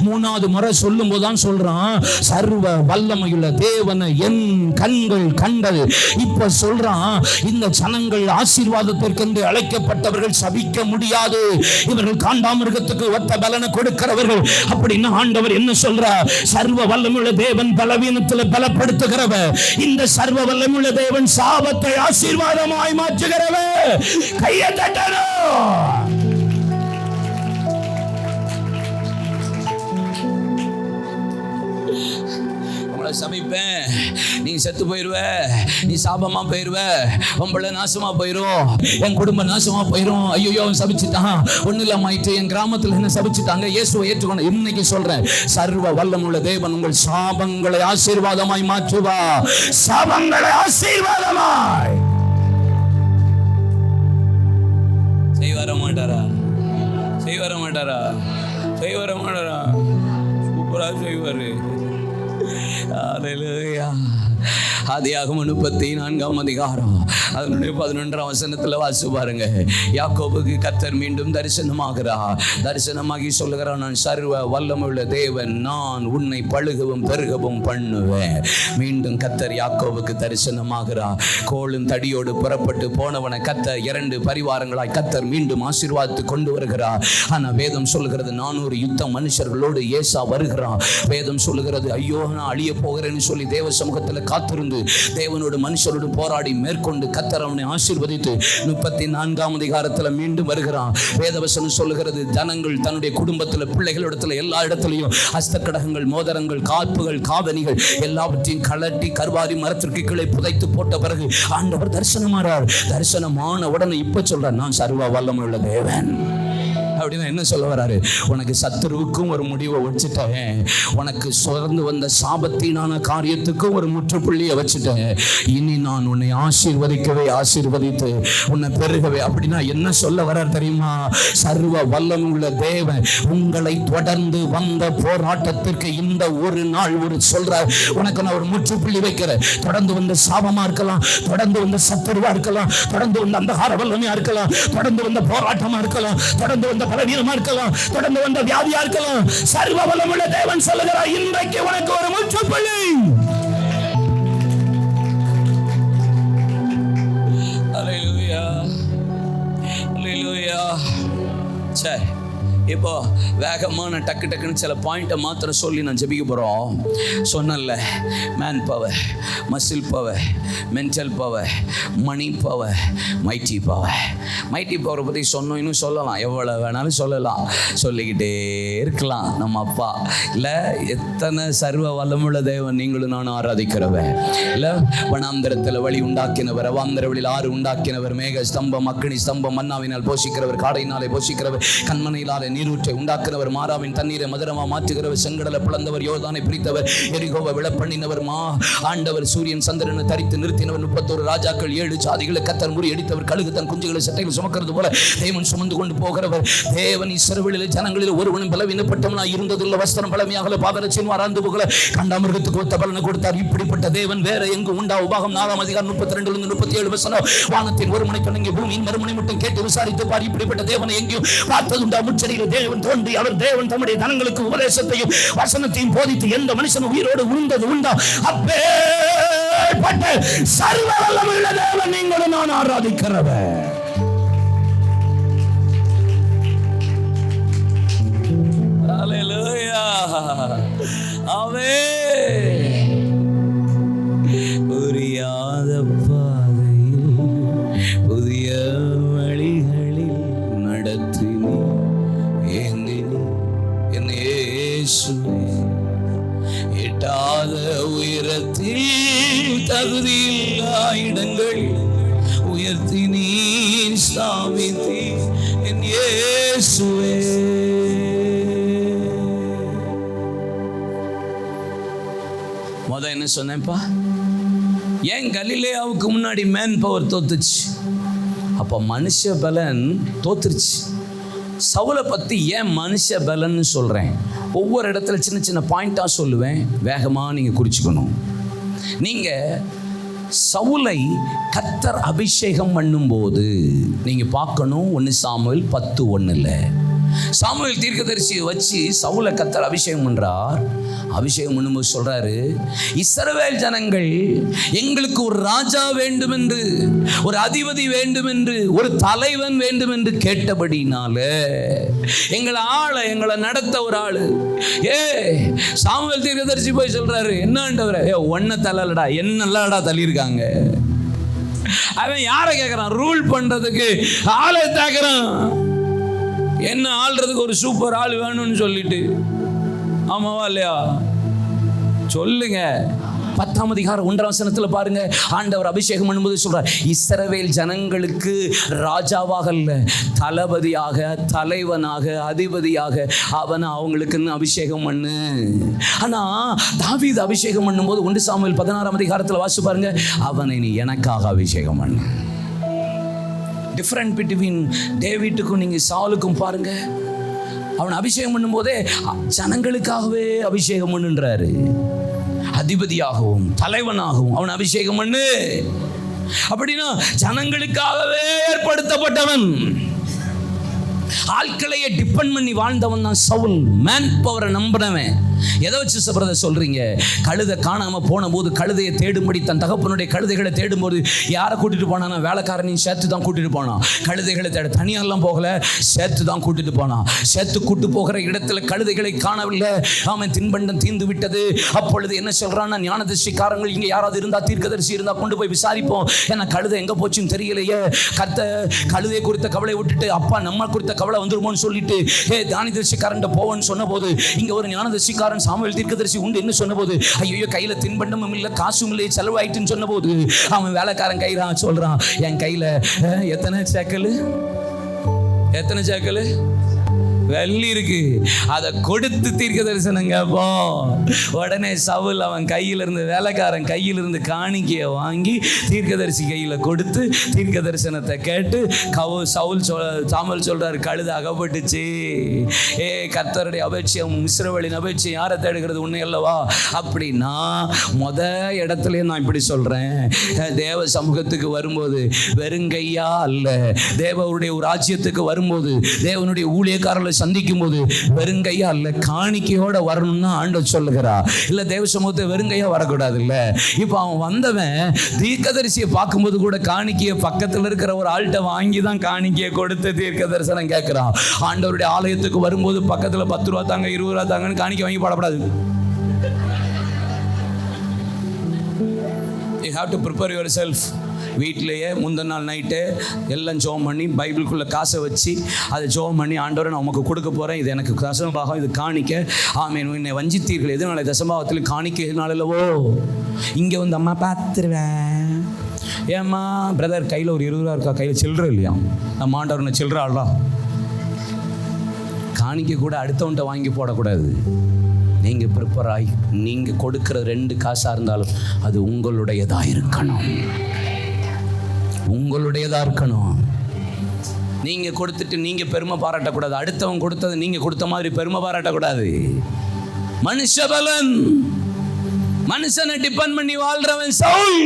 3வது முறை சொல்லும் போதுதான் சொல்றான், சர்வ வல்லமையுள்ள தேவனை என் கண்கள் கண்டது. இப்ப சொல்றான், இந்த ஜனங்கள் ஆசீர்வாதத்திற்கென்று அழைக்கப்பட்டவர்கள் சபிக்க முடியாது, இவர்கள் காண்டாமிருகத்துக்கு ஒத்த பலனை கொடுக்கிறவர்கள். அப்படின்னு ஆண்டவர் என்ன சொல்றார், சர்வ வல்லமையுள்ள தேவன் பலவீனத்தில் பலப்படுத்துகிறவர். இந்த சர்வ வல்லமையுள்ள தேவன் சாபத்தை ஆசீர்வாதமாய் மாற்றுகிறவர். கையை தட்டணும். சமைப்பேன், நீ செத்து போயிருவ, நீ சாபமா போயிருவ, உங்களை நாசமா போயிரும், என் குடும்ப நாசமா போயிரும். ஐயோ அவன் சபிச்சுட்டான், ஒண்ணு இல்லாம ஆயிட்டு, என் கிராமத்துல என்ன சபிச்சுட்டாங்க, இயேசுவை ஏற்றுக்கொண்டு. இன்னைக்கு சொல்றேன், சர்வ வல்லமுள்ள தேவன் உங்கள் சாபங்களை ஆசீர்வாதமாய் மாற்றுவா. சாபங்களை ஆசீர்வாதமாய் செய்வர மாட்டாரா? செய்வர மாட்டாரா? செய்வர மாட்டாரா? சூப்பரா செய்வாரு. ஹல்லேலூயா. ஆதியாகமம் 34ஆம் அதிகாரம் அதனுடைய 11ஆம் வசனத்துல வாசி பாருங்க. யாக்கோபுக்கு கர்த்தர் மீண்டும் தரிசனமாகி சொல்லுகிறார், நான் சர்வ வல்லமையுள்ள தேவன், நான் உன்னை பழுகவும் பெருகவும் பண்ணுவேன். மீண்டும் கர்த்தர் யாக்கோபுக்கு தரிசனமாகிறார். கோலும் தடியோடு புறப்பட்டு போனவனை கர்த்தர் 2 பரிவாரங்களாய் கர்த்தர் மீண்டும் ஆசீர்வாதத்தை கொண்டு வருகிறார். ஆனா வேதம் சொல்லுகிறது, 400 யுத்த மனுஷர்களோடு ஏசா வருகிறான். வேதம் சொல்லுகிறது, ஐயோ நான் அழிய போகிறேன்னு சொல்லி தேவ சமூகத்தில் காத்திருந்து தேவனோடு மனுஷரோடு போராடி மேற்கொண்டு கர்த்தர் அவனை ஆசீர்வதித்து 34ஆம் அதிகாரத்தில் மீண்டும் வருகிறான். வேதவசனம் சொல்லுகிறது, ஜனங்கள் தன்னுடைய குடும்பத்தில் பிள்ளைகளிடத்தில் எல்லா இடத்துலையும் ஹஸ்தக்கடகங்கள், மோதிரங்கள், காப்புகள், காதணிகள் எல்லாவற்றையும் கலட்டி கர்வாரி மரத்திற்கு கீழே புதைத்து போட்ட பிறகு ஆண்டவர் தரிசனமானார். தரிசனமான உடனே இப்ப சொல்றார், நான் சர்வ வல்லமையுள்ள தேவன். அப்படின்னு என்ன சொல்ல வராரு, உனக்கு சத்துருவுக்கும் ஒரு முடிவை வச்சுட்டேன், உனக்கு தொடர்ந்து வந்த சாபத்தினான காரியத்துக்கும் ஒரு முற்றுப்புள்ளியை வச்சுட்டேன், இனி நான் உன்னை ஆசீர்வதித்து உன்னை பெருகவே. அப்படின்னா என்ன சொல்ல வரார் தெரியுமா, சர்வ வல்லமையுள்ள தேவன் உங்களை தொடர்ந்து வந்த போராட்டத்திற்கு இந்த ஒரு நாள் ஒரு சொல்றார், உனக்கு நான் ஒரு முற்றுப்புள்ளி வைக்கிறேன். தொடர்ந்து வந்த சாபமா இருக்கலாம், தொடர்ந்து வந்த சத்துருவா இருக்கலாம், தொடர்ந்து வந்த அந்தகார வல்லமையா இருக்கலாம், தொடர்ந்து வந்த போராட்டமா இருக்கலாம், தொடர்ந்து வந்த பலவீனமா இருக்கலாம், தொடர்ந்து வந்த வியாதியா இருக்கலாம். சர்வ வல்லமையுள்ள தேவன் சொல்லுகிறார், இன்றைக்கு உனக்கு ஒரு முற்றுப்புள்ளி. இப்போ வேகமான டக்குன்னு சில பாயிண்ட்டை மாத்திரம் சொல்லி நான் ஜெபிக்க போகிறோம். சொன்னல, man power, muscle power, mental power, money power, mighty power. Mighty பவரை பற்றி சொன்னோம், இன்னும் சொல்லலாம், எவ்வளோ வேணாலும் சொல்லலாம், சொல்லிக்கிட்டே இருக்கலாம். நம்ம அப்பா இல்லை, எத்தனை சர்வ வல்லமுள்ள தேவன் நீங்களும் நானும் ஆராதிக்கிறவன் இல்லை. வனாந்தரத்தில் வழி உண்டாக்கினவர், அவாந்தர வழியில் ஆறு உண்டாக்கினவர், மேக ஸ்தம்பம், அக்கினி ஸ்தம்பம், மன்னாவினால் போஷிக்கிறவர், காடையினாலே போஷிக்கிறவர், கண்மனையினாலே நீரூற்றை உண்டாக்குனவர், மாறாவின் தண்ணீரை மதுரமா மாற்றுகிறவர், செங்கடலை பிளந்தவர், யோர்தானை பிரித்தவர், எரிகோவை விழப்பண்ணினவர், ஆண்டவர், சூரியன் சந்திரனை தரித்து நிறுத்தினவர், 31 ராஜாக்கள், 7 ஜாதிகளை கத்தர் முறியடித்தவர், கழுகு தன் குஞ்சுகளை சட்டையில் சுமக்கிறது போல தேவன் சுமந்து கொண்டு போகிறவர். தேவன் இஸ்ரவேலில் ஜனங்களில் ஒருவனும் பலவீனப்பட்டவனாய் இருந்ததில்லை. வஸ்திரம் பழமையாக பாதரட்சின் மாறாந்து போகல, கண்டாமிருகத்துக்கு ஒத்த பலனை கொடுத்தார். இப்படிப்பட்ட தேவன் வேற எங்கு உண்டா? உபாகம் 4 அதிகாரம் 32-37 வசனம். வானத்தின் ஒரு முனை தொடங்கி பூமியின் மறுமுனை மட்டும் கேட்டு விசாரித்து பார். இப்படிப்பட்ட தேவனை எங்கேயும் பார்த்ததுண்டா? முச்சடியில் தேவன் தோன்றி அவர் தேவன் தம்முடைய ஜனங்களுக்கு உபதேசத்தையும் வசனத்தையும் போதித்து எந்த மனுஷன் உயிரோடு உண்டது உண்டா? அப்பேற்பட்ட சர்வ வல்லமையுள்ள தேவன் நீங்களும் நான் ஆராதிக்கிறவர். ஹல்லேலூயா, ஆமென். புரியாத பாதையில் புதிய வழிகளில் நடத்தினி என்னை இயேசுவே. எட்டாத உயரத்தில் தகுதியில்லா இடங்களில் உயர்த்தினீர் ஸ்தாபித்தீ என் இயேசுவே. என்ன சொன்னேன்ப்பா? ஏன் கலிலேயாவுக்கு முன்னாடி மேன் பவர் தோத்துச்சு? அப்போ மனுஷ பலன் தோத்துருச்சு. சவுலை பற்றி ஏன் மனுஷ பலன்னு சொல்கிறேன்? ஒவ்வொரு இடத்துல சின்ன சின்ன பாயிண்டாக சொல்லுவேன், வேகமாக நீங்கள் குறிச்சுக்கணும். நீங்கள் சவுலை கர்த்தர் அபிஷேகம் பண்ணும்போது நீங்கள் பார்க்கணும், 1 சாமுவேல் 10:1 சாமுவேல் தீர்க்கதரிசியை வச்சு சவுலை கர்த்தர் அபிஷேகம் பண்றார். அபிஷேகம் பண்ணும்போது சொல்றாரு, இஸ்ரவேல் ஜனங்கள் எங்களுக்கு ஒரு ராஜா வேண்டும் என்று, ஒரு அதிபதி வேண்டும் என்று, ஒரு தலைவன் வேண்டும் என்று கேட்டபடினால எங்களை நடத்த ஒரு ஆளு. சாமுவேல் தீர்க்கதரிசி போய் சொல்றாரு, என்னன்றவர ஒன்ன தள்ளலடா, என்னல்லடா தள்ளியிருக்காங்க. அவன் யாரை கேட்கறான்? ரூல் பண்றதுக்கு ஆளை தாக்குறான். என்ன ஆள்றதுக்கு ஒரு சூப்பர் ஆள் வேணும்னு சொல்லிட்டு. ஆமாவா இல்லையா? சொல்லுங்க. 10ஆம் அதிகாரம் 1ஆம் வசனத்துல பாருங்க, ஆண்டவர் அபிஷேகம் பண்ணும்போது சொல்றார், இஸ்ரவேல் ஜனங்களுக்கு ராஜாவாக அல்ல, தளபதியாக, தலைவனாக, அதிபதியாக அவனை அவங்களுக்குன்னு அபிஷேகம் பண்ணு. ஆனா தாவீது அபிஷேகம் பண்ணும்போது 1 சாமுவேல் 16ஆம் அதிகாரத்துல வாசி பாருங்க, அவனை நீ எனக்காக அபிஷேகம் பண்ணு. டிஃபரண்ட் பிட்வீன் டேவிட்டுக்கும் நீங்க சவுலுக்கும் பாருங்க. அவன் அபிஷேகம் பண்ணும்போதே ஜனங்களுக்காகவே அபிஷேகம் பண்ணுன்றாரு. அதிபதியாகவும் தலைவனாகவும் அவன் அபிஷேகம் பண்ணு. அப்படின்னா ஜனங்களுக்காகவே ஏற்படுத்தப்பட்டவன். ஆட்களையே டிபெண்ட் பண்ணி வாழ்ந்தவன் தான் சவுல். மேன் பவரை நம்பினவன். எதை வச்சு பிரதர் சொல்றீங்க? கழுதை காணாம போன போது கழுதையை தேடும்படி தன் தகப்பனுடைய கழுதைகளை தேடும்போது யாரை கூட்டிட்டு போனானா? வேலைக்காரனையும் சேர்த்து தான் கூட்டிட்டு போனான். கழுதைகளை தேட தனியாரெல்லாம் போகல, சேர்த்து தான் கூட்டிட்டு போனான். சேர்த்து கூட்டு போகிற இடத்துல கழுதைகளை காணவில்லை. அவன் தின்பண்டம் தீர்ந்து விட்டது. அப்பொழுது என்ன சொல்றான்னா, ஞானதரிசிக்காரங்கள் இங்க யாராவது இருந்தா, தீர்க்கதரிசி இருந்தா கொண்டு போய் விசாரிப்போம், ஏன்னா கழுதை எங்க போச்சுன்னு தெரியலையே. கழுதை குறித்த கவலை விட்டுட்டு அப்பா நம்ம குறித்த கவலை வந்துருமோன்னு சொல்லிட்டு ஞானதரிசிக்காரன் போவோன்னு சொன்ன போது, இங்க ஒரு ஞானதரிசிக்காரன் சாமுவேல் தீர்க்கதரிசி உண்டு என்ன சொன்னபோது, ஐயோ கையில தின்பண்டமும் இல்லை, காசும் இல்லை, செலவாயிட்டுன்னு சொன்னபோது அவன் வேலைக்காரன் கையில சொல்றான், என் கையில எத்தனை சேக்கல் வெள்ளி இருக்கு, அதை கொடுத்து தீர்க்க தரிசனம் கேட்போம். உடனே சவுல் அவன் கையிலிருந்து, வேலைக்காரன் கையிலிருந்து காணிக்கையை வாங்கி தீர்க்கதரிசி கையில கொடுத்து தீர்க்க தரிசனத்தை கேட்டு சாமுவேல் சொல்றாரு, கழுத அகப்பட்டுச்சு. கர்த்தருடைய அபேட்சையும் இஸ்ரவேலின் அபேட்சையும் யாரை தேடுகிறது? உன்னை அல்லவா? அப்படின்னா இடத்துல நான் இப்படி சொல்றேன், தேவ சமூகத்துக்கு வரும்போது வெறுங்கையா அல்ல, தேவனுடைய ராஜ்யத்துக்கு வரும்போது, தேவனுடைய ஊழியக்காரர்களை சூழ்நிலை சந்திக்கும் போது வெறுங்கையா இல்ல காணிக்கையோட வரணும்னு ஆண்டவர் சொல்லுகிறா. இல்ல தேவ சமூகத்தை வெறுங்கையா வரக்கூடாது. இல்ல இப்ப அவன் வந்தவன் தீர்க்கதரிசியை பார்க்கும்போது கூட காணிக்கையை பக்கத்துல இருக்கிற ஒரு ஆள்கிட்ட வாங்கி தான் காணிக்கையை கொடுத்து தீர்க்க தரிசனம் கேட்கிறான். ஆண்டவருடைய ஆலயத்துக்கு வரும்போது பக்கத்துல 10 ரூபா தாங்க 20 ரூபா தாங்கன்னு காணிக்கை வாங்கி பாடப்படாது. You have to prepare yourself. வீட்டிலேயே முந்தின நாள் நைட்டு எல்லாம் ஜோம் பண்ணி பைபிளுக்குள்ளே காசை வச்சு அதை ஜோம் பண்ணி ஆண்டவரை நான் உமக்கு கொடுக்க போகிறேன், இது எனக்கு தசமபாகம், இது காணிக்க. ஆமேன். என்னை வஞ்சித்தீர்கள் எதுனால தசமபாகத்தில் காணிக்கைனாலவோ. இங்கே வந்து அம்மா பார்த்துருவேன். ஏம்மா பிரதர் கையில் ஒரு 20 ரூபா இருக்கா, கையில் சில்லற இல்லையா? நம்ம ஆண்டவர் சில்லற ஆள்றா. காணிக்க கூட அடுத்தவன்ட்ட வாங்கி போடக்கூடாது. நீங்கள் ப்ரிப்பேர் ஆகி நீங்கள் கொடுக்குற 2 காசாக இருந்தாலும் அது உங்களுடையதாக இருக்கணும். உங்களுடையதாக இருக்கணும். நீங்கள் கொடுத்துட்டு நீங்கள் பெருமை பாராட்டக்கூடாது. அடுத்தவன் கொடுத்தது நீங்கள் கொடுத்த மாதிரி பெருமை பாராட்டக்கூடாது. மனுஷபலன், மனுஷனை டிபெண்ட் பண்ணி வாழ்றவன் சவுல்.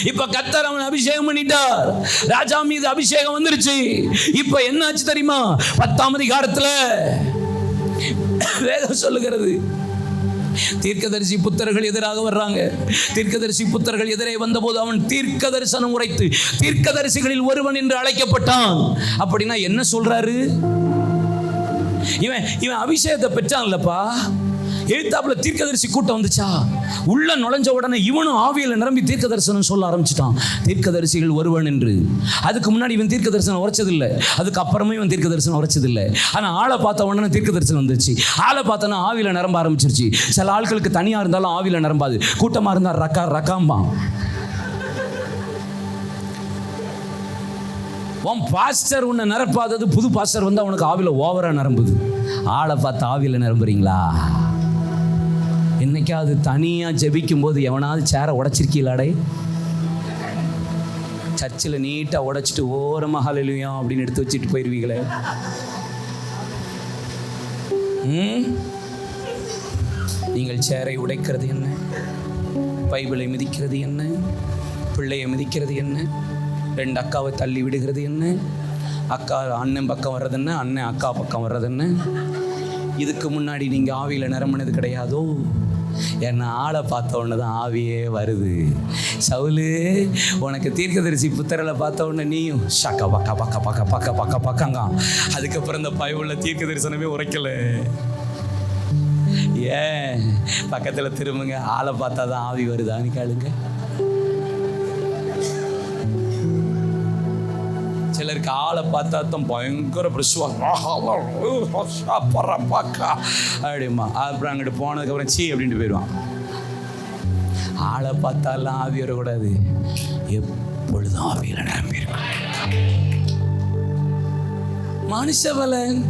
இப்ப கர்த்தர் அவன் அபிஷேகம் பண்ணிட்டார். ராஜா மீது அபிஷேகம் வந்துருச்சு. இப்ப என்ன ஆச்சு தெரியுமா? 10ஆம் அதிகாரத்துல வேதம் சொல்லுகிறது, தீர்க்கதரிசி புத்தர்கள் எதிராக வர்றாங்க. தீர்க்கதரிசி புத்தர்கள் எதிரே வந்தபோது அவன் தீர்க்க தரிசனம் உரைத்து தீர்க்கதரிசிகளில் ஒருவன் என்று அழைக்கப்பட்டான். அப்படின்னா என்ன சொல்றாரு? இவன் அபிஷேகத்தை பெற்றான்லப்பா. எழுத்தாப்புல தீர்க்கதரிசி கூட்டம் வந்துச்சா, உள்ள நுழைஞ்ச உடனே இவனும் ஆவியில நிரம்பி தீர்க்க தரிசனம் சொல்ல ஆரம்பிச்சுட்டான். தீர்க்கதரிசிகள் ஒருவன் என்று. அதுக்கு முன்னாடி இவன் தீர்க்க தரிசனம் உரைச்சதில்லை, அதுக்கு அப்புறமே இவன் தீர்க்க தரிசனம் உரைச்சதில்லை. ஆனா ஆளை பார்த்த உடனே தீர்க்க தரிசனம் வந்துச்சு. ஆளை பார்த்தோன்னா ஆவியில நிரம்ப ஆரம்பிச்சிருச்சு. சில ஆட்களுக்கு தனியா இருந்தாலும் ஆவியில நிரம்பாது, கூட்டமா இருந்தா ரக்காம்பான். உன் பாஸ்டர் உன்னை நிரப்பாதது, புது பாஸ்டர் வந்து அவனுக்கு ஆவில ஓவரா நிரம்புது. ஆளை பார்த்து ஆவியில நிரம்புறீங்களா? என்னைக்காவது தனியா ஜெபிக்கும் போது எவனாவது சேரை உடைச்சிருக்கீங்களாடே? சர்ச்சில் நீட்டா உடைச்சிட்டு ஓரமா ஹல்லேலூயா அப்படின்னு எடுத்து வச்சுட்டு போயிருவீங்களே. நீங்கள் சேரை உடைக்கிறது என்ன? பைபிளை மிதிக்கிறது என்ன? பிள்ளையை மிதிக்கிறது என்ன? 2 அக்காவை தள்ளி விடுகிறது என்ன? அக்கா அண்ணன் பக்கம் வர்றது என்ன? அண்ணன் அக்கா பக்கம் வர்றது என்ன? இதுக்கு முன்னாடி நீங்கள் ஆவியில் நிரம்பினது கிடையாதோ? என்னை ஆளை பார்த்த உடனே தான் ஆவியே வருது. சவுலு, உனக்கு தீர்க்கதரிசி புத்தரில் பார்த்த உடனே நீயும் ஷக்கா பக்கா பக்கா பக்கா பக்கா பக்கா பக்காங்க. அதுக்கப்புறம் இந்த பைபிளில் தீர்க்க தரிசனமே உரைக்கல. ஏன்? பக்கத்தில் திரும்புங்க, ஆளை பார்த்தா தான் ஆவி வருதான்னு கேளுங்க. சிலருக்கு ஆளை பார்த்தா தான் பயங்கர அப்படிமா. அப்புறம் அங்கிட்டு போனதுக்கப்புறம் சீ அப்படின்ட்டு போயிடுவான். ஆளை பார்த்தாலாம் ஆவி வரக்கூடாது, எப்பொழுதும் ஆவியில் நிரம்பியிருக்கும். மனுஷ பலன்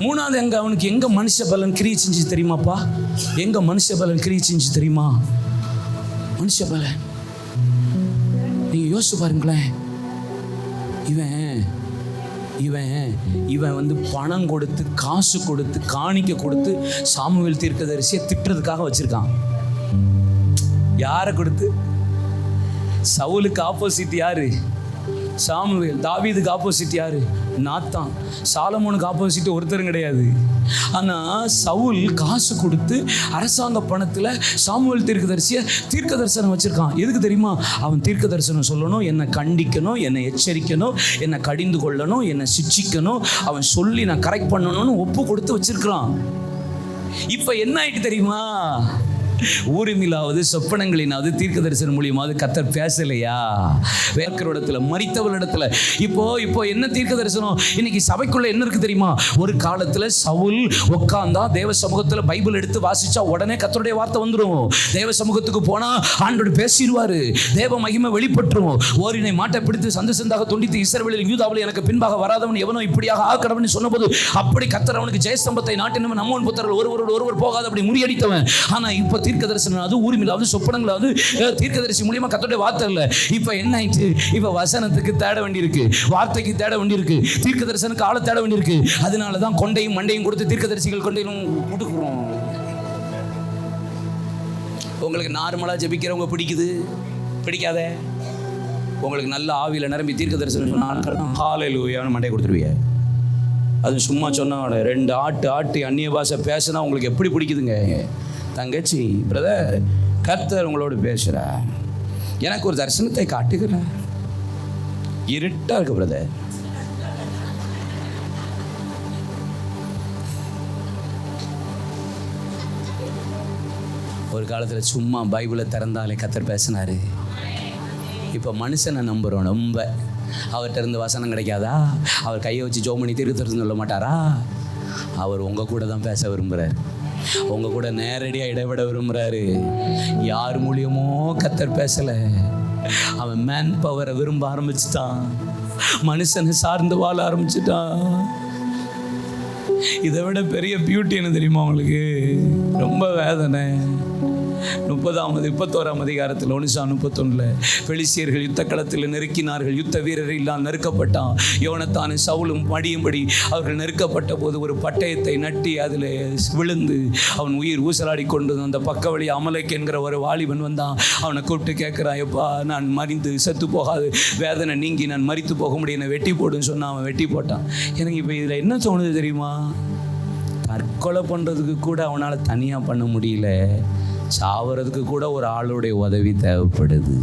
3வது எங்க அவனுக்கு எங்க மனுஷ பலன் கிரியை செஞ்சு தெரியுமாப்பா? எங்க மனுஷ பலன் கிரியை செஞ்சு தெரியுமா? மனுஷ பலன் நீங்க யோசிச்சு பாருங்களேன். இவன் வந்து பணம் கொடுத்து, காசு கொடுத்து, காணிக்க கொடுத்து சாமுவேல் தீர்க்கதரிசியை திட்டுறதுக்காக வச்சிருக்கான். யாரை கொடுத்து? சவுலுக்கு ஆப்போசிட் யாரு? சாமுவேல். தாவீதுக்கு ஆப்போசிட் யாரு? நாத்தான். சாலமோனுக்கு ஆப்போசிட் ஒருத்தரும் கிடையாது. ஆனால் சவுல் காசு கொடுத்து அரசாங்க பணத்தில் சாமுவேல் தீர்க்கதரிசியை தீர்க்க தரிசனம் வச்சிருக்கான். எதுக்கு தெரியுமா? அவன் தீர்க்க தரிசனம் சொல்லணும், என்னை கண்டிக்கணும், என்னை எச்சரிக்கணும், என்னை கடிந்து கொள்ளணும், என்னை சிட்சிக்கணும், அவன் சொல்லி நான் கரெக்ட் பண்ணணும்னு ஒப்பு கொடுத்து வச்சிருக்கிறான். இப்போ என்ன ஆயிட்டு தெரியுமா? ஊரிலாவது சொப்பனங்களினாவது தீர்க்க தரிசனம் மூலியமாவது கர்த்தர் பேசலையா? வேர்க்கரிடத்துல, மரித்தவர்களிடத்துல. இப்போ என்ன தீர்க்க தரிசனம்? இன்னைக்கு சபைக்குள்ள என்ன இருக்கு தெரியுமா? ஒரு காலத்துல சவுல் உட்கார்ந்தா தேவ சமூகத்துல பைபிள் எடுத்து வாசிச்சா உடனே கர்த்தருடைய வார்த்தை வந்துடும். தேவ சமூகத்துக்கு போனா ஆண்டவர் பேசிடுவாரு, தேவ மகிமை வெளிப்பட்டுரும். ஓரினை மாட்டை பிடித்து சந்து சந்தாக துண்டித்து இஸ்ரவேலில் யூதாவில் எனக்கு பின்பாக வராதவன் எவனோ இப்படியாக ஆக்கடவன் சொன்னபோது அப்படி கர்த்தர் அவனுக்கு ஜெயஸ்தம்பத்தை நாட்டினும் நம்மோன் புத்தர்கள் ஒருவரோடு போகாத அப்படி முறியடித்தவன். ஆனா இப்ப தீர்க்க தரிசனம், அது ஊரிலாவது சொப்பனங்களாவது தீர்க்கதரிசி மூலியமா கர்த்தருடைய வார்த்தை இல்ல. இப்ப என்ன ஆயிடுச்சு? இப்ப வசனத்துக்கு தேட வேண்டியிருக்கு, வார்த்தைக்கு தேட வேண்டியிருக்கு, தீர்க்க தரிசனுக்கு ஆள தேட வேண்டியிருக்கு. அதனாலதான் கொண்டையும் மண்டையும் கொடுத்து தீர்க்கதரிசிகள் கொண்டையும் கொடுக்குறோம். உங்களுக்கு நார்மலா ஜெபிக்கிறவங்க பிடிக்குது, பிடிக்காத? உங்களுக்கு நல்ல ஆவியில நிரம்பி தீர்க்க தரிசனம் சொன்னா ஹல்லேலூயான்னு மண்டையை கொடுத்துருவீங்க. அது சும்மா சொன்னாங்க 2 ஆட்டு அந்நிய பாஷை பேசினா உங்களுக்கு எப்படி பிடிக்குதுங்க? தங்கச்சி, பிரதர், கர்த்தர் உங்களோடு பேசுகிறார். எனக்கு ஒரு தரிசனத்தை காட்டுகிறார். இருட்டாக இருக்கு பிரதர். ஒரு காலத்தில் சும்மா பைபிளை திறந்தாலே கர்த்தர் பேசினார். இப்போ மனுஷனை நம்புகிறோம். ரொம்ப அவர்கிட்ட இருந்து வசனம் கிடைக்காதா? அவர் கையை வச்சு ஜோமணி திருத்தருன்னு சொல்ல மாட்டாரா? அவர் உங்கள் கூட தான் பேச விரும்புகிறார். உங்கள் கூட நேரடியாக இடைவிட விரும்புகிறாரு. யார் மூலியமோ கர்த்தர் பேசலை. அவன் மேன் பவரை விரும்ப ஆரம்பிச்சுட்டான். மனுஷனை சார்ந்து வாழ ஆரம்பிச்சுட்டான். இதை விட பெரிய பியூட்டி என்ன தெரியுமா உங்களுக்கு? ரொம்ப வேதனை. 31 அதிகாரத்தில் 1:31 பெலிஸ்தியர்கள் யுத்த களத்தில் நெருக்கினார்கள். யுத்த வீரர் இல்லாமல் நெருக்கப்பட்டான். யோனத்தானும் சவுலும் மடியும்படி அவர்கள் நெருக்கப்பட்ட போது ஒரு பட்டயத்தை நட்டி அதில் விழுந்து அவன் உயிர் ஊசலாடி கொண்டு அந்த பக்க வழி அமலைக்கு என்கிற ஒரு வாலிபன் வந்தான். அவனை கூப்பிட்டு கேட்குறான், எப்பா நான் மறிந்து செத்து போகாது, வேதனை நீங்கி நான் மறித்து போக முடியும், என்னை வெட்டி போடுன்னு சொன்னான். அவன் வெட்டி போட்டான். எனக்கு இப்போ இதில் என்ன தோணுது தெரியுமா? தற்கொலை பண்ணுறதுக்கு கூட அவனால் தனியாக பண்ண முடியல. சாவறதுக்கு கூட ஒரு ஆளுடைய உதவி தேவைப்படுது.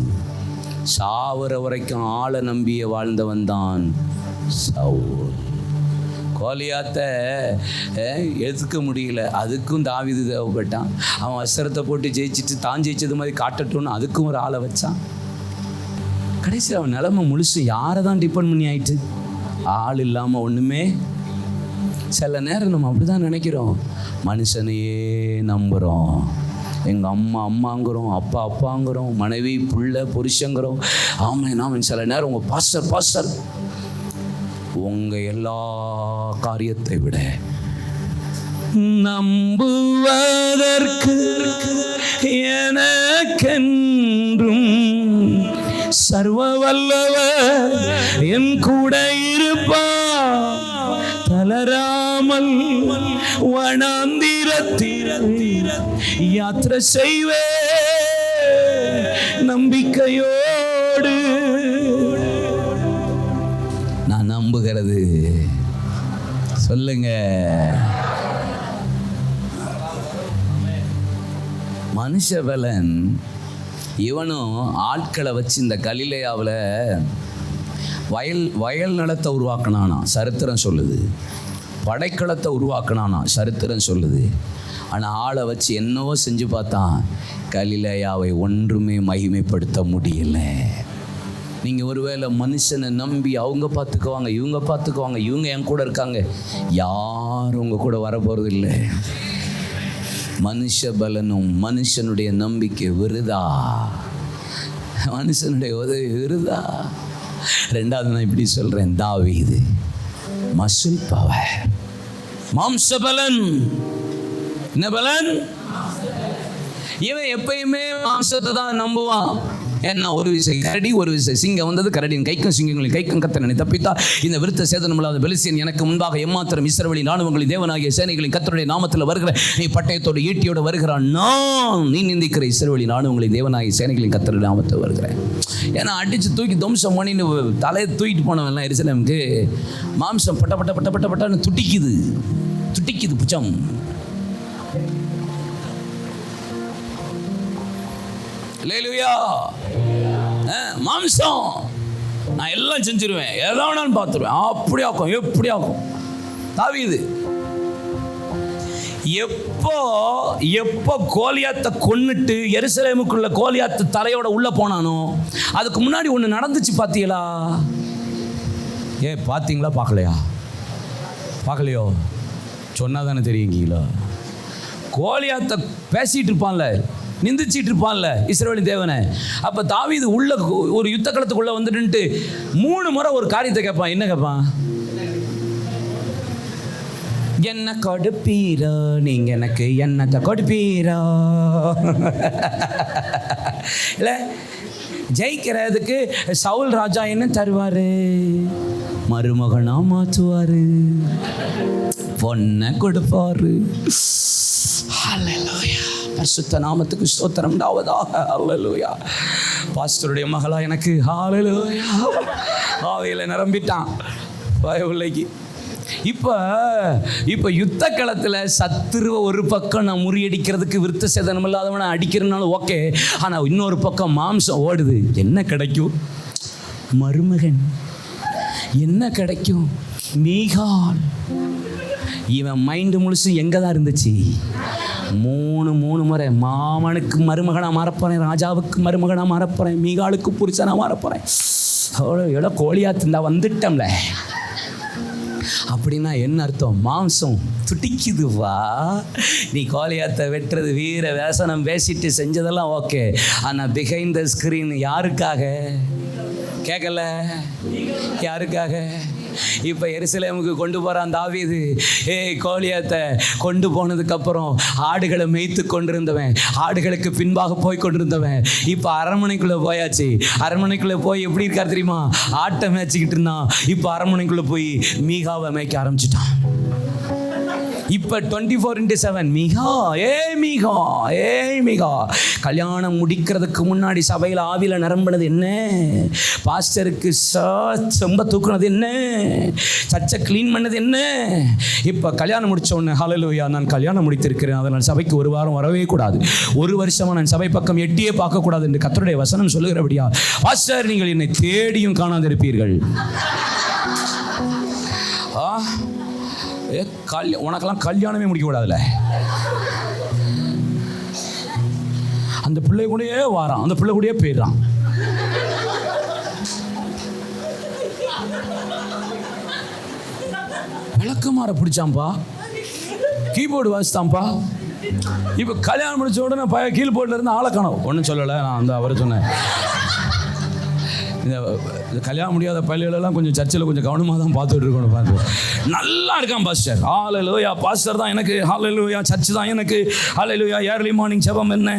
சாவற வரைக்கும் ஆளை நம்பிய வாழ்ந்தவன் தான் சவுல். கோலியாத்தை எதுக்க முடியல, அதுக்கும் தாவீது தேவைப்பட்டான். அவன் வஸ்திரத்தை போட்டு ஜெயிச்சுட்டு தான் ஜெயிச்சது மாதிரி காட்டட்டும்னு அதுக்கும் ஒரு ஆளை வச்சான். கடைசியில் அவன் நிலைமை முழுசு யாரை தான் டிபெண்ட் பண்ணி ஆயிட்டு? ஆள் இல்லாமல் ஒன்றுமே. சில நேரம் நம்ம அப்படி தான் நினைக்கிறோம். மனுஷனையே நம்புகிறோம். எங்கள் அம்மாங்கிறோம், அப்பாங்கிறோம், மனைவி புள்ள புருஷங்கிறோம். ஆமாம், நான் சில நேரம் உங்கள் பாஸ்டர் உங்கள் எல்லா காரியத்தை விட நம்புவதற்கு எனக்கென்றும் சர்வ வல்லவர் என் கூட இருப்பார். தளராமல் வனாந்திரத்தில் யாத்திரை செய்வே நம்பிக்கையோடு. நான் நம்புகிறது சொல்லுங்க. மனுஷபலன் இவனும் ஆட்களை வச்சு இந்த கலிலேயாவில் வயல் நிலத்தை உருவாக்கினானா சரித்திரம் சொல்லுது. படைக்களத்தை உருவாக்கினானா சரித்திரம் சொல்லுது. ஆனால் ஆளை வச்சு என்னவோ செஞ்சு பார்த்தான். கலிலேயாவை ஒன்றுமே மகிமைப்படுத்த முடியல. நீங்கள் ஒருவேளை மனுஷனை நம்பி அவங்க பார்த்துக்குவாங்க, இவங்க பார்த்துக்குவாங்க, இவங்க என் கூட இருக்காங்க, யாரும் உங்கள் கூட வரப்போகிறது இல்லை. மனுஷ பலனும் மனுஷனுடைய நம்பிக்கை விருதா. மனுஷனுடைய உதவி விருதா. 2வது நான் இப்படி சொல்கிறேன், தாவீது மசுல் பவர், மாம்ச பலன். என்ன பலன்? இவன் எப்பயுமே மாம்சத்தை தான் நம்புவான். ஏன்னா ஒரு விசை கரடி, ஒரு விசை சிங்கம் வந்தது. கரடியின் கைக்கும் சிங்கங்களின் கைக்கும் கர்த்தனை தப்பித்தா. இந்த விருத்த சேதனமில்லாத பெலிஸ்தியன் எனக்கு முன்பாக எம்மாத்திரம் இஸ்ரவேலின் ராணுவங்களின் தேவனாகிய சேனைகளின் கர்த்தருடைய நாமத்தில் வருகிற நீ பட்டயத்தோடு ஈட்டியோடு வருகிறான். நான் நீ நிந்திக்கிற இஸ்ரவேலின் ராணுவங்களின் தேவனாகிய சேனைகளின் கர்த்தருடைய நாமத்தில் வருகிறேன். ஏன்னா அடித்து தூக்கி துவம்சம் பண்ணின்னு தலையை தூக்கிட்டு போனவன்லாம் எருசலேமுக்கு மாம்சம் பட்ட பட்ட பட்ட பட்ட பட்டன்னு துட்டிக்குது புச்சம். அல்லேலூயா. மாம்சம் நான் எல்லாம் செஞ்சிருவேன், எல்லாம் வேணாலும் பார்த்துருவேன், அப்படி ஆக்கும் எப்படி ஆக்கும். தாவீது எப்போ கோலியாத்தை கொன்னுட்டு எருசலேமுக்குள்ள கோலியாத்து தலையோட உள்ள போனானோ அதுக்கு முன்னாடி ஒன்று நடந்துச்சு. பார்த்தீங்களா? பார்த்தீங்களா? பார்க்கலையோ? சொன்னா தானே தெரியுங்களா? கோலியாத்தை பேசிட்டு இருப்பான்ல, நிந்திச்சிட்டு இருப்பான்ல இஸ்ரவேலின் தேவனை. அப்போ தாவீது உள்ள ஒரு யுத்த களத்துக்குள்ள வந்துட்டு 3 முறை ஒரு காரியத்தை கேட்பான். என்ன கேட்பான்? என்ன கொடுப்பீரோ நீங்க எனக்கு, என்னத்தை கொடுப்பீரோ? இல்லை, ஜெயிக்கிறதுக்கு சவுல் ராஜா என்ன தருவாரு? மருமகனா மாற்றுவாரு, பொண்ணை கொடுப்பாரு. பரிசுத்த நாமத்துக்கு ஸ்தோத்திரம் உண்டாவதாக. ஹல்லேலூயா. பாஸ்டருடைய மகளா எனக்கு ஹல்லேலூயா ஆவியில நிரம்பிட்டான். பயவுள்ளைக்கு இப்போ யுத்த களத்தில் சத்துருவ ஒரு பக்கம் நான் முறியடிக்கிறதுக்கு விருத்த சேதனம் இல்லாதவனை அடிக்கிறனாலும் ஓகே, ஆனால் இன்னொரு பக்கம் மாம்சம் ஓடுது. என்ன கிடைக்கும்? மருமகன். என்ன கிடைக்கும்? மீகால். இவன் மைண்டு முழுசு எங்கே தான் இருந்துச்சு? மூணு முறை மாமனுக்கு மருமகனாக மாறப்போறேன், ராஜாவுக்கு மருமகனாக மாறப்போறேன், மீகாலுக்கு புருஷனாக மாறப்போறேன். எவ்வளோ கோழியாத்து இருந்தா வந்துட்டோம்ல. அப்படின்னா என்ன அர்த்தம்? மாம்சம் துடிக்குதுவா. நீ கோலியாத்தை வெட்டுறது வீர வேசனம் பேசிட்டு செஞ்சதெல்லாம் ஓகே, ஆனால் பிஹைண்ட் த ஸ்க்ரீன் யாருக்காக? கேட்கல, யாருக்காக? இப்போ எருசலேமுக்கு கொண்டு போகிறான் தாவீது. கோலியாத்தை கொண்டு போனதுக்கப்புறம் ஆடுகளை மேய்த்து கொண்டிருந்தவன், ஆடுகளுக்கு பின்பாக போய் கொண்டிருந்தவன் இப்போ அரண்மனைக்குள்ளே போயாச்சு. அரண்மனைக்குள்ளே போய் எப்படி இருக்கார் தெரியுமா? ஆட்டை மேய்ச்சிக்கிட்டு இருந்தான். இப்போ அரண்மனைக்குள்ளே போய் மீகாவை மேய்க்க ஆரம்பிச்சிட்டான். இப்போ 24/7 மீகா. கல்யாணம் முடிக்கிறதுக்கு முன்னாடி சபையில் ஆவியில் நிரம்பினது என்ன? பாஸ்டருக்கு செம்ப தூக்குனது என்ன? சர்ச்சை க்ளீன் பண்ணது என்ன? இப்போ கல்யாணம் முடிச்ச உடனே ஹல்லேலூயா, நான் கல்யாணம் முடித்திருக்கிறேன், அதனால் சபைக்கு ஒரு வாரம் வரவே கூடாது, ஒரு வருஷமாக நான் சபை பக்கம் எட்டியே பார்க்கக்கூடாது என்று கர்த்தருடைய வசனம் சொல்லுகிறபடியா, பாஸ்டர் நீங்கள் என்னை தேடியும் காணாதிருப்பீர்கள். உனக்கெல்லாம் கல்யாணமே முடிக்க கூடாதுல்ல. அந்த பிள்ளை கூடயே வாரான், அந்த பிள்ளை கூடயே போயிடுறான். விளக்கமாற பிடிச்சாம்பா, கீபோர்டு வாசித்தாம்பா. இப்போ கல்யாணம் முடிச்ச உடனே கீழ்போர்டில் இருந்து ஆளை காணோம். ஒன்றும் சொல்லலை, நான் அந்த அவரை சொன்னேன். இந்த கல்யாணம் முடியாத பள்ளிகளெல்லாம் கொஞ்சம் சர்ச்சில் கொஞ்சம் கவனமாக தான் பார்த்துட்டு இருக்கணும். பார்த்து நல்லா இருக்கான் பாஸ்டர். ஹல்லேலூயா, பாஸ்டர் தான் எனக்கு, ஹல்லேலூயா, சர்ச் தான் எனக்கு, ஹல்லேலூயா, ஏர்லி மார்னிங் ஜெபம் என்ன,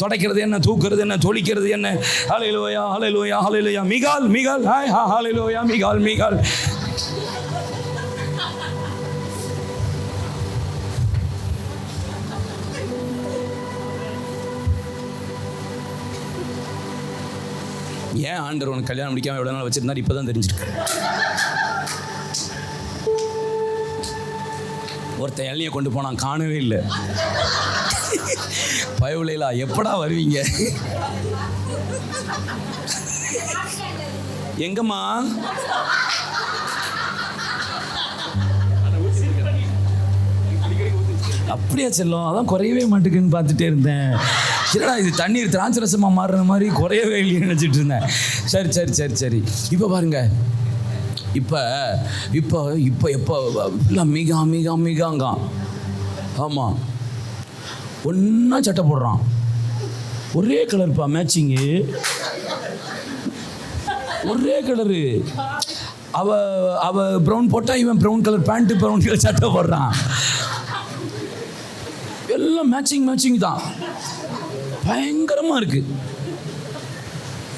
துடைக்கிறது என்ன, தூக்குறது என்ன, தொளிக்கிறது என்ன, ஹல்லேலூயா, ஹல்லேலூயா, ஹல்லேலூயா. மீகால் ஹாய், ஹல்லேலூயா, மீகால். ஏன் ஆண்டவர் உனக்கு கல்யாணம் முடிக்காம எவ்வளோ நாள் வச்சிருந்தாரு இப்போ தான் தெரிஞ்சிருக்கு. ஒருத்தன் இளநியை கொண்டு போனான், காணவே இல்லை. பயவுலைலா எப்படா வருவீங்க? எங்கம்மா? அப்படியா செல்லும்? அதான் குறையவே மாட்டேங்குன்னு பார்த்துட்டே இருந்தேன். சரிடா, இது தண்ணீர் திராட்சரசமாக மாறுற மாதிரி குறையவே இல்லைன்னு நினச்சிட்டு இருந்தேன். சரி. இப்போ பாருங்க, இப்போ எப்போ மீகாங்க. ஆமாம், ஒன்றா சட்டை போடுறான், ஒரே கலர்ப்பா, மேட்சிங்கு ஒரே கலரு. அவ ப்ரௌன் போட்டால் இவன் brown colour pant, brown colour சட்டை போடுறான். எல்லாம் மேட்சிங் தான். பயங்கரமாக இருக்குது.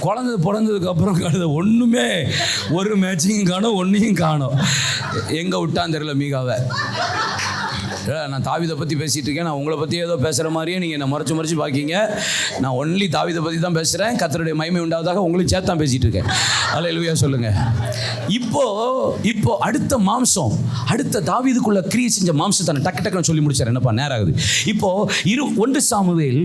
குழந்தை பிறந்ததுக்கு அப்புறம் கழுத ஒன்றுமே ஒரு மேட்சிங்கும் காணும், ஒன்றையும் காணும். எங்கே விட்டான்னு தெரியல மீகாவை. நான் தாவீதை பற்றி பேசிகிட்டு இருக்கேன். நான் உங்களை பற்றி ஏதோ பேசுகிற மாதிரியே நீங்கள் என்னை மறைச்சு பார்க்கிங்க. நான் ஒன்லி தாவீதை பற்றி தான் பேசுகிறேன். கர்த்தருடைய மகிமை உண்டாவதாக உங்களுக்கு சேர்த்து தான் பேசிகிட்டு இருக்கேன். அல்லேலூயா சொல்லுங்கள். இப்போ அடுத்த மாம்சம், அடுத்த தாவீதுக்குள்ள கிரியை செஞ்ச மாம்சத்தை நான் டக்குன்னு சொல்லி முடிச்சார். என்னப்பா நேரம் ஆகுது. இப்போது 1 சாமுவேல்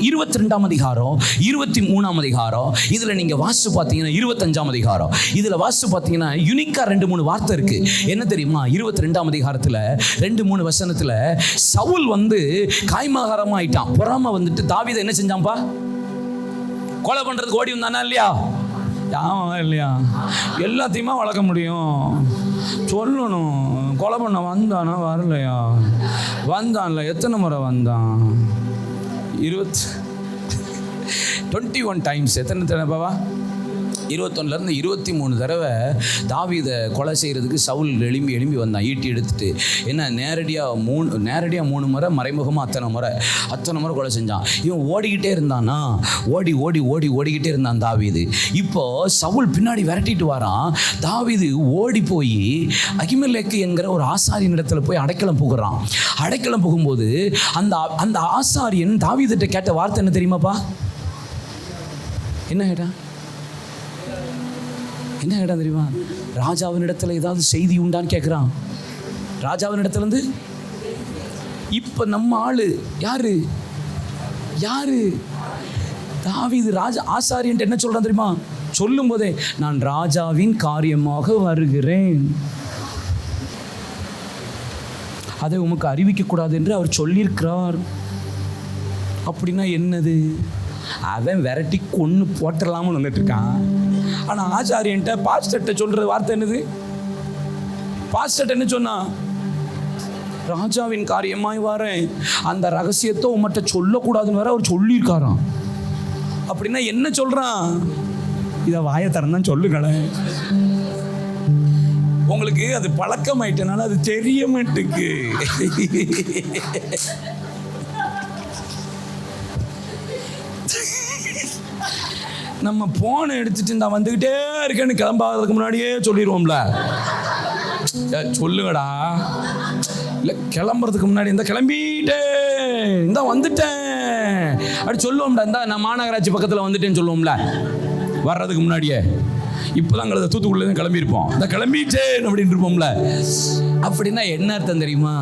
22ஆம் அதிகாரம், 23ஆம் அதிகாரம், இதில் நீங்கள் வாசித்து பார்த்தீங்கன்னா 25ஆம் அதிகாரம், இதில் வாசித்து பார்த்தீங்கன்னா யுனிக்காக 2-3 வார்த்தை இருக்குது. என்ன தெரியுமா? 22ஆம் அதிகாரத்தில் 2-3 வசனத்துல சவுல் காய்மாகாரமா ஆயிட்டான். பொறாம தாவீதை என்ன செஞ்சான்பா? கொலை பண்றதுக்கு ஓடி வந்தானா இல்லையா? இல்லையா? எல்லாத்தையுமா வளர்க்க முடியும், சொல்லணும். கொலை பண்ண வந்தானா வரலையா? வந்தான்ல, எத்தனை முறை வந்தான்? 21 டைம்ஸ். எத்தனை தடவை? 21லேருந்து 23 தடவை தாவீதை கொலை செய்கிறதுக்கு சவுல் எழும்பி வந்தான், ஈட்டி எடுத்துட்டு. என்ன நேரடியாக 3 முறை, மறைமுகமாக அத்தனை முறை கொலை செஞ்சான். இவன் ஓடிக்கிட்டே இருந்தானா, ஓடிக்கிட்டே இருந்தான் தாவீது. இப்போது சவுல் பின்னாடி விரட்டிட்டு வரான். தாவீது ஓடி போய் அகிமெலேக்கு என்கிற ஒரு ஆசாரியன் இடத்துல போய் அடைக்கலம் புகுறான். அடைக்கலம் புகும்போது அந்த ஆசாரியன் தாவீதுகிட்ட கேட்ட வார்த்தை என்ன தெரியுமாப்பா? என்ன கேட்டான்? என்ன கேட்டான் தெரியுமா? ராஜாவின் இடத்துல ஏதாவது செய்தி உண்டான்னு கேட்குறான். ராஜாவின் இடத்துலேருந்து. இப்போ நம்ம ஆளு யாரு தாவீது ராஜா ஆசாரியன்ட்டு என்ன சொல்கிறான் தெரியுமா? சொல்லும் போதே நான் ராஜாவின் காரியமாக வருகிறேன், அதை உமக்கு அறிவிக்கக்கூடாது என்று அவர் சொல்லியிருக்கிறார். அப்படின்னா என்னது? அவன் விரட்டி கொன்று போட்டுடலாம்னு வந்துட்டு இருக்கான். ஆனால் ஆச்சாரியன்ட்ட பாஸ்டர்கிட்ட சொல்கிற வார்த்தை என்னது? பாஸ்டர்கிட்ட என்ன சொன்னா? ராஜாவின் காரியமாய் வரேன், அந்த ரகசியத்தை உமட்ட சொல்லக்கூடாதுன்னு வேற அவர் சொல்லியிருக்காராம். அப்படின்னா என்ன சொல்கிறான்? இதை வாயை திறந்தான் சொல்லுங்களேன். உங்களுக்கு அது பழக்கமாயிட்டனால அது தெரிய மாட்டுக்கு. நம்ம போனை எடுத்துட்டு நான் வந்துக்கிட்டே இருக்கேன்னு கிளம்பாததுக்கு முன்னாடியே சொல்லிடுவோம்ல, சொல்லுங்கடா. இல்லை கிளம்புறதுக்கு முன்னாடி இந்த கிளம்பிட்டேன், இந்த வந்துட்டேன் அப்படி சொல்லுவோம்டா. இந்த நான் மாநகராட்சி பக்கத்தில் வந்துட்டேன்னு சொல்லுவோம்ல வர்றதுக்கு முன்னாடியே. இப்போதான் தூத்துக்குடியில கிளம்பியிருப்போம், இந்த கிளம்பிட்டேன் அப்படின்னு இருப்போம்ல. அப்படின்னா என்ன அர்த்தம் தெரியுமா?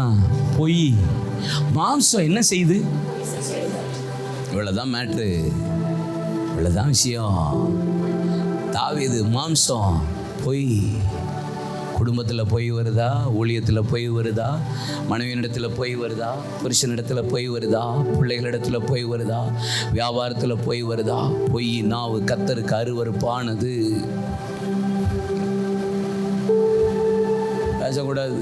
பொய். மாம்சம் என்ன செய்யுது? இவ்வளோதான் மேட்ரு, இவ்வளோதான் விஷயம். தாவீது மாம்சம் பொய். குடும்பத்தில் பொய் வருதா? ஊழியத்தில் பொய் வருதா? மனைவியினிடத்தில் பொய் வருதா? புருஷனிடத்தில் பொய் வருதா? பிள்ளைகளிடத்தில் பொய் வருதா? வியாபாரத்தில் பொய் வருதா? பொய் நாவு கர்த்தருக்கு அருவருப்பானது. பேசக்கூடாது.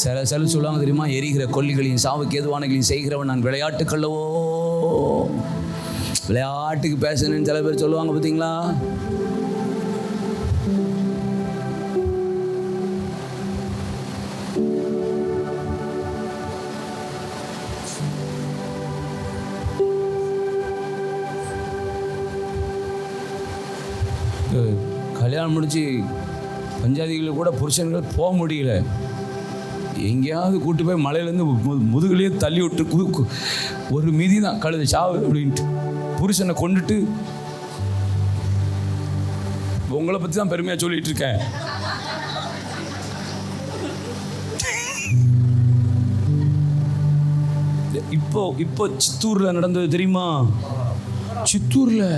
சில சொல்லுவாங்க தெரியுமா? எரிகிற கொல்லிகளையும் சாவுக்கு ஏதுவானங்களையும் செய்கிறவன் நான் விளையாட்டுக்கல்லவோ. விளையாட்டுக்கு பேசணுன்னு சில பேர் சொல்லுவாங்க பார்த்தீங்களா? கல்யாணம் முடிச்சு பஞ்சாதிகளில் கூட புருஷன்கள் போக முடியல. எங்கேயாவது கூட்டு போய் மலையிலேருந்து முதுகுலேயே தள்ளி விட்டு ஒரு மிதி தான் கழுது சாவு அப்படின்ட்டு புருஷனை கொண்டுட்டு உங்களை பற்றி தான் பெருமையாக சொல்லிட்டு இருக்கேன். இப்போ சித்தூரில் நடந்தது தெரியுமா? சித்தூரில்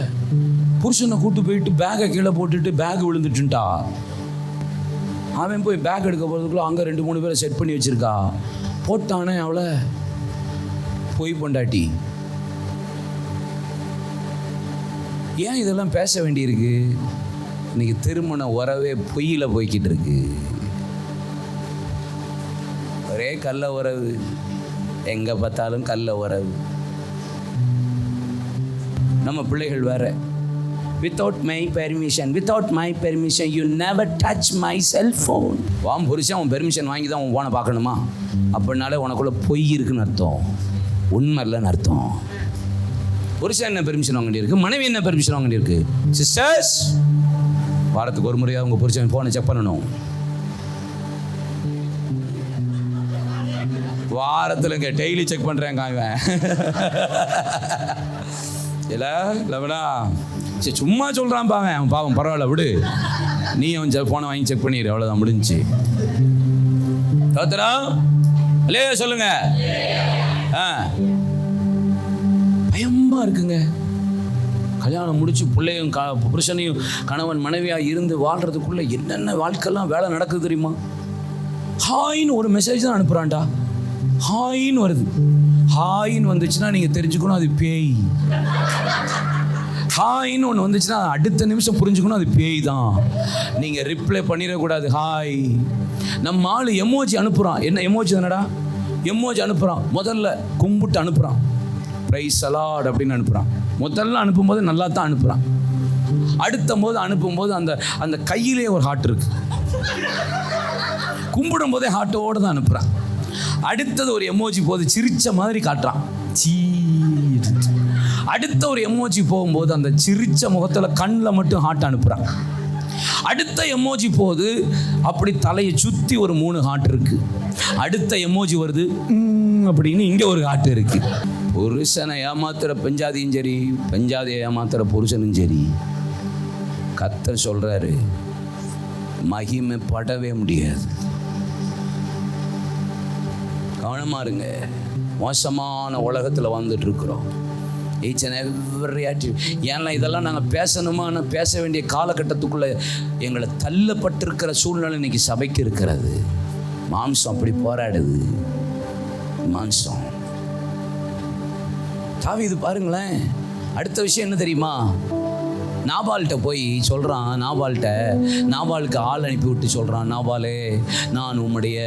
புருஷனை கூட்டு போயிட்டு பேக்கை கீழே போட்டுட்டு பேக் விழுந்துட்டுன்ட்டா. அவன் போய் பேக் எடுக்க போகிறதுக்குள்ள அங்கே 2-3 பேரை செட் பண்ணி வச்சிருக்கா. போட்டானே அவளை பொய் பொண்டாட்டி. ஏன் இதெல்லாம் பேச வேண்டியிருக்கு? இன்னைக்கு திருமண உறவே பொய்யில் போய்கிட்டு இருக்கு. ஒரே கள்ள உறவு, எங்கே பார்த்தாலும் கள்ள உறவு. நம்ம பிள்ளைகள் வேற. Without my permission you never touch my cell phone. வாம் புருஷன் உன் பெர்மிஷன் வாங்கி தான் உன் போனை பார்க்கணுமா? அப்படின்னாலே உனக்குள்ள பொய் இருக்குன்னு அர்த்தம், உண்மை இல்லைன்னு அர்த்தம். புருஷன் என்ன பெர்மிஷன் வாங்க வேண்டியிருக்கு? மனைவி என்ன பெர்மிஷன் வாங்க வேண்டியிருக்கு? சிஸ்டர்ஸ், வாரத்துக்கு ஒரு முறையாக உங்கள் புருஷன் ஃபோனை செக் பண்ணணும். வாரத்தில் இங்கே டெய்லி செக் பண்ணுறேங்க இவன். இல்லைடா சரி சும்மா சொல்கிறான் பாவன், அவன் பாவம் பரவாயில்ல விடு, நீ அவன் ஃபோனை வாங்கி செக் பண்ணிடு, அவ்வளோதான் முடிஞ்சிச்சு. தோத்தரா இல்லையா சொல்லுங்க. பயமாக இருக்குங்க. கல்யாணம் முடிச்சு பிள்ளையும் புருஷனையும் கணவன் மனைவியாக இருந்து வாழ்கிறதுக்குள்ளே என்னென்ன வாழ்க்கைலாம் வேலை நடக்குது தெரியுமா? ஹாயின்னு ஒரு மெசேஜ் தான் அனுப்புகிறான்டா. ஹாயின்னு வருது. ஹாயின்னு வந்துச்சுன்னா நீங்கள் தெரிஞ்சுக்கணும் அது பேய். ஹாய்ன்னு ஒன்று வந்துச்சுன்னா அடுத்த நிமிஷம் புரிஞ்சுக்கணும் அது பேய் தான். நீங்கள் ரிப்ளை பண்ணிடக்கூடாது. ஹாய். நம்ம ஆள் எமோஜி அனுப்புகிறான். என்ன எமோஜி தானடா? எமோஜி அனுப்புகிறான். முதல்ல கும்பிட்டு அனுப்புகிறான், ப்ரைஸ் அலாட் அப்படின்னு அனுப்புகிறான். முதல்ல அனுப்பும்போது நல்லா தான் அனுப்புகிறான். அடுத்த அனுப்பும்போது அந்த அந்த கையிலே ஒரு ஹார்ட் இருக்கு. கும்பிடும் போதே ஹார்ட்டோடு தான் அனுப்புகிறான். அடுத்தது ஒரு எமோஜி போது சிரிச்ச மாதிரி காட்டுறான். அடுத்த ஒரு எமோஜி போகும்போது அந்த சிரிச்ச முகத்தில் கண்ணில் மட்டும் ஹார்ட் அனுப்புகிறான். அடுத்த எமோஜி போகுது அப்படி தலையை சுற்றி ஒரு 3 ஹார்ட் இருக்கு. அடுத்த எமோஜி வருது அப்படின்னு இங்கே ஒரு ஹார்ட் இருக்கு. புருஷனை ஏமாத்துற பெஞ்சாதியும் சரி, பெஞ்சாதியை ஏமாத்துற புருஷனும் சரி, கர்த்தர் சொல்றாரு, மகிமைப்படவே முடியாது. கவனமா இருங்க. மோசமான உலகத்தில் வந்துட்டு இருக்கிறோம். ஈச் அண்ட் எவ்ரி ஏன்னா இதெல்லாம் நாங்கள் பேசணுமா? பேச வேண்டிய காலகட்டத்துக்குள்ளே எங்களை தள்ளப்பட்டிருக்கிற சூழ்நிலை இன்னைக்கு சபைக்கு இருக்கிறது. மாம்சம் அப்படி போராடுது. மாம்சம். தாவீது பாருங்களேன், அடுத்த விஷயம் என்ன தெரியுமா? நாபால்கிட்ட போய் சொல்கிறான். நாபாலுக்கு ஆள் அனுப்பி விட்டு சொல்கிறான், நாபாலே, நான் உம்முடைய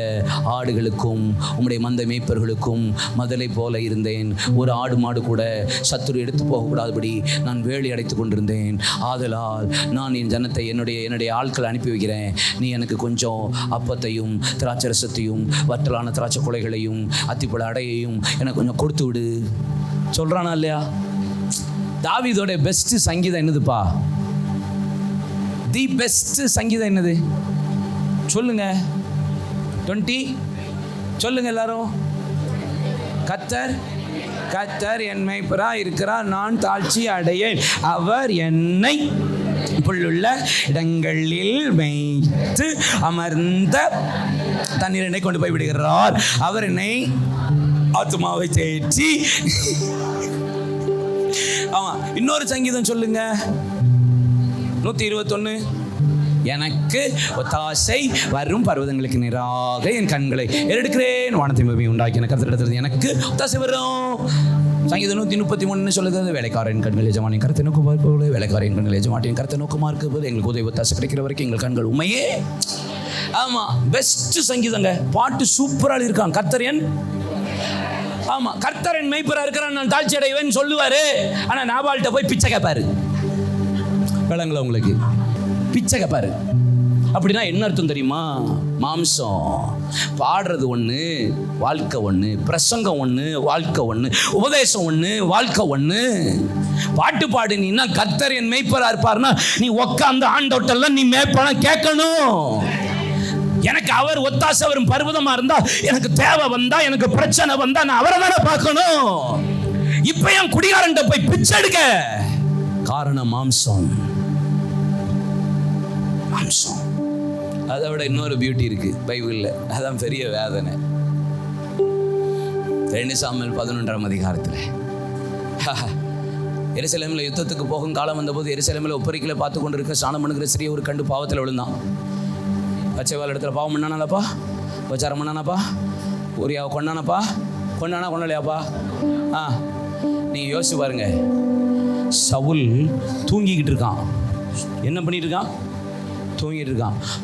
ஆடுகளுக்கும் உம்முடைய மந்தை மேய்ப்பர்களுக்கும் மதலை போல இருந்தேன். ஒரு ஆடு மாடு கூட சத்துரு எடுத்து போகக்கூடாதபடி நான் வேலி அடைத்து கொண்டிருந்தேன். ஆதலால் நான் என் ஜனத்தை என்னுடைய ஆட்களை அனுப்பி வைக்கிறேன். நீ எனக்கு கொஞ்சம் அப்பத்தையும் திராட்சரசத்தையும் வற்றலான திராட்சை கொலைகளையும் அத்திப்பழ அடையையும் எனக்கு கொஞ்சம் கொடுத்து விடு சொல்கிறானா இல்லையா? தாவீதோட பெஸ்ட் சங்கீதம் என்னதுப்பா? தி பெஸ்ட் சங்கீதம் என்னது சொல்லுங்க? 20 சொல்லுங்க எல்லாரும். கர்த்தர் என் மேய்ப்பராய் இருக்கிறார், நான் தாழ்ச்சி அடையேன். அவர் என்னை புல்லுள்ள இடங்களில் மேய்த்து அமர்ந்த தண்ணீரை கொண்டு போய் விடுகிறார். அவர் என்னை ஆத்துமாவை தேற்றி. ஆமா, இன்னொரு சங்கீதம் சொல்லுங்க. 121. எனக்கு ஒத்தாசை வரும் பர்வதங்களுக்கு நேராக என் கண்களை ஏறெடுக்கிறேன். வானத்தை பூமி உண்டாக்கி எனக்கு கர்த்தரிடத்திலிருந்து எனக்கு ஒத்தாசை வரும். சங்கீதம் 133 சொல்லுது, வேலைக்காரன் கண்கள் எஜமானின் கருத்தை நோக்குமா இருப்பது, வேலைக்காரன் கண்கள் எஜமானின் கருத்தை நோக்குமா இருப்பது, எங்களுக்கு உதவி ஒத்தாசை கிடைக்கிற வரைக்கும் எங்கள் கண்கள் உண்மையே. ஆமா, பெஸ்ட் சங்கீதங்க. பாட்டு சூப்பராக இருக்கான். கர்த்தர் என் மேய்ப்பரா இருக்கிறான், நான் தாழ்ச்சி அடைவேன்னு சொல்லுவாரு. ஆனா நாபால்கிட்ட போய் பிச்சை கேட்பாரு. விளங்கல உங்களுக்கு? பிச்சை கேட்பாரு. அப்படின்னா என்ன அர்த்தம் தெரியுமா? மாம்சம். பாடுறது ஒண்ணு, வாழ்க்கை ஒண்ணு. பிரசங்கம் ஒண்ணு, வாழ்க்கை ஒண்ணு. உபதேசம் ஒண்ணு, வாழ்க்கை ஒண்ணு. பாட்டு பாடினா கர்த்தர் என் மேய்ப்பரா இருப்பாருன்னா நீ உட்கார்ந்து ஆண்டோட்டெல்லாம் நீ மேய்ப்பனா கேட்கணும். எனக்கு அவர் ஒத்தாசை வரும் பர்வதமா இருந்தா, எனக்கு தேவை வந்தா, எனக்கு பிரச்சனை வந்தா நான் அவரை தானே பார்க்கணும். இப்ப என் குடிகாரன் போய் பிச்சை எடுக்க காரணம் மாம்சம். அதை விட இன்னொரு பியூட்டி இருக்கு பைபிள்ல, அதான் பெரிய வேதனை. 2 சாமுவேல் 11ஆம் அதிகாரத்துல எருசலேமில் யுத்தத்துக்கு போகும் காலம் வந்தபோது எருசலேமில் ஒப்பரிக்கையில் பார்த்து கொண்டு இருக்க ஸ்நானம் பண்ணுகிற சிறிய ஒரு கண்டு பாவத்தில் விழுந்தான். பச்சைவால் இடத்துல பாவம் பண்ணானாலப்பா, உபச்சாரம் பண்ணானாப்பா, உரியாவை கொண்டானாப்பா. நீங்கள் யோசிச்சு பாருங்க. சவுல் தூங்கிக்கிட்டு இருக்கான். என்ன பண்ணிட்டு இருக்கான்?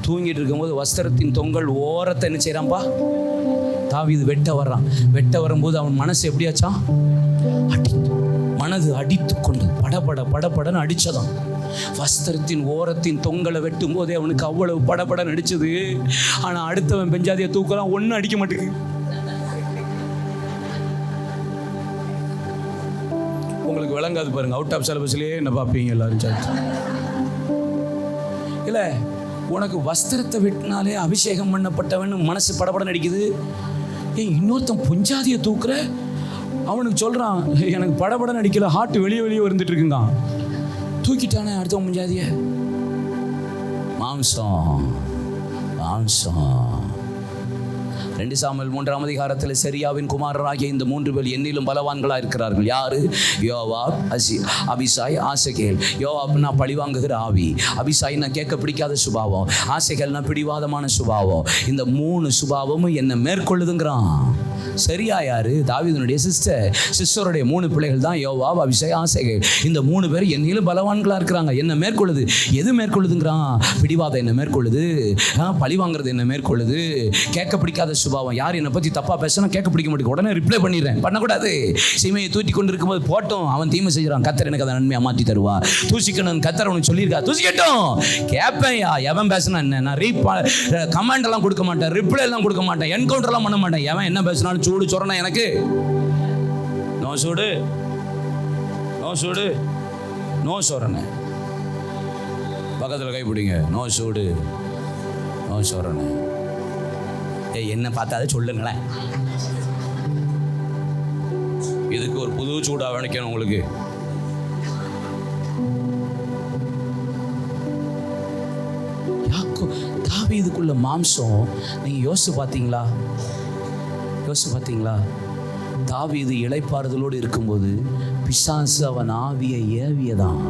தூங்கிட்டு இருக்கும்போது வஸ்திரத்தின் தொங்கல் ஓரத்தை என்ன செய்யறான்ப்பா? தாவீது வெட்ட வரும்போது அவன் மனசு எப்படியாச்சான்? மனது அடித்து கொண்டு படபடன்னு அடிச்சதான். வஸ்திரத்தின் ஓரத்தின் தொங்கலை வெட்டும் போதே அவனுக்கு அவ்வளவு படபடன்னு அடிச்சது. ஆனா அடுத்தவன் பெஞ்சாதியை தூக்கலாம், ஒன்னும் அடிக்க மாட்டேங்குது. உங்களுக்கு விளங்காது பாருங்க. அவுட் ஆஃப் சிலபஸ்லயே என்ன பார்ப்பீங்க எல்லாரும் சார்ஜ் இல்லை. உனக்கு வஸ்திரத்தை வெட்டினாலே அபிஷேகம் பண்ணப்பட்டவன் மனசு படபடன்னு அடிக்குது. இன்னொருத்தன் பொஞ்சாதியை தூக்குற, அவனுக்கு சொல்றான் எனக்கு படபடன்னு அடிக்கல, ஹார்ட் வெளியே வந்துட்டு இருக்குங்க. தூக்கிட்டானே அடுத்த பொஞ்சாதிய. மாம்சம். 2 சாமுவேல் 3ஆம் அதிகாரத்தில் செரியாவின் குமாரராகிய இந்த 3 பேர் என்னிலும் பலவான்களாக இருக்கிறார்கள். யாரு? யோவாப், அபிசாய், ஆசகேல். யோவாப்னா பழிவாங்குகிற ஆவி, அபிசாய்னா கேட்க பிடிக்காத சுபாவம், ஆசகேல்னா பிடிவாதமான சுபாவம். இந்த 3 சுபாவமும் என்ன மேற்கொள்ளுதுங்கிறான். சரியா? யாரு? தாவீதுனுடைய சிஸ்டருடைய 3 பிள்ளைகள் தான் யோவாப், அபிசாய், ஆசகேல். இந்த 3 பேர் என்னிலும் பலவான்களா இருக்கிறாங்க. என்ன மேற்கொள்ளுது? எது மேற்கொள்ளுதுங்கிறான்? பிடிவாதம் என்ன மேற்கொள்ளுது, பழிவாங்கிறது என்ன மேற்கொள்ளுது, கேட்க பிடிக்காத சுபாவம். யார் என்னை பற்றி தப்பாக பேசினா கேட்க பிடிக்க மாட்டேங்குது, உடனே ரிப்ளை பண்ணிடுறேன். பண்ணக்கூடாது. சீமையை தூட்டி கொண்டு இருக்கும்போது போட்டோம், அவன் தீமை செய்கிறான், கர்த்தர் எனக்கு அதை நன்மையாக மாற்றி தருவா. தூசிக்கணும், கர்த்தர் அவனுக்கு சொல்லியிருக்கா, தூசிக்கட்டும். கேட்பேன், எவன் பேசினா என்ன, நான் கமெண்ட் எல்லாம் கொடுக்க மாட்டேன், ரிப்ளை எல்லாம் கொடுக்க மாட்டேன், என்கவுண்டர்லாம் பண்ண மாட்டேன். எவன் என்ன பேசினாலும் சூடு சொரணா எனக்கு நோ சூடு நோ சொரணை. பக்கத்தில் கைப்பிடிங்க. நோ சூடு நோ சொரணை. என்ன பார்த்தாலே சொல்லுங்களேன். இதுக்கு ஒரு புது சூடா வேணிக்கணும் உங்களுக்கு. தாவீதுக்குள்ள மாம்சம். நீங்கள் யோசிச்சு பார்த்தீங்களா? தாவீது இளைப்பாறுதலோடு இருக்கும்போது பிசாசு அவன் ஆவியை ஏவியதான்.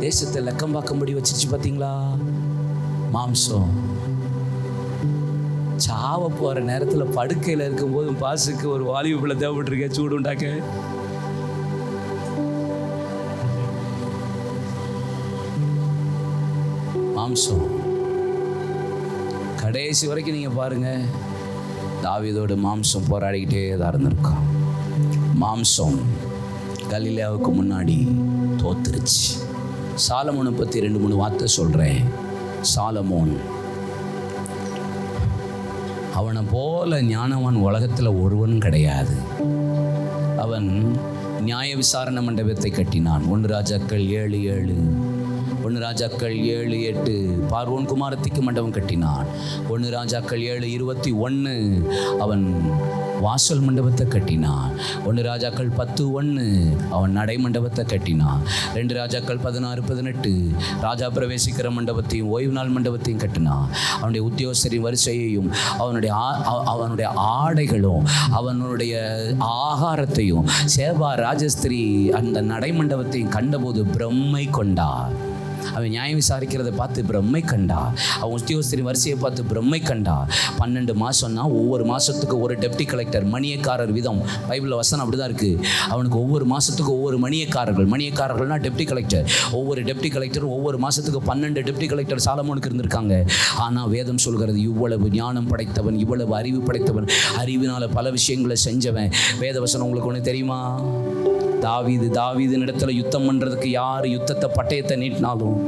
தேசத்தை லக்கம் பார்க்கும்படி வச்சிருச்சு. பார்த்தீங்களா? மாம்சம். சாவ போகிற நேரத்தில் படுக்கையில் இருக்கும்போது பாசுக்கு ஒரு வாலிபு பிள்ளை தேவைப்பட்டிருக்க, சூடு உண்டாக்க. மாம்சம். கடைசி வரைக்கும் நீங்கள் பாருங்கள், தாவீதோட மாம்சம் போராடிக்கிட்டே தான் இருந்திருக்கும். மாம்சம் கலிலேயாவுக்கு முன்னாடி தோத்துருச்சு. சாலமோனை பற்றி 2-3 வார்த்தை சொல்கிறேன். சாலமோன் அவனை போல ஞானவான் உலகத்தில் ஒருவனும் கிடையாது. அவன் நியாய விசாரணை மண்டபத்தை கட்டினான். 1 ராஜாக்கள் 7:7, 1 ராஜாக்கள் 7:8. பார்வோன் குமாரத்திக்கு மண்டபம் கட்டினான். 1 ராஜாக்கள் 7:21 அவன் வாசல் மண்டபத்தை கட்டினான். 1 ராஜாக்கள் 10:1 அவன் நடை மண்டபத்தை கட்டினான். 2 ராஜாக்கள் 16-18 ராஜா பிரவேசிக்கிற மண்டபத்தையும் ஓய்வு நாள் மண்டபத்தையும் கட்டினான். அவனுடைய உத்தியோகஸ்தரின் வரிசையையும் அவனுடைய ஆடைகளும் அவனுடைய ஆகாரத்தையும் சேவா ராஜஸ்திரி அந்த நடை மண்டபத்தையும் கண்டபோது பிரம்மை கொண்டார். அவன் நியாயம் விசாரிக்கிறத பார்த்து பிரம்மை கண்டா. அவன் உத்தியோகஸ்தரி வரிசையை பார்த்து பிரம்மை கண்டா. 12 மாதம்னா ஒவ்வொரு மாதத்துக்கு ஒரு டெப்டி கலெக்டர், மணியக்காரர் விதம். பைபிளில் வசனம் அப்படிதான் இருக்குது. அவனுக்கு ஒவ்வொரு மாதத்துக்கு ஒவ்வொரு மணியக்காரர்கள்னா டெப்டி கலெக்டர். ஒவ்வொரு டெப்டி கலெக்டரும் ஒவ்வொரு மாதத்துக்கு 12 டெப்டி கலெக்டர் சாலமோனுக்கு இருந்திருக்காங்க. ஆனால் வேதம் சொல்கிறது, இவ்வளவு ஞானம் படைத்தவன், இவ்வளவு அறிவு படைத்தவன், அறிவினால் பல விஷயங்களை செஞ்சவன். வேத வசனம் உங்களுக்கு ஒன்று தெரியுமா? தாவீதின் இடத்துல யுத்தம் பண்ணுறதுக்கு யார் யுத்தத்தை பட்டயத்தை நீட்டினாலும்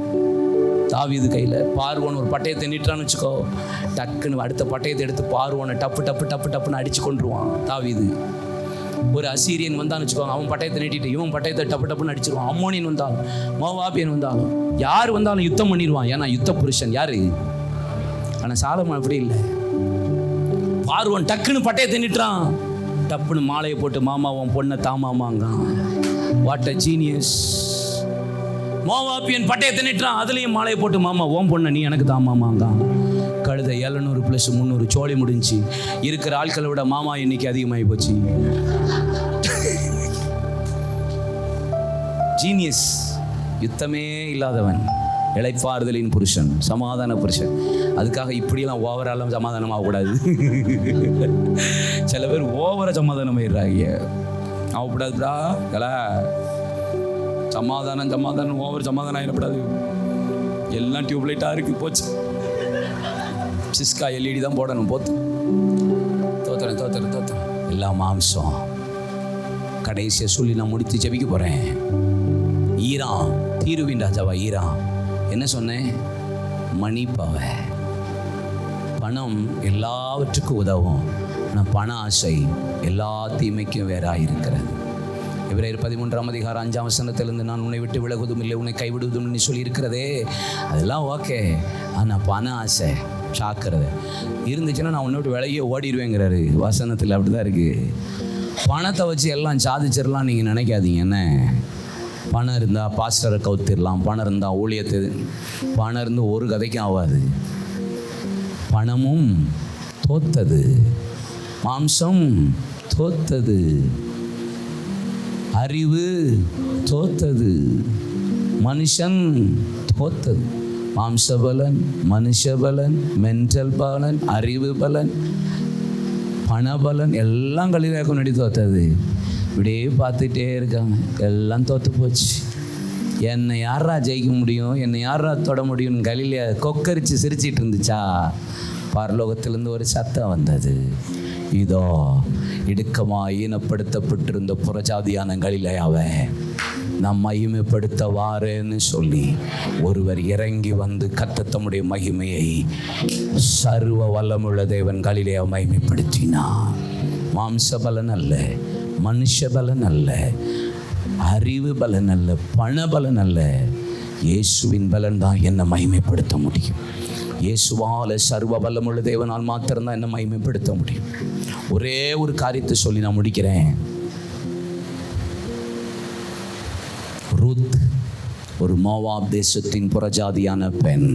தாவீது கையில் பார்வோன் ஒரு பட்டயத்தை நீட்டுறான்னு வச்சுக்கோ, டக்குன்னு அடுத்த பட்டயத்தை எடுத்து பார்வோனை டப்புன்னு அடித்து கொண்டுருவான் தாவீது. ஒரு அசீரியன் வந்தான்னு வச்சுக்கோங்க, அவன் பட்டயத்தை நீட்டிட்டு இவன் பட்டயத்தை டப்புன்னு அடிச்சிருவான். அம்மோனியன் வந்தாலும் மோவாபியன் வந்தாலும் யார் வந்தாலும் யுத்தம் பண்ணிடுவான். ஏன்னா யுத்த புருஷன் யாரு? ஆனால் சாலமோன் அப்படி இல்லை. பார்வோன் டக்குன்னு பட்டயத்தை நீட்டுறான், டப்புன்னு மாலையை போட்டு மாமாவும் பொண்ணை தாமாமாங்க. What a genius. மோவாபியன் பட்டயத்தை நிட்டுறான், அதுலேயும் மாலையை போட்டு மாமா ஓம் பொண்ணை நீ எனக்கு தாமாமாங்க. கழுத 700+300 சோழி முடிஞ்சு. இருக்கிற ஆட்களை விட மாமா இன்னைக்கு அதிகமாகி போச்சு. ஜீனியஸ். யுத்தமே இல்லாதவன், இளைப்பாறுதலின் புருஷன், சமாதான புருஷன். அதுக்காக இப்படியெல்லாம் ஓவராலாம் சமாதானம் ஆகக்கூடாது. சில பேர் ஓவர சமாதானம் ஆயிடுறாங்க. ஆகக்கூடாதுடா கலா. சமாதானம் ஓவர் சமாதானம் ஆகிடக்கூடாது. எல்லாம் டியூப்லைட்டாக இருக்குது, போச்சு. சிஸ்கா LED தான் போடணும். தோத்துறேன். எல்லாம் மாம்சம். கடைசியை சொல்லி நான் முடித்து ஜெபிக்க போகிறேன். ஈரான், தீருவின் ராஜாவா ஈரான் என்ன சொன்னேன்? மணிப்பாவை. பணம் எல்லாவற்றுக்கும் உதவும், ஆனால் பண ஆசை எல்லா தீமைக்கும் வேறாக இருக்கிறது. எபிரேயர் 13:5 நான் உன்னை விட்டு விலகுவதும் இல்லை, உன்னை கைவிடுவதும் நீ சொல்லியிருக்கிறதே, அதெல்லாம் ஓகே. ஆனால் பண ஆசை சாக்கிறது இருந்துச்சுன்னா நான் உன்னை விட்டு விலகியே ஓடிடுவேங்கிறாரு வசனத்தில். அப்படி தான் இருக்குது. பணத்தை வச்சு எல்லாம் சாதிச்சிடலாம் நீங்கள் நினைக்காதீங்க. என்ன பணம் இருந்தால் பாஸ்டரை கவுத்திடலாம், பணம் இருந்தால் ஊழியத்து, பணம் இருந்து ஒரு கதைக்கும் ஆகாது. பணமும் தோத்தது, மாம்சம் தோத்தது, அறிவு தோத்தது, மனுஷன் தோத்தது. மாம்சபலன், மனுஷபலன், மென்டல் பலன், அறிவு பலன், பணபலன் எல்லாம் கலிலேயாவுக்கு நடி தோத்தது. இப்படியே பார்த்துட்டே இருக்காங்க, எல்லாம் தோற்று போச்சு. என்னை யாரா ஜெயிக்க முடியும், என்னை யாரா தொட முடியும்னு கலிலேயா கொக்கரிச்சு சிரிச்சிட்டு இருந்துச்சா, பரலோகத்திலிருந்து ஒரு சத்தம் வந்தது. இதோ இடுக்கமாக ஈனப்படுத்தப்பட்டிருந்த புறஜாதியான கலிலேயாவை நாம் மகிமைப்படுத்த வாரேன்னு சொல்லி ஒருவர் இறங்கி வந்து கர்த்தர் தம்முடைய மகிமையை சர்வ வல்லமுள்ள தேவன் கலிலேயாவை மகிமைப்படுத்தினார். மாம்சபலன் அல்ல, மனுஷ பலன் அல்ல, அறிவு பலன் அல்ல, பண பலன் அல்ல, இயேசுவின் பலன் தான் என்னை மகிமைப்படுத்த முடியும். இயேசுவால சர்வ வல்லமுள்ள தேவனால் மாத்திரம்தான் என்னை மகிமைப்படுத்த முடியும். ஒரே ஒரு காரியத்தை சொல்லி நான் முடிக்கிறேன். ரூத் ஒரு மோவாப் தேசத்தின் புறஜாதியான பெண்.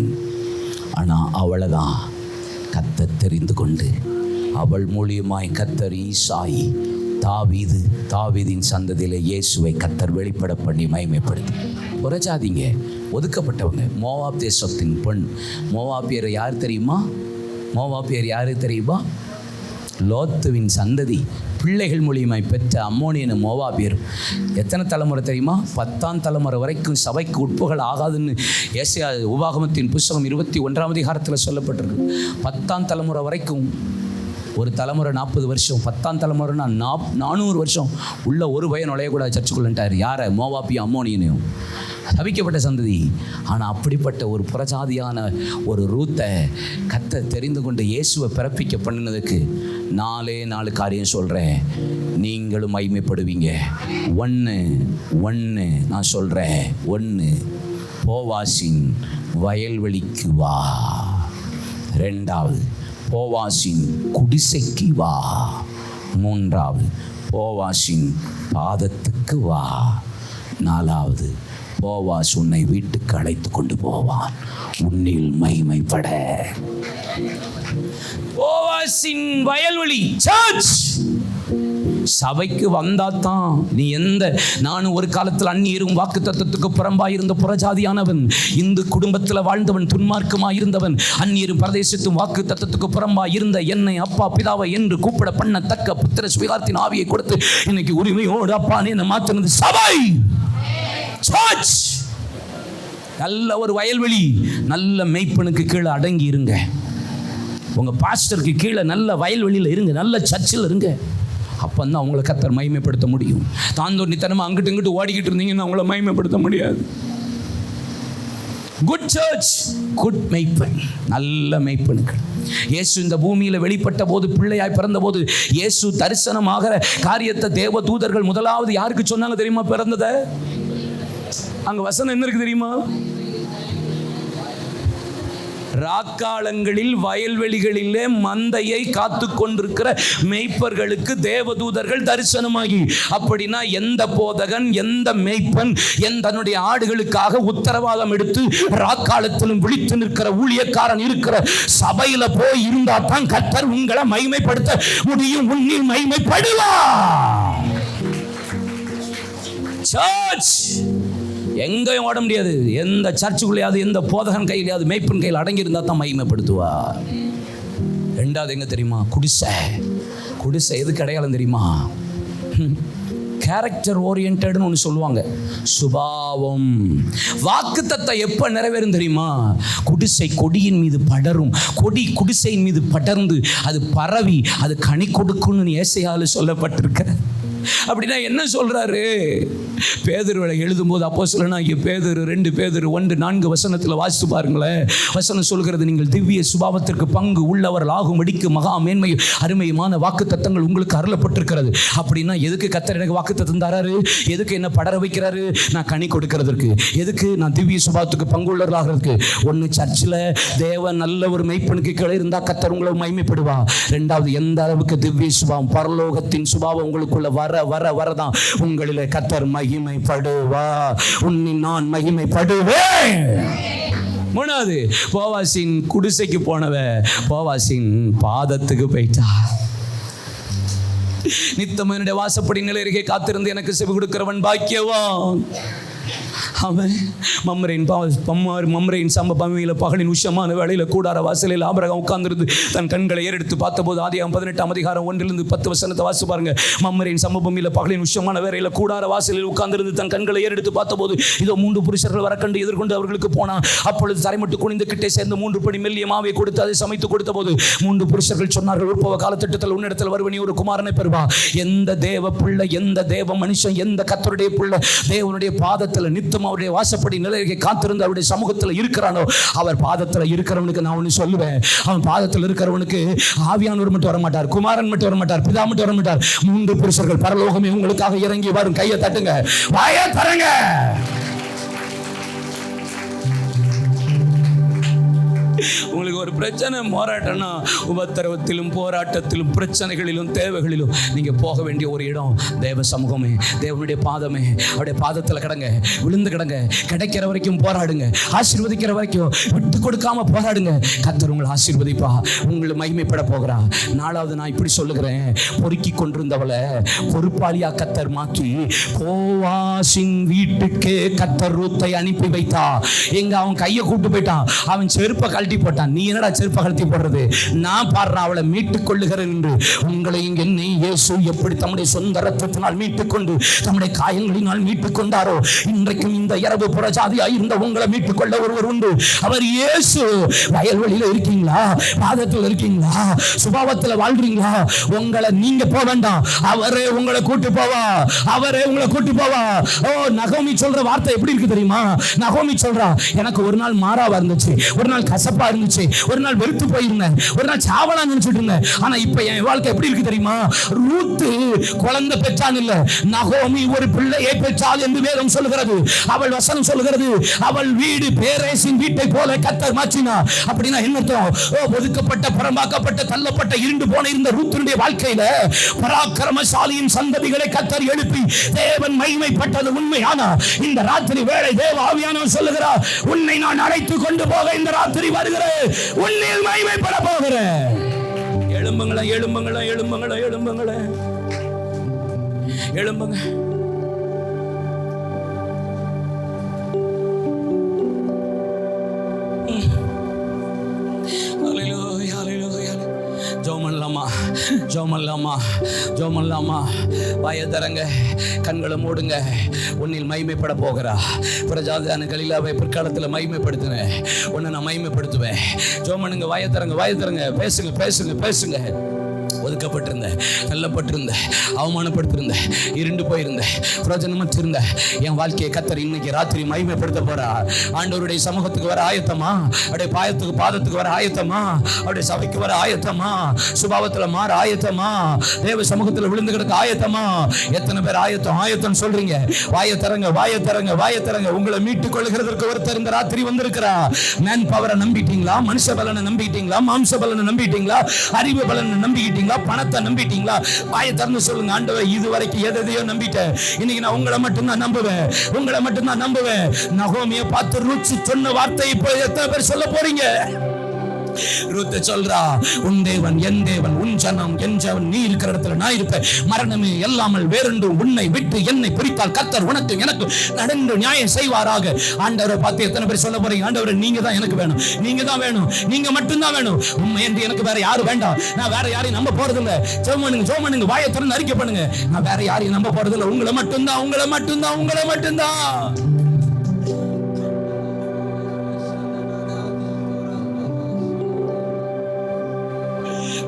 ஆனால் அவளைதான் கர்த்தர் தெரிந்து கொண்டு அவள் மூலியமாய் கர்த்தர் ஈசாயி தாவீதின் சந்ததியிலே இயேசுவை கர்த்தர் வெளிப்பட பண்ணி மகிமைப்படுத்தி. புறஜாதிங்க, ஒதுக்கப்பட்டவங்க, மோவாப் தேசத்தின் பெண். மோவாபியர் யார் தெரியுமா? லோத்துவின் சந்ததி பிள்ளைகள் மூலியமாய் பெற்ற அம்மோனியன் மோவாபியர். எத்தனை தலைமுறை தெரியுமா? 10ஆம் தலைமுறை வரைக்கும் சபைக்கு உட்புகள் ஆகாதுன்னு ஏசாயா உபாகமத்தின் புஸ்தகம் 21ஆம் அதிகாரத்தில் சொல்லப்பட்டிருக்கு. 10ஆம் தலைமுறை வரைக்கும். ஒரு தலைமுறை 40 வருஷம், 10ஆம் தலைமுறைனா 400 வருஷம் உள்ள ஒரு பையன் நுழையக்கூடாது சர்ச்சுக்குள்ளன்ட்டார். யாரை? மோவாபியும் அம்மோனியனையும். தவிக்கப்பட்ட சந்ததி. ஆனால் அப்படிப்பட்ட ஒரு புறஜாதியான ஒரு ரூத்தை கர்த்தர் தெரிந்து கொண்டு இயேசுவை பிறப்பிக்க பண்ணினதுக்கு 4 காரியம் சொல்கிறேன். நீங்களும் மகிமைப்படுவீங்க. ஒன்று நான் சொல்கிறேன். 1, போவாசின் வயல்வெளிக்கு வா. 2, போவாசின் குடிசைக்கு வா. 3, போவாசின் பாதத்துக்கு வா. 4, போவாஸ் உன்னை வீட்டுக்கு அழைத்து கொண்டு போவான், உன்னில் மகிமைப்பட. போவாசின் வயல்வெளி சர்ச். சபைக்கு வந்தாதான் நீ நானும் ஒரு காலத்தில் அந்நியரும் வாக்கு தத்தத்துக்கு புறம்பாயிருந்த புறஜாதியானவன், இந்து குடும்பத்தில் வாழ்ந்தவன், துன்மார்க்கமாக இருந்தவன், அந்நியரும் பிரதேசத்தும் வாக்கு தத்தத்துக்கு புறம்பாய் இருந்த என்னை அப்பா பிதாவை என்று கூப்பிட பண்ணத்தக்க புத்திர சுவிகாரத்தின் ஆவியை கொடுத்து இன்னைக்கு உரிமையோடு அப்பான்னு என்ன மாற்றினது சபை. சர்ச். நல்ல ஒரு வயல்வெளி, நல்ல மெய்ப்பனுக்கு கீழே அடங்கி இருங்க. உங்க பாஸ்டருக்கு கீழே நல்ல வயல்வெளியில் இருங்க, நல்ல சர்ச்சில் இருங்க. அப்போ தான் அவங்களை கர்த்தர் மகிமைப்படுத்த முடியும். தாந்தோன்னித்தனமாக அங்கிட்டு இங்கிட்டு ஓடிக்கிட்டு இருந்தீங்கன்னா அவங்கள மகிமைப்படுத்த முடியாது. குட் சர்ச், குட் மெய்ப்பன், நல்ல மெய்ப்பனுக்கு. இயேசு இந்த பூமியில் வெளிப்பட்ட போது, பிள்ளையாய் பிறந்த போது, இயேசு தரிசனமாகிற காரியத்தை தேவ தூதர்கள் முதலாவது யாருக்கு சொன்னாங்க தெரியுமா? பிறந்தத அங்க வசனம் என்ன இருக்கு தெரியுமா? ராக்காலங்களில் வயல்வெளிகளிலே மந்தையை காத்து கொண்டிருக்கிற மேய்ப்பர்களுக்கு தேவதூதர்கள் தரிசனமாகி. அப்படின்னா எந்த போதகன், எந்த மேய்ப்பன் தன்னுடைய ஆடுகளுக்காக உத்தரவாதம் எடுத்து ராக்காலத்திலும் விழித்து நிற்கிற ஊழியக்காரன் இருக்கிற சபையில போய் இருந்தா தான் கர்த்தர் உங்களை மகிமைப்படுத்த முடியும். உன்னில் மகிமைப்படுவார். சர்ச் எங்கேயும் ஓட முடியாது. எந்த சர்ச்சுக்குள்ளையாவது, எந்த போதகன் கையிலையாவது, மேய்ப்பன் கையில் அடங்கி இருந்தால் தான் மகிமைப்படுத்துவார். 2வது எங்க தெரியுமா? குடிசை எதுக்கு அடையாளம் தெரியுமா? கேரக்டர் ஓரியன்டட்னு ஒன்று சொல்லுவாங்க. சுபாவம். வாக்குத்தத்தம் எப்போ நிறைவேறும் தெரியுமா? குடிசை கொடியின் மீது படரும். கொடி குடிசையின் மீது படர்ந்து அது பரவி அது கனி கொடுக்கும்னு ஏசாயால சொல்லப்பட்டிருக்க. அப்படின்னா என்ன சொல்றாரு? பேதுருவை எழுதும்போது அப்போஸ்தலனாகிய பேதுரு 2 பேதுரு 1:4 வாசித்து பாருங்களேன். வசனம் சொல்கிறது, நீங்கள் திவ்ய சுபாவத்திற்கு பங்கு உள்ளவர்கள் ஆகும்படிக்கு மகா மேன்மையும் அருமையுமான வாக்கு தத்தங்கள் உங்களுக்கு அருளப்பட்டிருக்கிறது. அப்படின்னா எதுக்கு கர்த்தர் எனக்கு வாக்கு தத்தம் தராரு? எதுக்கு என்ன படர வைக்கிறாரு? நான் கனி கொடுக்கிறதுக்கு. எதுக்கு? நான் திவ்ய சுபாவத்துக்கு பங்கு உள்ளவர்களாகிறதுக்கு. 1, சர்ச்சில் தேவன் நல்ல ஒரு மெய்ப்பனுக்கு கீழே இருந்தால் கர்த்தர் உங்களை மகிமைப்படுவா. 2வது, எந்த அளவுக்கு திவ்ய சுபாவம், பரலோகத்தின் சுபாவம் உங்களுக்குள்ள வரதான் உங்களிலே கர்த்தர் மகிமைப்படுவா. உன்னில் நான் மகிமைப்படுவேன். 3வது, போவாசின் குடிசைக்கு போனவ போவாசின் பாதத்துக்கு போயிட்டா. நித்தம் என்னுடைய வாசப்படி நிலையருகே காத்திருந்து எனக்கு செவி கொடுக்கிறவன் பாக்கியவான். அவன் மம்ரேயின் சம்ப பமையில பகலின் உஷமான வேளையில கூடார வாசலில் ஆபிரகாம் உட்கார்ந்திருந்து தன் கண்களை ஏறெடுத்து பார்த்தபோது, ஆதியாகமம் 18ஆம் அதிகாரம் 1-10 வாசித்து பாருங்க. மம்ரேயின் சம்ப பமையில பகலின் உஷமான வேளையில கூடார வாசலில் உட்கார்ந்திருந்து தன் கண்களை ஏறெடுத்து பார்த்தபோது, இதோ 3 புருஷர்கள் வரக்கண்டு எதிர்கொண்டு அவர்களுக்கு போனான். அப்பொழுது தரைமட்டு குனிந்து கிட்டே சேர்ந்து 3 படி மெல்லிய மாவை கொடுத்து அதை சமைத்து கொடுத்த போது 3 புருஷர்கள் சொன்னார்கள், உற்பவ காலத்திட்டத்தில் உன்னிடத்தில் வருவனி ஒரு குமாரனை பெறுவா. எந்த தேவ பிள்ளை, எந்த தேவ மனுஷன், எந்த கர்த்தருடைய பிள்ளை தேவனுடைய பாதத்தில் நித்தம் அவருடைய வாசப்படி நிலையை காத்திருந்து அவருடைய சமூகத்தில் இருக்கிறானோ, அவர் பாதத்தில் இருக்கிறவனுக்கு நான் ஒன்று சொல்லுவேன். அவன் பாதத்தில் இருக்கிறவனுக்கு ஆவியானவர் மட்டும் வரமாட்டார், குமாரன் மட்டும் வரமாட்டார், பிதா மட்டும் வரமாட்டார். 3 புருஷர்கள் பரலோகமே உங்களுக்காக இறங்கி வரும். கையை தட்டுங்க, வாயை தரங்க. உங்களுக்கு ஒரு பிரச்சனை போராட்டம்னா உபத்திரவத்திலும் போராட்டத்திலும் பிரச்சனைகளிலும் தேவைகளிலும் நீங்க போக வேண்டிய ஒரு இடம் தேவ சமூகமே, தேவனுடைய பாதமே. அவருடைய பாதத்தில் கிடங்க, விழுந்து கிடங்க, கிடைக்கிற வரைக்கும் போராடுங்க, ஆசீர்வதிக்கிற வரைக்கும் விட்டு கொடுக்காம போராடுங்க. கர்த்தர் உங்களை ஆசீர்வதிப்பா, உங்களை மகிமைப்பட போகிறா. நாலாவது நான் இப்படி சொல்லுகிறேன், பொறுக்கி கொண்டிருந்தவளை பொறுப்பாளியா கர்த்தர் மாற்றி போவாசின் வீட்டுக்கு கர்த்தர் ரூத்தை அனுப்பி வைத்தா. எங்க அவன் கையை கூட்டு போயிட்டான், அவன் செருப்பை கழட்டி போட்டான். நீ என்னடா செருப்பை கழட்டி போடுறது? நான் பாடுறேன் அவளை மீட்டுக் கொள்ளுகிறேன் என்று. உங்களை என்னை இயேசு எப்படி தம்முடைய சொந்த ரத்தத்தினால் மீட்டுக் கொண்டு தம்முடைய காயங்களினால் மீட்டுக் கொண்டாரோ, இன்றைக்கும் இந்த இரவு புறஜாதியாய் இருந்த உங்களை மீட்டுக் கொள்ள ஒருவர் உண்டு. அவர் இயேசு. வயல்வெளியில இருக்கீங்களா, பாதத்தில் இருக்கீங்களா, சுபாவத்தில் வாழ்றீங்களா, உங்களை நீங்க போக வேண்டாம், அவரே உங்களை கூட்டு போவா, அவரே உங்களை கூட்டு போவா. ஓ, நகோமி சொல்ற வார்த்தை எப்படி இருக்கு தெரியுமா? நகோமி சொல்றா, எனக்கு ஒரு நாள் மாறாவா இருந்துச்சு, ஒரு நாள் கசப்பா இருந்துச்சு, ஒரு நாள் வெறுத்து போயிருந்தேன், ஒரு நாள் சாவலா நினைச்சிட்டு இருந்தேன். ஆனா இப்ப என் வாழ்க்கை எப்படி இருக்கு தெரியுமா? ரூத்து குழந்தை பெற்றான் இல்ல, நகோமி ஒரு பிள்ளையை பெற்றாள் என்று வேதம் சொல்லுகிறது. அவள் வசனம் சொல்லுகிறது, அவள் வீடு பேரேசின் வீட்டை போல கர்த்தர் மாற்றினா. அப்படின்னா என்ன அர்த்தம்? ஒதுக்கப்பட்ட, புறம்பாக்கப்பட்ட, தள்ளப்பட்ட, இருண்டு போன இருந்த ரூத்தினுடைய வாழ்க்கையில பராக்கிரமசாலியின் சந்ததிகளை கர்த்தர் எழுப்பி தேவன் மகிமைப்பட்டது உண்மையானா இந்த ராத்திரி வேளை தேவ ஆவியானவர் சொல்லுகிறார், உன்னை நான் அழைத்து கொண்டு போக இந்த ராத்திரி வருகிறேன், உன்னில் மகிமைப்பட போகிறேன். எழும்புங்களா, எழும்புங்களா, எழும்புங்களா, எழும்புங்களா, எழும்புங்க. ஜோமல்லாமா, வாயை தரங்க, கண்களை மூடுங்க. உன்னில் மகிமைப்பட போகிறா. பிரஜாதியான கலிலாவை பிற்காலத்தில் மகிமைப்படுத்தினேன், உன்னை நான் மகிமைப்படுத்துவேன். ஜோமனுங்க, வாயை தரங்க, வாயை தரங்க, பேசுங்க, பேசுங்க, பேசுங்க. ஒதுக்கப்பட்டிருந்த, தள்ளப்பட்டிருந்த, அவமானப்படுத்திருந்த, இருண்டு போயிருந்த, பிரயோஜனமற்றிருந்த என் வாழ்க்கையை கர்த்தர் இன்னைக்கு ராத்திரி மகிமைப்படுத்த போறா. ஆண்டவருடைய சமூகத்துக்கு வர ஆயத்தமா? அவருடைய பாதத்துக்கு வர ஆயத்தமா? அவருடைய சபைக்கு வர ஆயத்தமா? சுபாவத்துல மாற ஆயத்தமா? தேவ சமூகத்துல விழுந்து கிடக்க ஆயத்தமா? எத்தனை பேர் ஆயத்தம் சொல்றீங்க? வாயை தரங்க, வாயை தரங்க, வாயை தரங்க. உங்களை மீட்டுக் கொள்கிறதற்கு ஒருத்தர் இந்த ராத்திரி வந்திருக்கிறா. மேன் பவரை நம்பிட்டீங்களா? மனுஷ பலனை நம்பிட்டீங்களா? மாம்ச பலனை நம்பிட்டீங்களா? அறிவு பலனை நம்பிக்கிட்டீங்களா? பணத்தை நம்பிட்டீங்களா? வாயை திறந்து சொல்லுங்க, ஆண்டவரே இதுவரைக்கும் எதையோ நம்பிட்டேன், இன்னைக்கு நான் உங்களை மட்டும் தான் நம்புவேன், உங்களை மட்டும் தான் நம்புவேன். நகோமியை பார்த்து ரூத் சொன்ன வார்த்தை இப்போ எத்தனை பேர் சொல்ல போறீங்க? ரூத் சொல்றா, உன் தேவன் என் தேவன், உன் ஜனம் என் ஜனம், நீ இருக்கிற இடத்துல நான் இருப்பேன், மரணமே இல்லாமல் வேறென்று உன்னை விட்டு என்னை பிரித்தால் கர்த்தர் உனக்கு எனக்கு நடந்து நியாயம் செய்வாராக. ஆண்டவரை பார்த்து எத்தனை பேர் சொல்ல போறீங்க, ஆண்டவரே நீங்க தான் எனக்கு வேணும், நீங்க தான் வேணும், நீங்க மட்டும்தான் வேணும், உண்மை என்று எனக்கு வேற யாரும் வேண்டாம், நான் வேற யாரையும் நம்ப போறது இல்லை. ஜெபம் வாயை திறந்து அறிக்கை பண்ணுங்க, நான் வேற யாரையும் நம்ப போறது இல்லை, உங்களை மட்டும்தான், உங்களை மட்டும்தான், உங்களை மட்டும்தான்.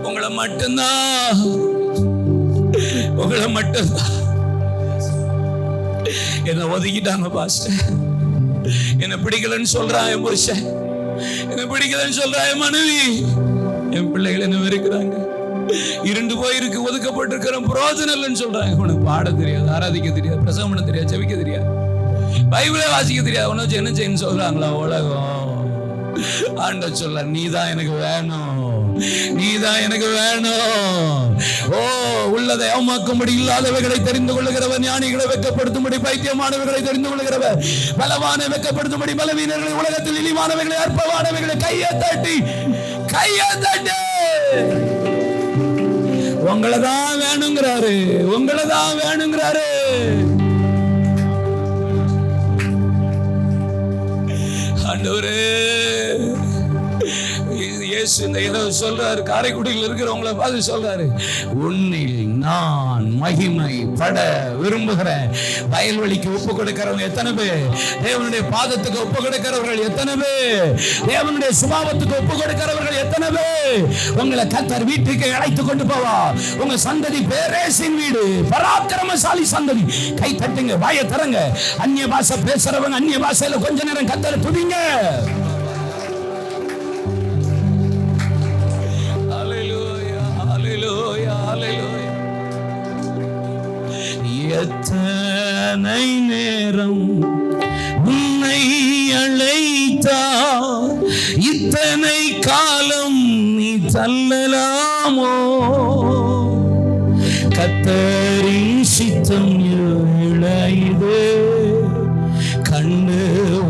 உங்களை மட்டும்தான், உங்களை மட்டும்தான். என்ன ஒதுக்கிட்டாங்க பாஸ்டர், என்ன பிடிக்கலன்னு சொல்றான் என் புருஷன், என்ன பிடிக்கலன்னு சொல்றான் என் மனைவி, என் பிள்ளைகள் என்ன வெறுக்கிறாங்க, இருண்டு போயிருக்கு, ஒதுக்கப்பட்டிருக்கிற பிரோஜனம் இல்லைன்னு சொல்றாங்க. உனக்கு பாட தெரியாது, ஆராதிக்க தெரியாது, பிரசவம் பண்ண தெரியாது, ஜெபிக்க தெரியாது, பைபிளை வாசிக்க தெரியாது, உன்னை வச்சு என்ன செய்யணும்னு சொல்றாங்களா உலகம். ஆண்டவர் சொல்ல, நீதான் எனக்கு வேணும், நீதான் எனக்கு வேணும். ஓ, உள்ளதை அவமாக்கும்படி இல்லாதவைகளை தெரிந்து கொள்ளுகிறவர், ஞானிகளை வெட்கப்படுத்தும்படி பைத்தியமானவைகளை தெரிந்து கொள்ளுகிறவர், பலவான வெட்கப்படுத்தும்படி பலவீனர்களை, உலகத்தில் இழிவானவைகளை, அற்பமானவைகளை கையை தட்டி உங்களை தான் வேணுங்கிறாரு, உங்களை தான் வேணுங்கிறாரு. ஆண்டவரே, இயேசு இந்த இரவு சொல்றாரு, காரைக்குடியில் இருக்கிறவங்களை பார்த்து சொல்றாரு, உன்னில் நான் மகிமைப்பட விரும்புகிறேன். வயல்வெளிக்கு ஒப்பு கொடுக்கிறவங்க எத்தனை பேர்? தேவனுடைய பாதத்துக்கு ஒப்பு கொடுக்கிறவர்கள் எத்தனை பேர்? தேவனுடைய சுபாவத்துக்கு ஒப்பு கொடுக்கிறவர்கள் எத்தனை பேர்? உங்களை கர்த்தர் வீட்டுக்கு அழைத்து கொண்டு போவா. உங்க சந்ததி பேரேசின் வீடு, பராக்கிரமசாலி சந்ததி. கை தட்டுங்க, வாயை தரங்க. அந்நிய பாஷை பேசுறவங்க அந்நிய பாஷையில கொஞ்ச நேரம் கர்த்தரை துதிங்க. எத்தனை நேரம் உன்னை அழைத்தார், இத்தனை காலம் நீ தள்ளலாமோ? கர்த்தரின் சித்தம் இளையது கண்டு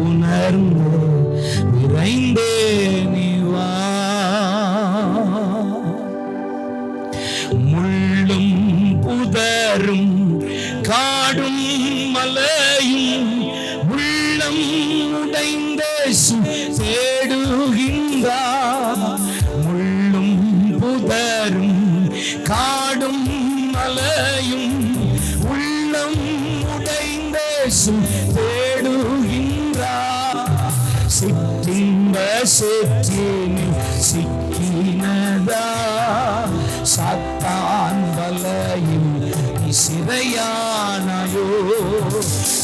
உணர்ந்து விரைந்தே நீ வா. முள்ளும் புதரும் காடும் மலையும் உள்ளம் உடைந்த தேடுகின்றார். முள்ளும் புதரும் காடும் மலையும் உள்ளம் உடைந்த தேடுகின்றார். சிற்றின்ப சேற்றினி சிக்கினதா சாத்தான் வலையில் சிறையானாயோ?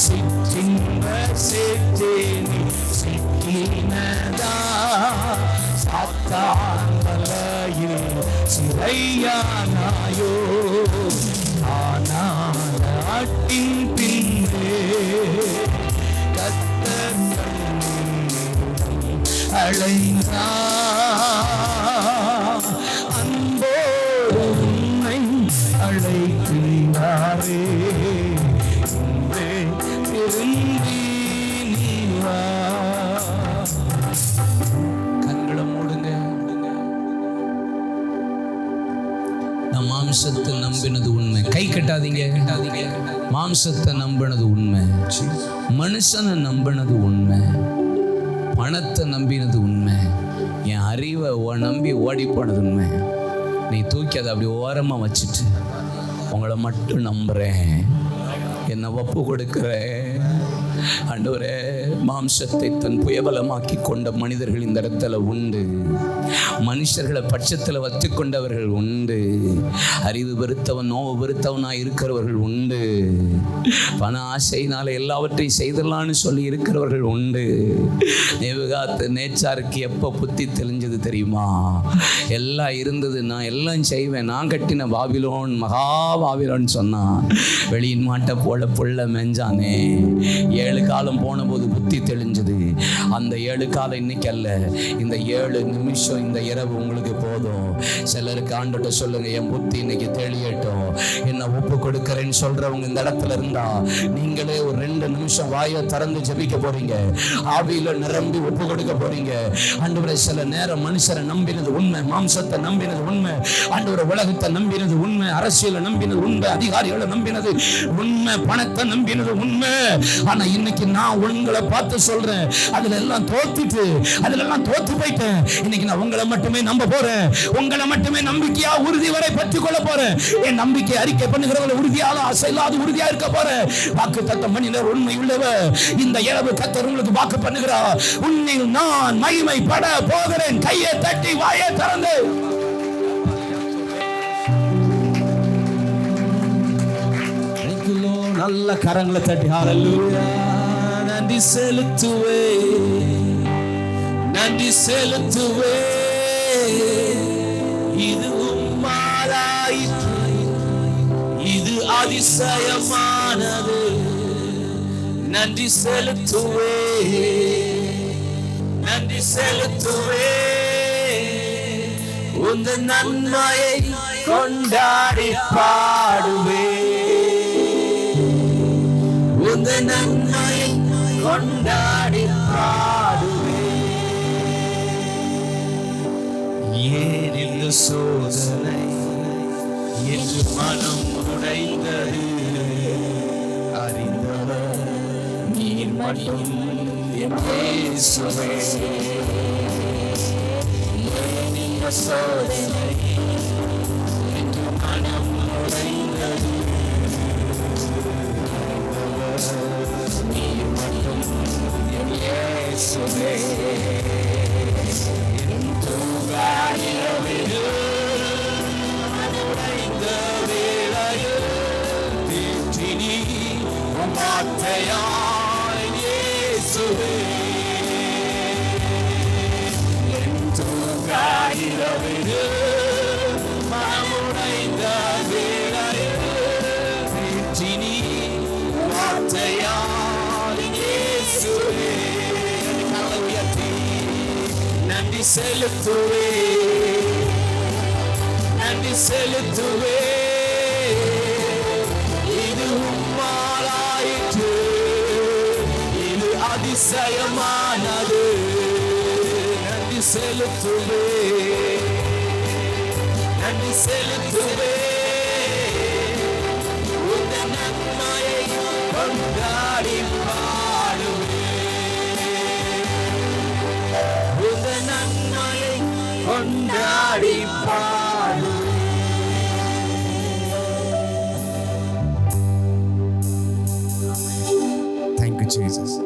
சிற்றின்ப சேற்றினி சிக்கினதா சாத்தான் வலையில் சிறையானாயோ? ஆனால் ஆட்டின் பின்னே கர்த்தர் அழைத்தார். அன்போடு உன்னை அழைக்கிறாரே, இன்றே திரும்பி நீ வா. கண்களை மூடுங்க. நான் மாம்சத்தை நம்பினது உண்மை. கை கட்டாதீங்க. மாம்சத்தை நம்பினது உண்மை, மனுஷனை நம்பினது உண்மை, பணத்தை நம்பினது உண்மை, என் அறிவை நம்பி ஓடி போனது உண்மை. நீ தூக்கி அதை அப்படி ஓரமாக வச்சுட்டு உங்களை மட்டும் நம்புகிறேன், என்னை ஒப்பு கொடுக்குறேன். ஆண்டவரே, மாம்சத்தை தன் புயபலமாக்கி கொண்ட மனிதர்கள் இந்த இடத்துல உண்டு. மனுஷர்களை பட்சத்தில் வச்சு கொண்டவர்கள் உண்டு. அறிவு பெருத்தவன் நோவு பெருத்தவனாக இருக்கிறவர்கள் உண்டு. பண ஆசையினால எல்லாவற்றையும் செய்தலான்னு சொல்லி இருக்கிறவர்கள் உண்டு. நேச்சாருக்கு எப்போ புத்தி தெளிஞ்சது தெரியுமா? எல்லாம் இருந்தது, நான் எல்லாம் செய்வேன், நான் கட்டின பாபிலோன் மகா பாபிலோன் சொன்னான். வெளியின் மாட்டை போல புள்ள மெஞ்சானே. 7 காலம் போன போது புத்தி தெளிஞ்சது. அந்த 7 காலம் இன்னைக்கு அல்ல, இந்த 7 நிமிஷம் இந்த இரவு உங்களுக்கு போதும். சிலருக்கு ஆண்டுகிட்ட சொல்லுங்க, என் புத்தி இன்னைக்கு தெளியட்டும், என்ன ஒப்பு கொடுக்கிறேன்னு சொல்றவங்க இந்த இடத்துல இருந்தா நீங்களே ஒரு 2 நிமிஷம் வாயை திறந்து ஜெபிக்க போறீங்க. ஆவியில நிரம்பி ஒப்பு கொடுக்க போறீங்க. ஆண்டவரே, சில நேரம் மனுஷரை நம்பினது உண்மை, மாம்சத்தை நம்பினது உண்மை, ஆண்டவரே உலகத்தை நம்பினது உண்மை, அரசியலை நம்பினது உண்மை, அதிகாரிகளை நம்பினது உண்மை, பணத்தை நம்பினது உண்மை. ஆனா இன்னைக்கு நான் உங்களை பார்த்து சொல்றேன், அதுல எல்லாம் தோத்துட்டு, அதுல எல்லாம் தோத்து போயிட்டேன். இன்னைக்கு நான் உங்களை மட்டுமே நம்ப போறேன். உங்களை மட்டுமே நம்பிக்கையா உறுதி வரை பற்றி கொள்ள போறேன். என் நம்பிக்கை அறிக்கை பண்ணுகிறவங்க உறுதியாக அசைலாது உறுதியா இருக்க போறேன். வாக்கு தத்தம் பண்ணினர் உண்மை உள்ளவர். இந்த இரவு கர்த்தர் உங்களுக்கு வாக்கு பண்ணுகிறார். உன்னில் நான் மகிமைப்பட போகிறேன். கையை தட்டி வாயை திறந்து நல்ல கரங்களை தட்டி ஹல்லேலூயா. நன்றி செலுத்துவே, நன்றி செலுத்துவே. இது உம்மாலாயிற்று, இது அதிசயமானது. நன்றி செலுத்துவே, நன்றி செலுத்துவே. உந்த நன்மையை கொண்டாடி பாடுவே, உந்த நன்மையை கொண்டாடி பாடுவே. ஏன் இந்த சோதனை என்று மனம் உடைந்தது? அறிந்தவர் நீர் மட்டும் என் இயேசுவே. ஏன் இந்த சோதனை என்று மனம் உடைந்தது? நீர் மட்டும் என் இயேசுவே. நன்றி நன்றி செலுத்துவே, நன்றி செலுத்துவே. இது உம்மாலாயிற்று, இது அதிசயமானது. நன்றி செலுத்துவே, நன்றி செலுத்துவே. உந்தன் நன்மையை கொண்டாடி பாடுவே, உந்தன் நன்மையை கொண்டாடி பாடுவே. Thank you, Jesus.